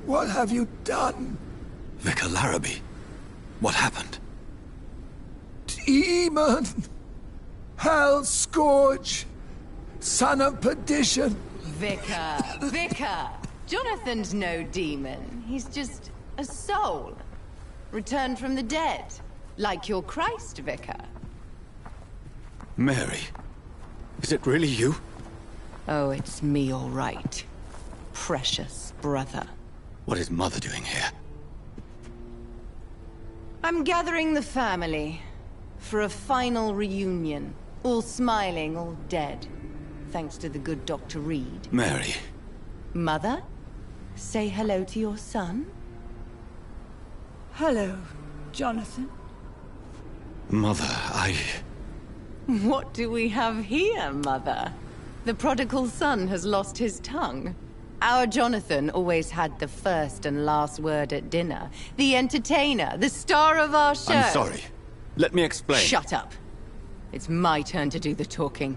What have you done? Vicar Larrabee, what happened? Demon! Hell Scourge! Son of perdition! Vicar! Jonathan's no demon. He's just a soul. Returned from the dead. Like your Christ, Vicar. Mary, is it really you? Oh, it's me, all right. Precious brother. What is Mother doing here? I'm gathering the family for a final reunion. All smiling, all dead. Thanks to the good Dr. Reed. Mary. Mother? Say hello to your son? Hello, Jonathan. Mother, What do we have here, Mother? The prodigal son has lost his tongue. Our Jonathan always had the first and last word at dinner. The entertainer, the star of our show. I'm sorry. Let me explain. Shut up. It's my turn to do the talking.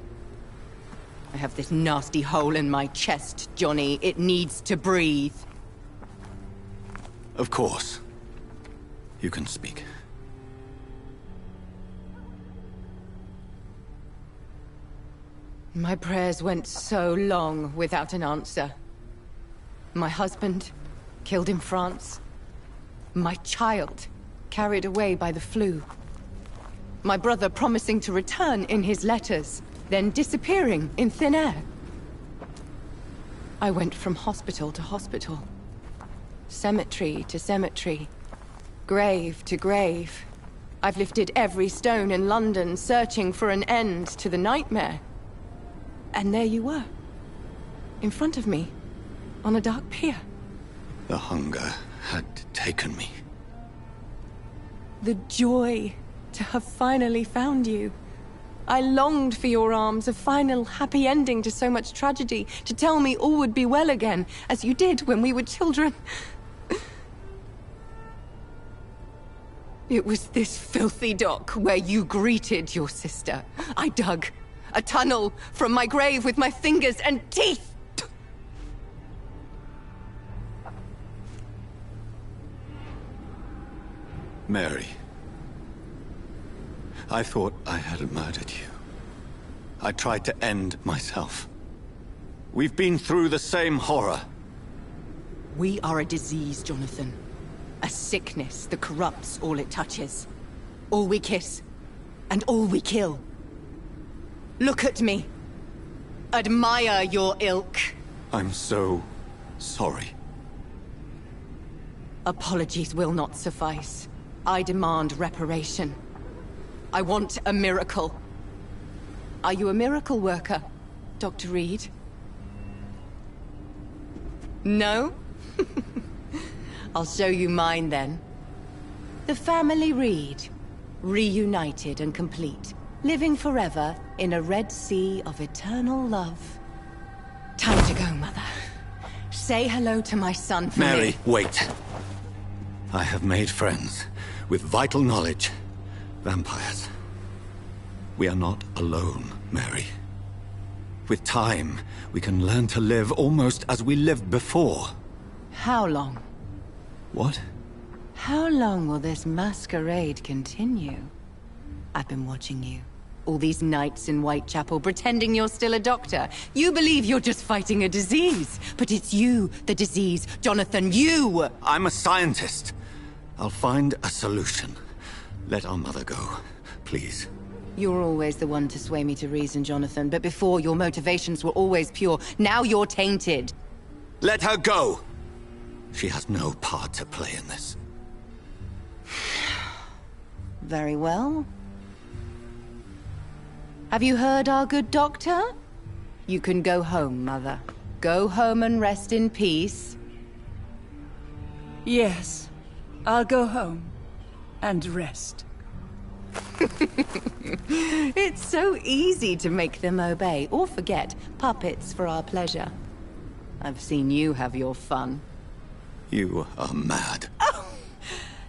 I have this nasty hole in my chest, Johnny. It needs to breathe. Of course. You can speak. My prayers went so long without an answer. My husband, killed in France. My child, carried away by the flu. My brother promising to return in his letters, then disappearing in thin air. I went from hospital to hospital. Cemetery to cemetery. Grave to grave. I've lifted every stone in London, searching for an end to the nightmare. And there you were. In front of me. On a dark pier. The hunger had taken me. The joy to have finally found you. I longed for your arms, a final happy ending to so much tragedy, to tell me all would be well again, as you did when we were children. It was this filthy dock where you greeted your sister. I dug a tunnel from my grave with my fingers and teeth. Mary, I thought I had murdered you. I tried to end myself. We've been through the same horror. We are a disease, Jonathan. A sickness that corrupts all it touches. All we kiss, and all we kill. Look at me. Admire your ilk. I'm so sorry. Apologies will not suffice. I demand reparation. I want a miracle. Are you a miracle worker, Dr. Reed? No? I'll show you mine then. The family Reed, reunited and complete, living forever in a red sea of eternal love. Time to go, Mother. Say hello to my son for Mary, me. wait. I have made friends with vital knowledge. Vampires. We are not alone, Mary. With time, we can learn to live almost as we lived before. How long? What? How long will this masquerade continue? I've been watching you. All these nights in Whitechapel, pretending you're still a doctor. You believe you're just fighting a disease. But it's you, the disease. Jonathan, you! I'm a scientist. I'll find a solution. Let our mother go, please. You're always the one to sway me to reason, Jonathan. But before, your motivations were always pure. Now you're tainted. Let her go! She has no part to play in this. Very well. Have you heard our good doctor? You can go home, Mother. Go home and rest in peace. Yes. I'll go home. And rest. It's so easy to make them obey, or forget. Puppets for our pleasure. I've seen you have your fun. You are mad. Oh,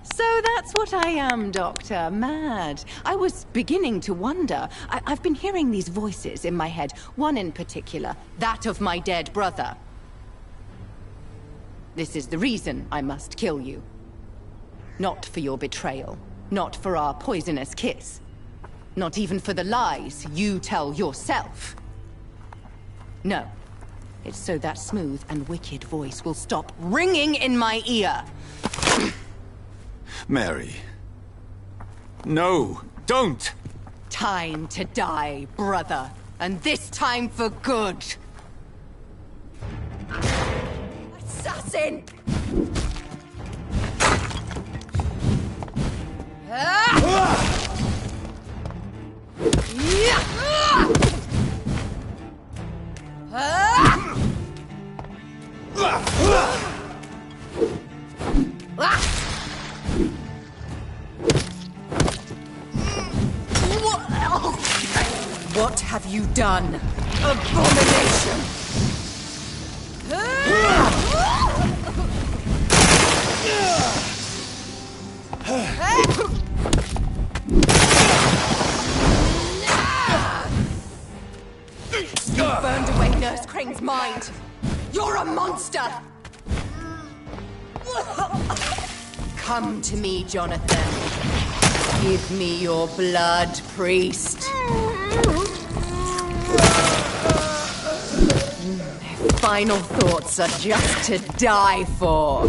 so that's what I am, Doctor. Mad. I was beginning to wonder. I've been hearing these voices in my head. One in particular, that of my dead brother. This is the reason I must kill you. Not for your betrayal. Not for our poisonous kiss. Not even for the lies you tell yourself. No. It's so that smooth and wicked voice will stop ringing in my ear. Mary. No, don't! Time to die, brother. And this time for good. Assassin! What have you done? Abomination! You burned away Nurse Crane's mind. You're a monster! Come to me, Jonathan. Give me your blood, priest. Final thoughts are just to die for.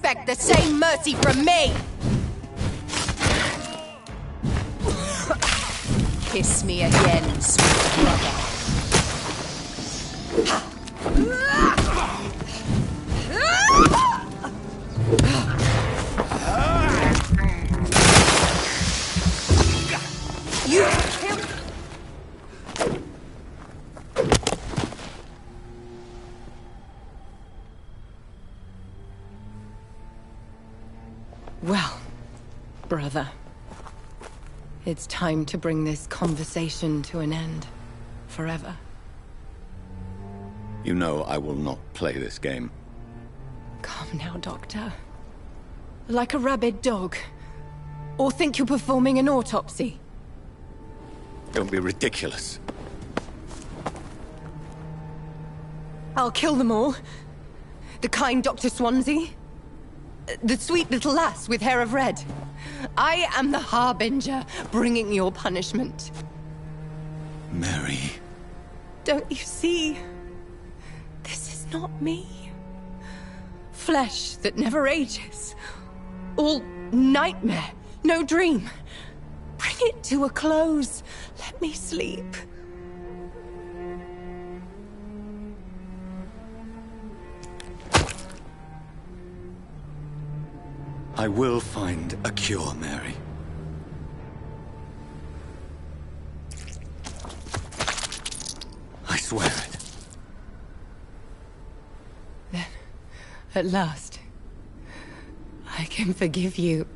expect the same mercy from me! Kiss me again, sweet brother. You killed... Well, brother. It's time to bring this conversation to an end. Forever. You know I will not play this game. Come now, Doctor. Like a rabid dog. Or think you're performing an autopsy? Don't be ridiculous. I'll kill them all. The kind Dr. Swansea. The sweet little lass with hair of red. I am the Harbinger, bringing your punishment. Mary. Don't you see? This is not me. Flesh that never ages. All nightmare, no dream. Bring it to a close. Let me sleep. I will find a cure, Mary. I swear it. Then, at last, I can forgive you.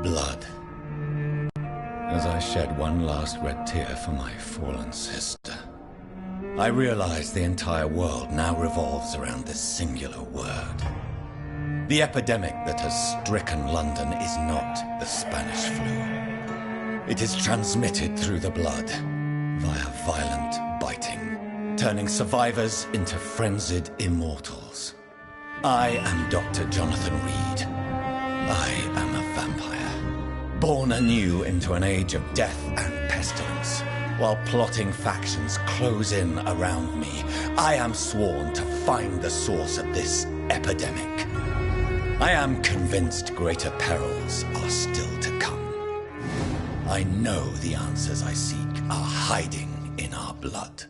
Blood. As I shed one last red tear for my fallen sister, I realize the entire world now revolves around this singular word. The epidemic that has stricken London is not the Spanish flu. It is transmitted through the blood, via violent biting, turning survivors into frenzied immortals. I am Dr. Jonathan Reed. I am a vampire, born anew into an age of death and pestilence. While plotting factions close in around me, I am sworn to find the source of this epidemic. I am convinced greater perils are still to come. I know the answers I seek are hiding in our blood.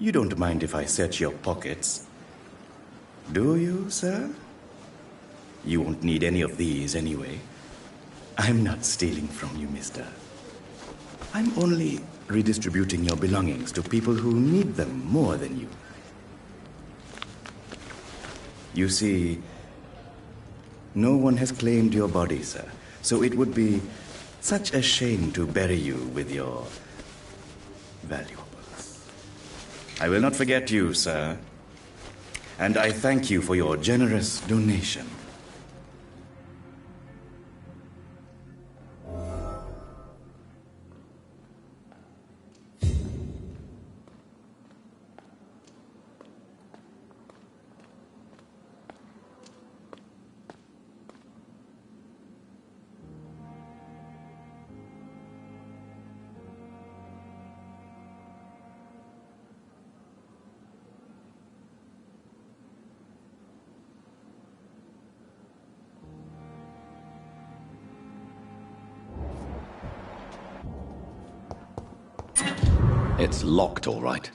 You don't mind if I search your pockets, do you, sir? You won't need any of these anyway. I'm not stealing from you, mister. I'm only redistributing your belongings to people who need them more than you. You see, no one has claimed your body, sir, so it would be such a shame to bury you with your valuables. I will not forget you, sir, and I thank you for your generous donation. It's locked, all right.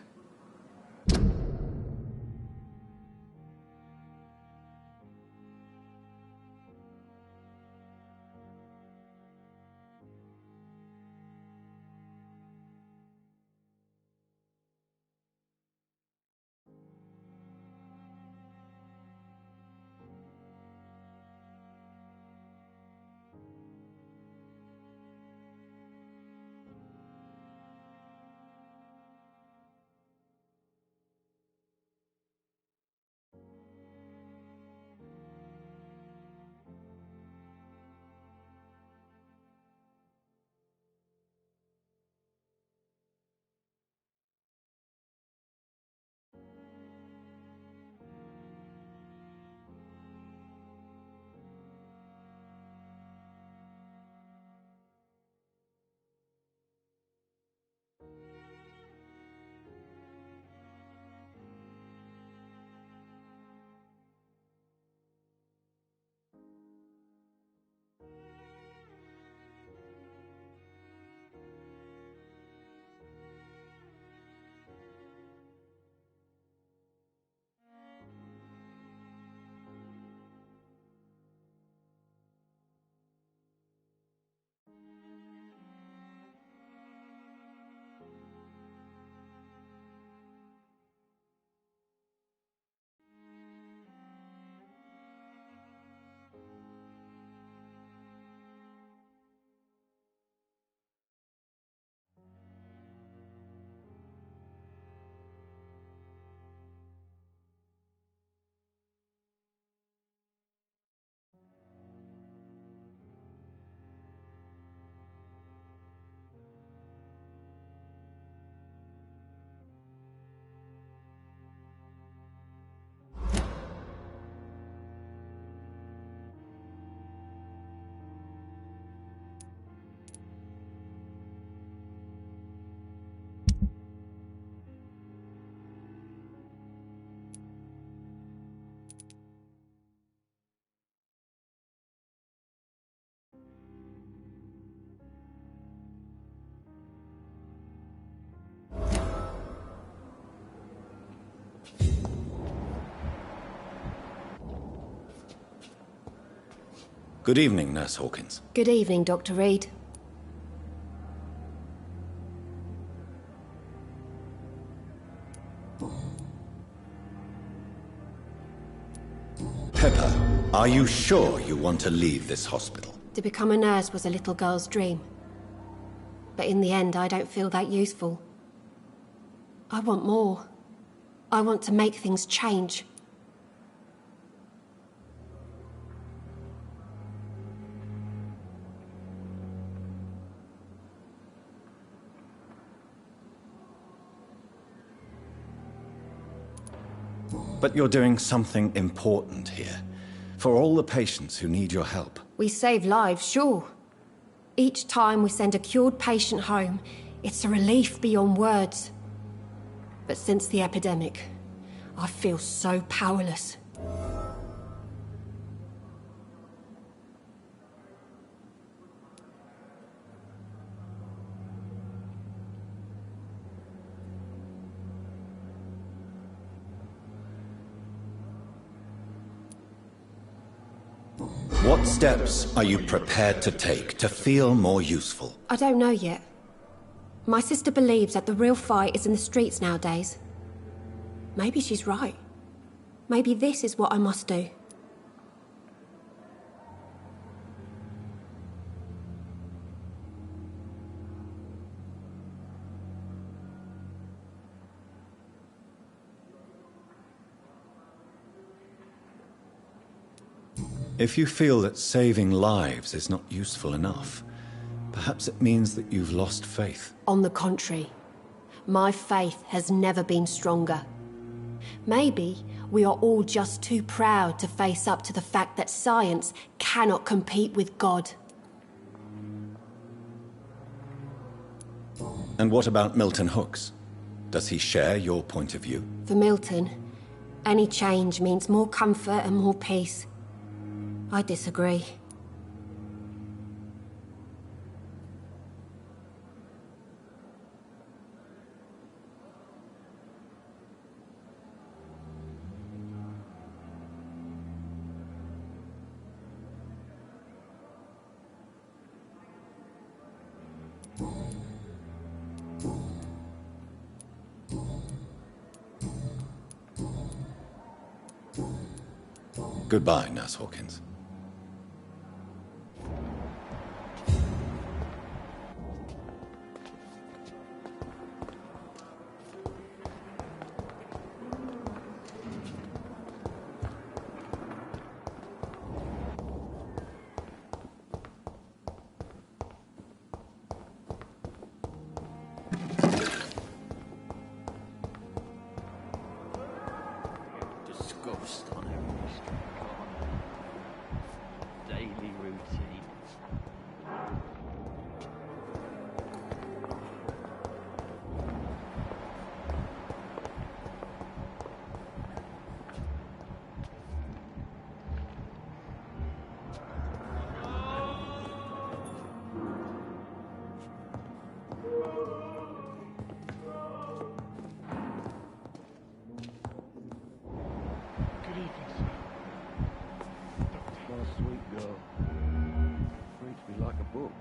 Good evening, Nurse Hawkins. Good evening, Dr. Reed. Pepper, are you sure you want to leave this hospital? To become a nurse was a little girl's dream. But in the end, I don't feel that useful. I want more. I want to make things change. But you're doing something important here. For all the patients who need your help. We save lives, sure. Each time we send a cured patient home, it's a relief beyond words. But since the epidemic, I feel so powerless. What steps are you prepared to take to feel more useful? I don't know yet. My sister believes that the real fight is in the streets nowadays. Maybe she's right. Maybe this is what I must do. If you feel that saving lives is not useful enough, perhaps it means that you've lost faith. On the contrary, my faith has never been stronger. Maybe we are all just too proud to face up to the fact that science cannot compete with God. And what about Milton Hooks? Does he share your point of view? For Milton, any change means more comfort and more peace. I disagree. Goodbye, Nurse Hawkins. Disgust on every street corner. Daily routine. Good evening, sir. My sweet girl. Reads me like a book.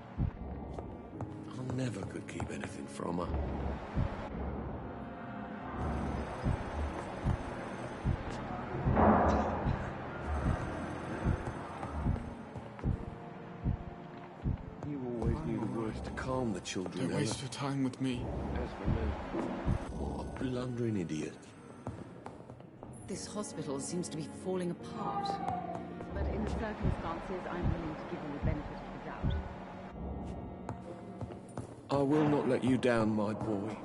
I never could keep anything from her. You always knew the words to calm the children. Don't waste your time with me. As for me, what a blundering idiot. This hospital seems to be falling apart. But in the circumstances, I'm willing to give him the benefit of the doubt. I will not let you down, my boy.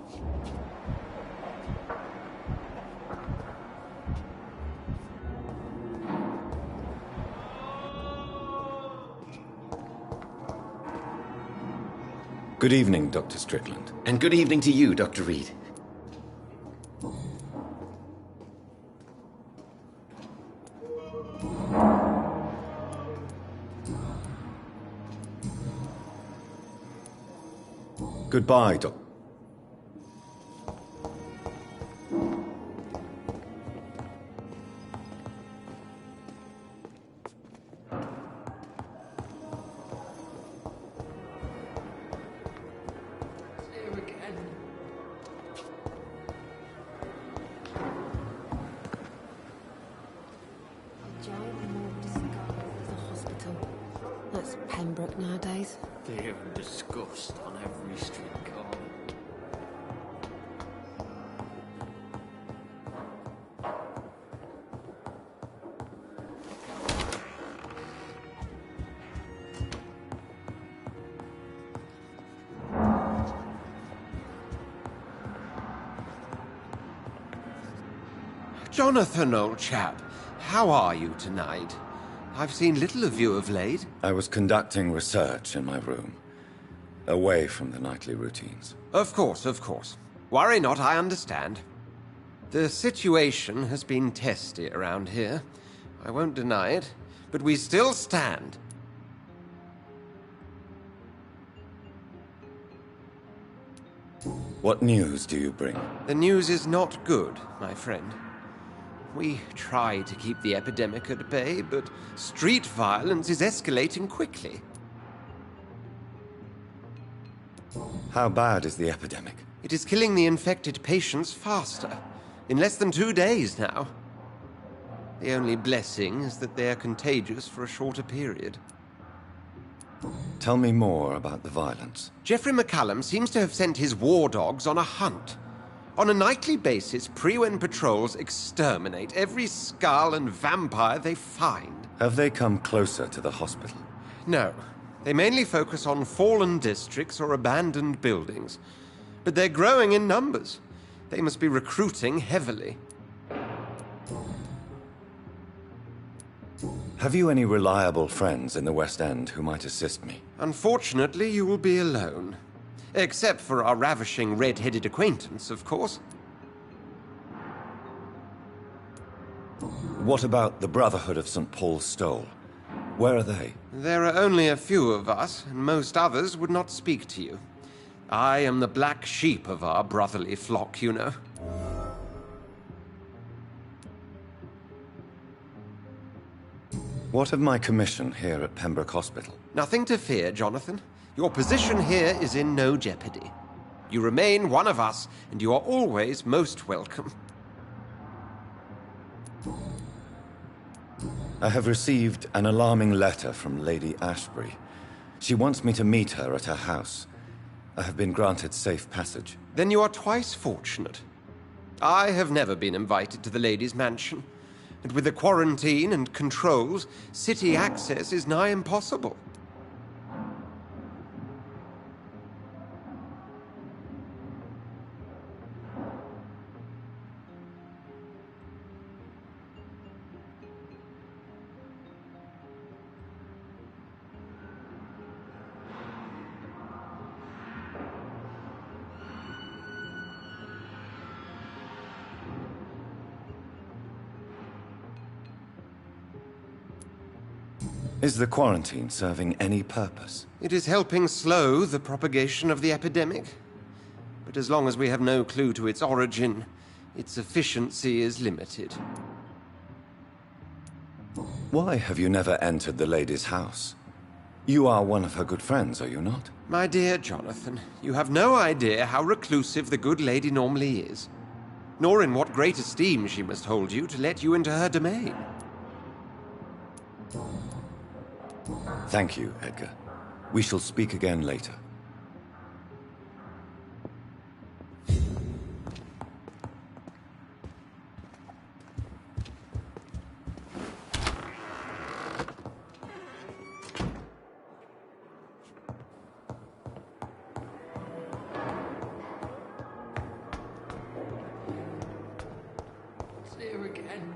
Good evening, Dr. Strickland. And good evening to you, Dr. Reed. Goodbye, Doc. That's Pembroke nowadays. Fear and disgust on every street corner. Jonathan, old chap, how are you tonight? I've seen little of you of late. I was conducting research in my room, away from the nightly routines. Of course, of course. Worry not, I understand. The situation has been testy around here. I won't deny it, but we still stand. What news do you bring? The news is not good, my friend. We try to keep the epidemic at bay, but street violence is escalating quickly. How bad is the epidemic? It is killing the infected patients faster. In less than 2 days now. The only blessing is that they are contagious for a shorter period. Tell me more about the violence. Geoffrey McCallum seems to have sent his war dogs on a hunt. On a nightly basis, Priwen patrols exterminate every skull and vampire they find. Have they come closer to the hospital? No. They mainly focus on fallen districts or abandoned buildings. But they're growing in numbers. They must be recruiting heavily. Have you any reliable friends in the West End who might assist me? Unfortunately, you will be alone. Except for our ravishing red-headed acquaintance, of course. What about the Brotherhood of St. Paul's Stole? Where are they? There are only a few of us, and most others would not speak to you. I am the black sheep of our brotherly flock, you know. What of my commission here at Pembroke Hospital? Nothing to fear, Jonathan. Your position here is in no jeopardy. You remain one of us, and you are always most welcome. I have received an alarming letter from Lady Ashbury. She wants me to meet her at her house. I have been granted safe passage. Then you are twice fortunate. I have never been invited to the lady's mansion, and with the quarantine and controls, city access is nigh impossible. Is the quarantine serving any purpose? It is helping slow the propagation of the epidemic. But as long as we have no clue to its origin, its efficiency is limited. Why have you never entered the lady's house? You are one of her good friends, are you not? My dear Jonathan, you have no idea how reclusive the good lady normally is, nor in what great esteem she must hold you to let you into her domain. Thank you, Edgar. We shall speak again later. It's here again.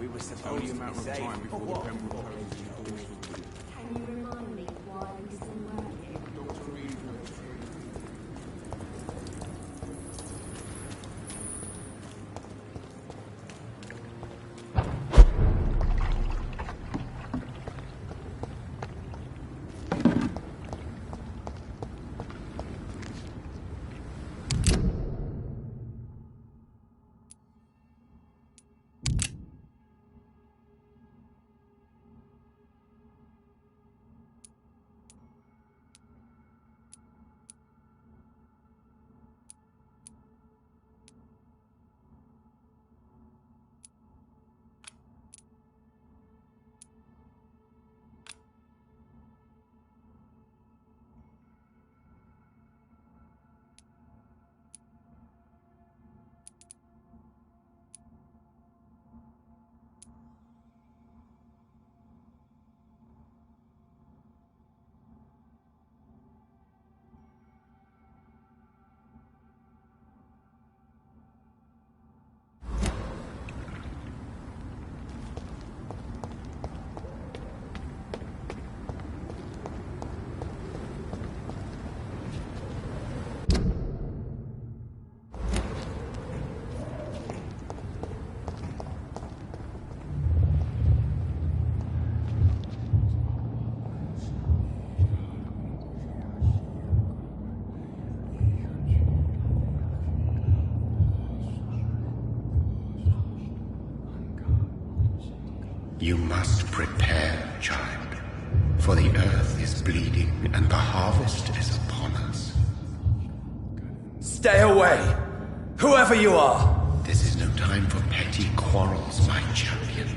We were supposed Only to a matter be of safe, time before but the what? Pembroke closes its doors for good. Can you remind me why we still working? Dr. Reed knows the truth. You must prepare, child, for the earth is bleeding and the harvest is upon us. Stay away! Whoever you are! This is no time for petty quarrels, my champion.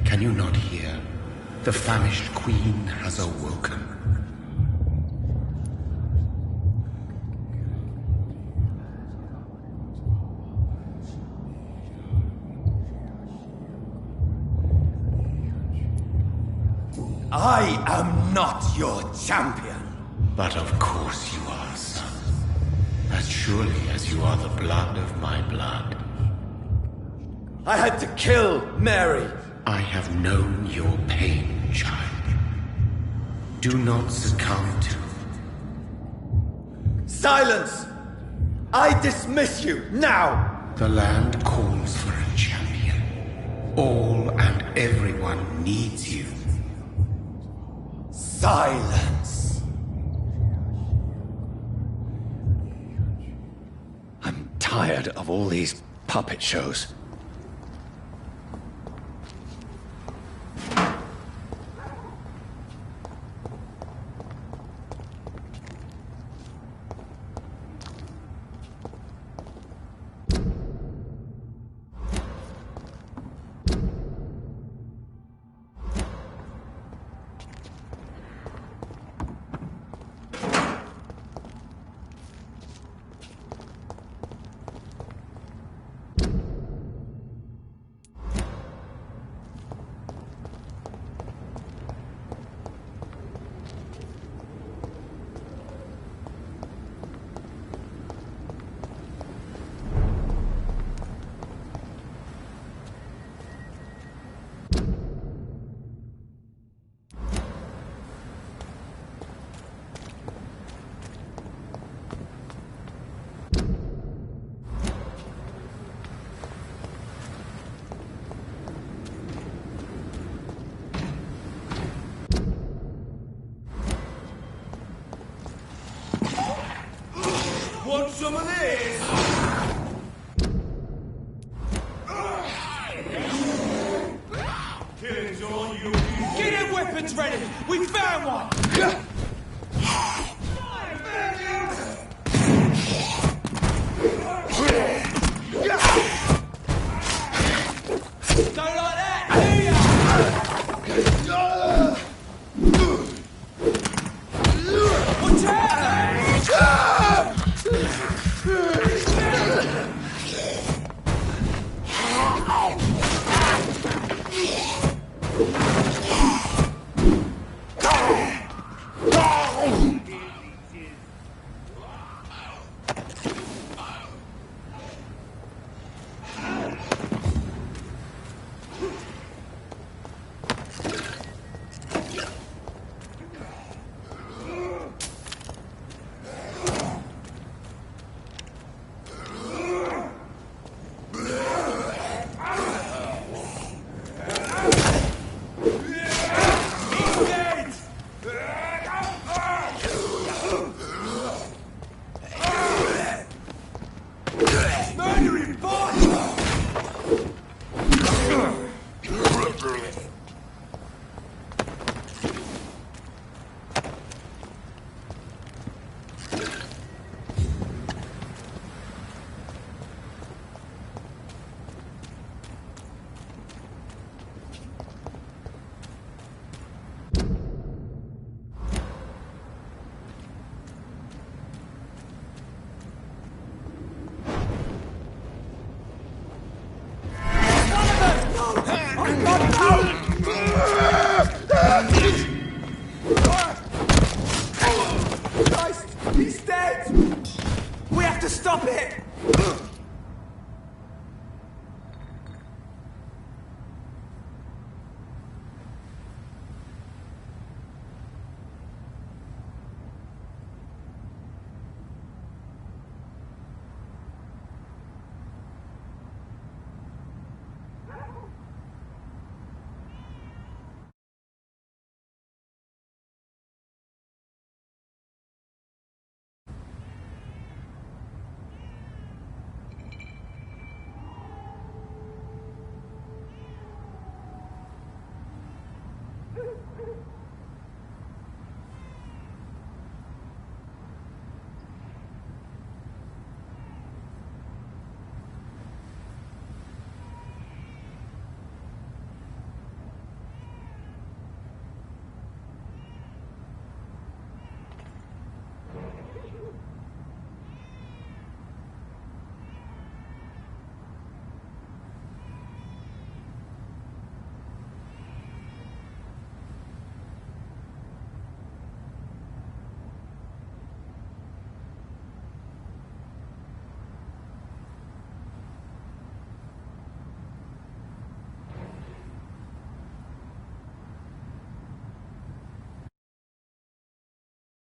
Can you not hear? The famished queen has awoken. I am not your champion. But of course you are, son. As surely as you are the blood of my blood. I had to kill Mary. I have known your pain, child. Do not succumb to... Silence! I dismiss you, now! The land calls for a champion. All and everyone needs you. Silence! I'm tired of all these puppet shows. Want some of this? Killing's all you. Get them weapons ready! We found one! Don't like that, do ya? Watch out!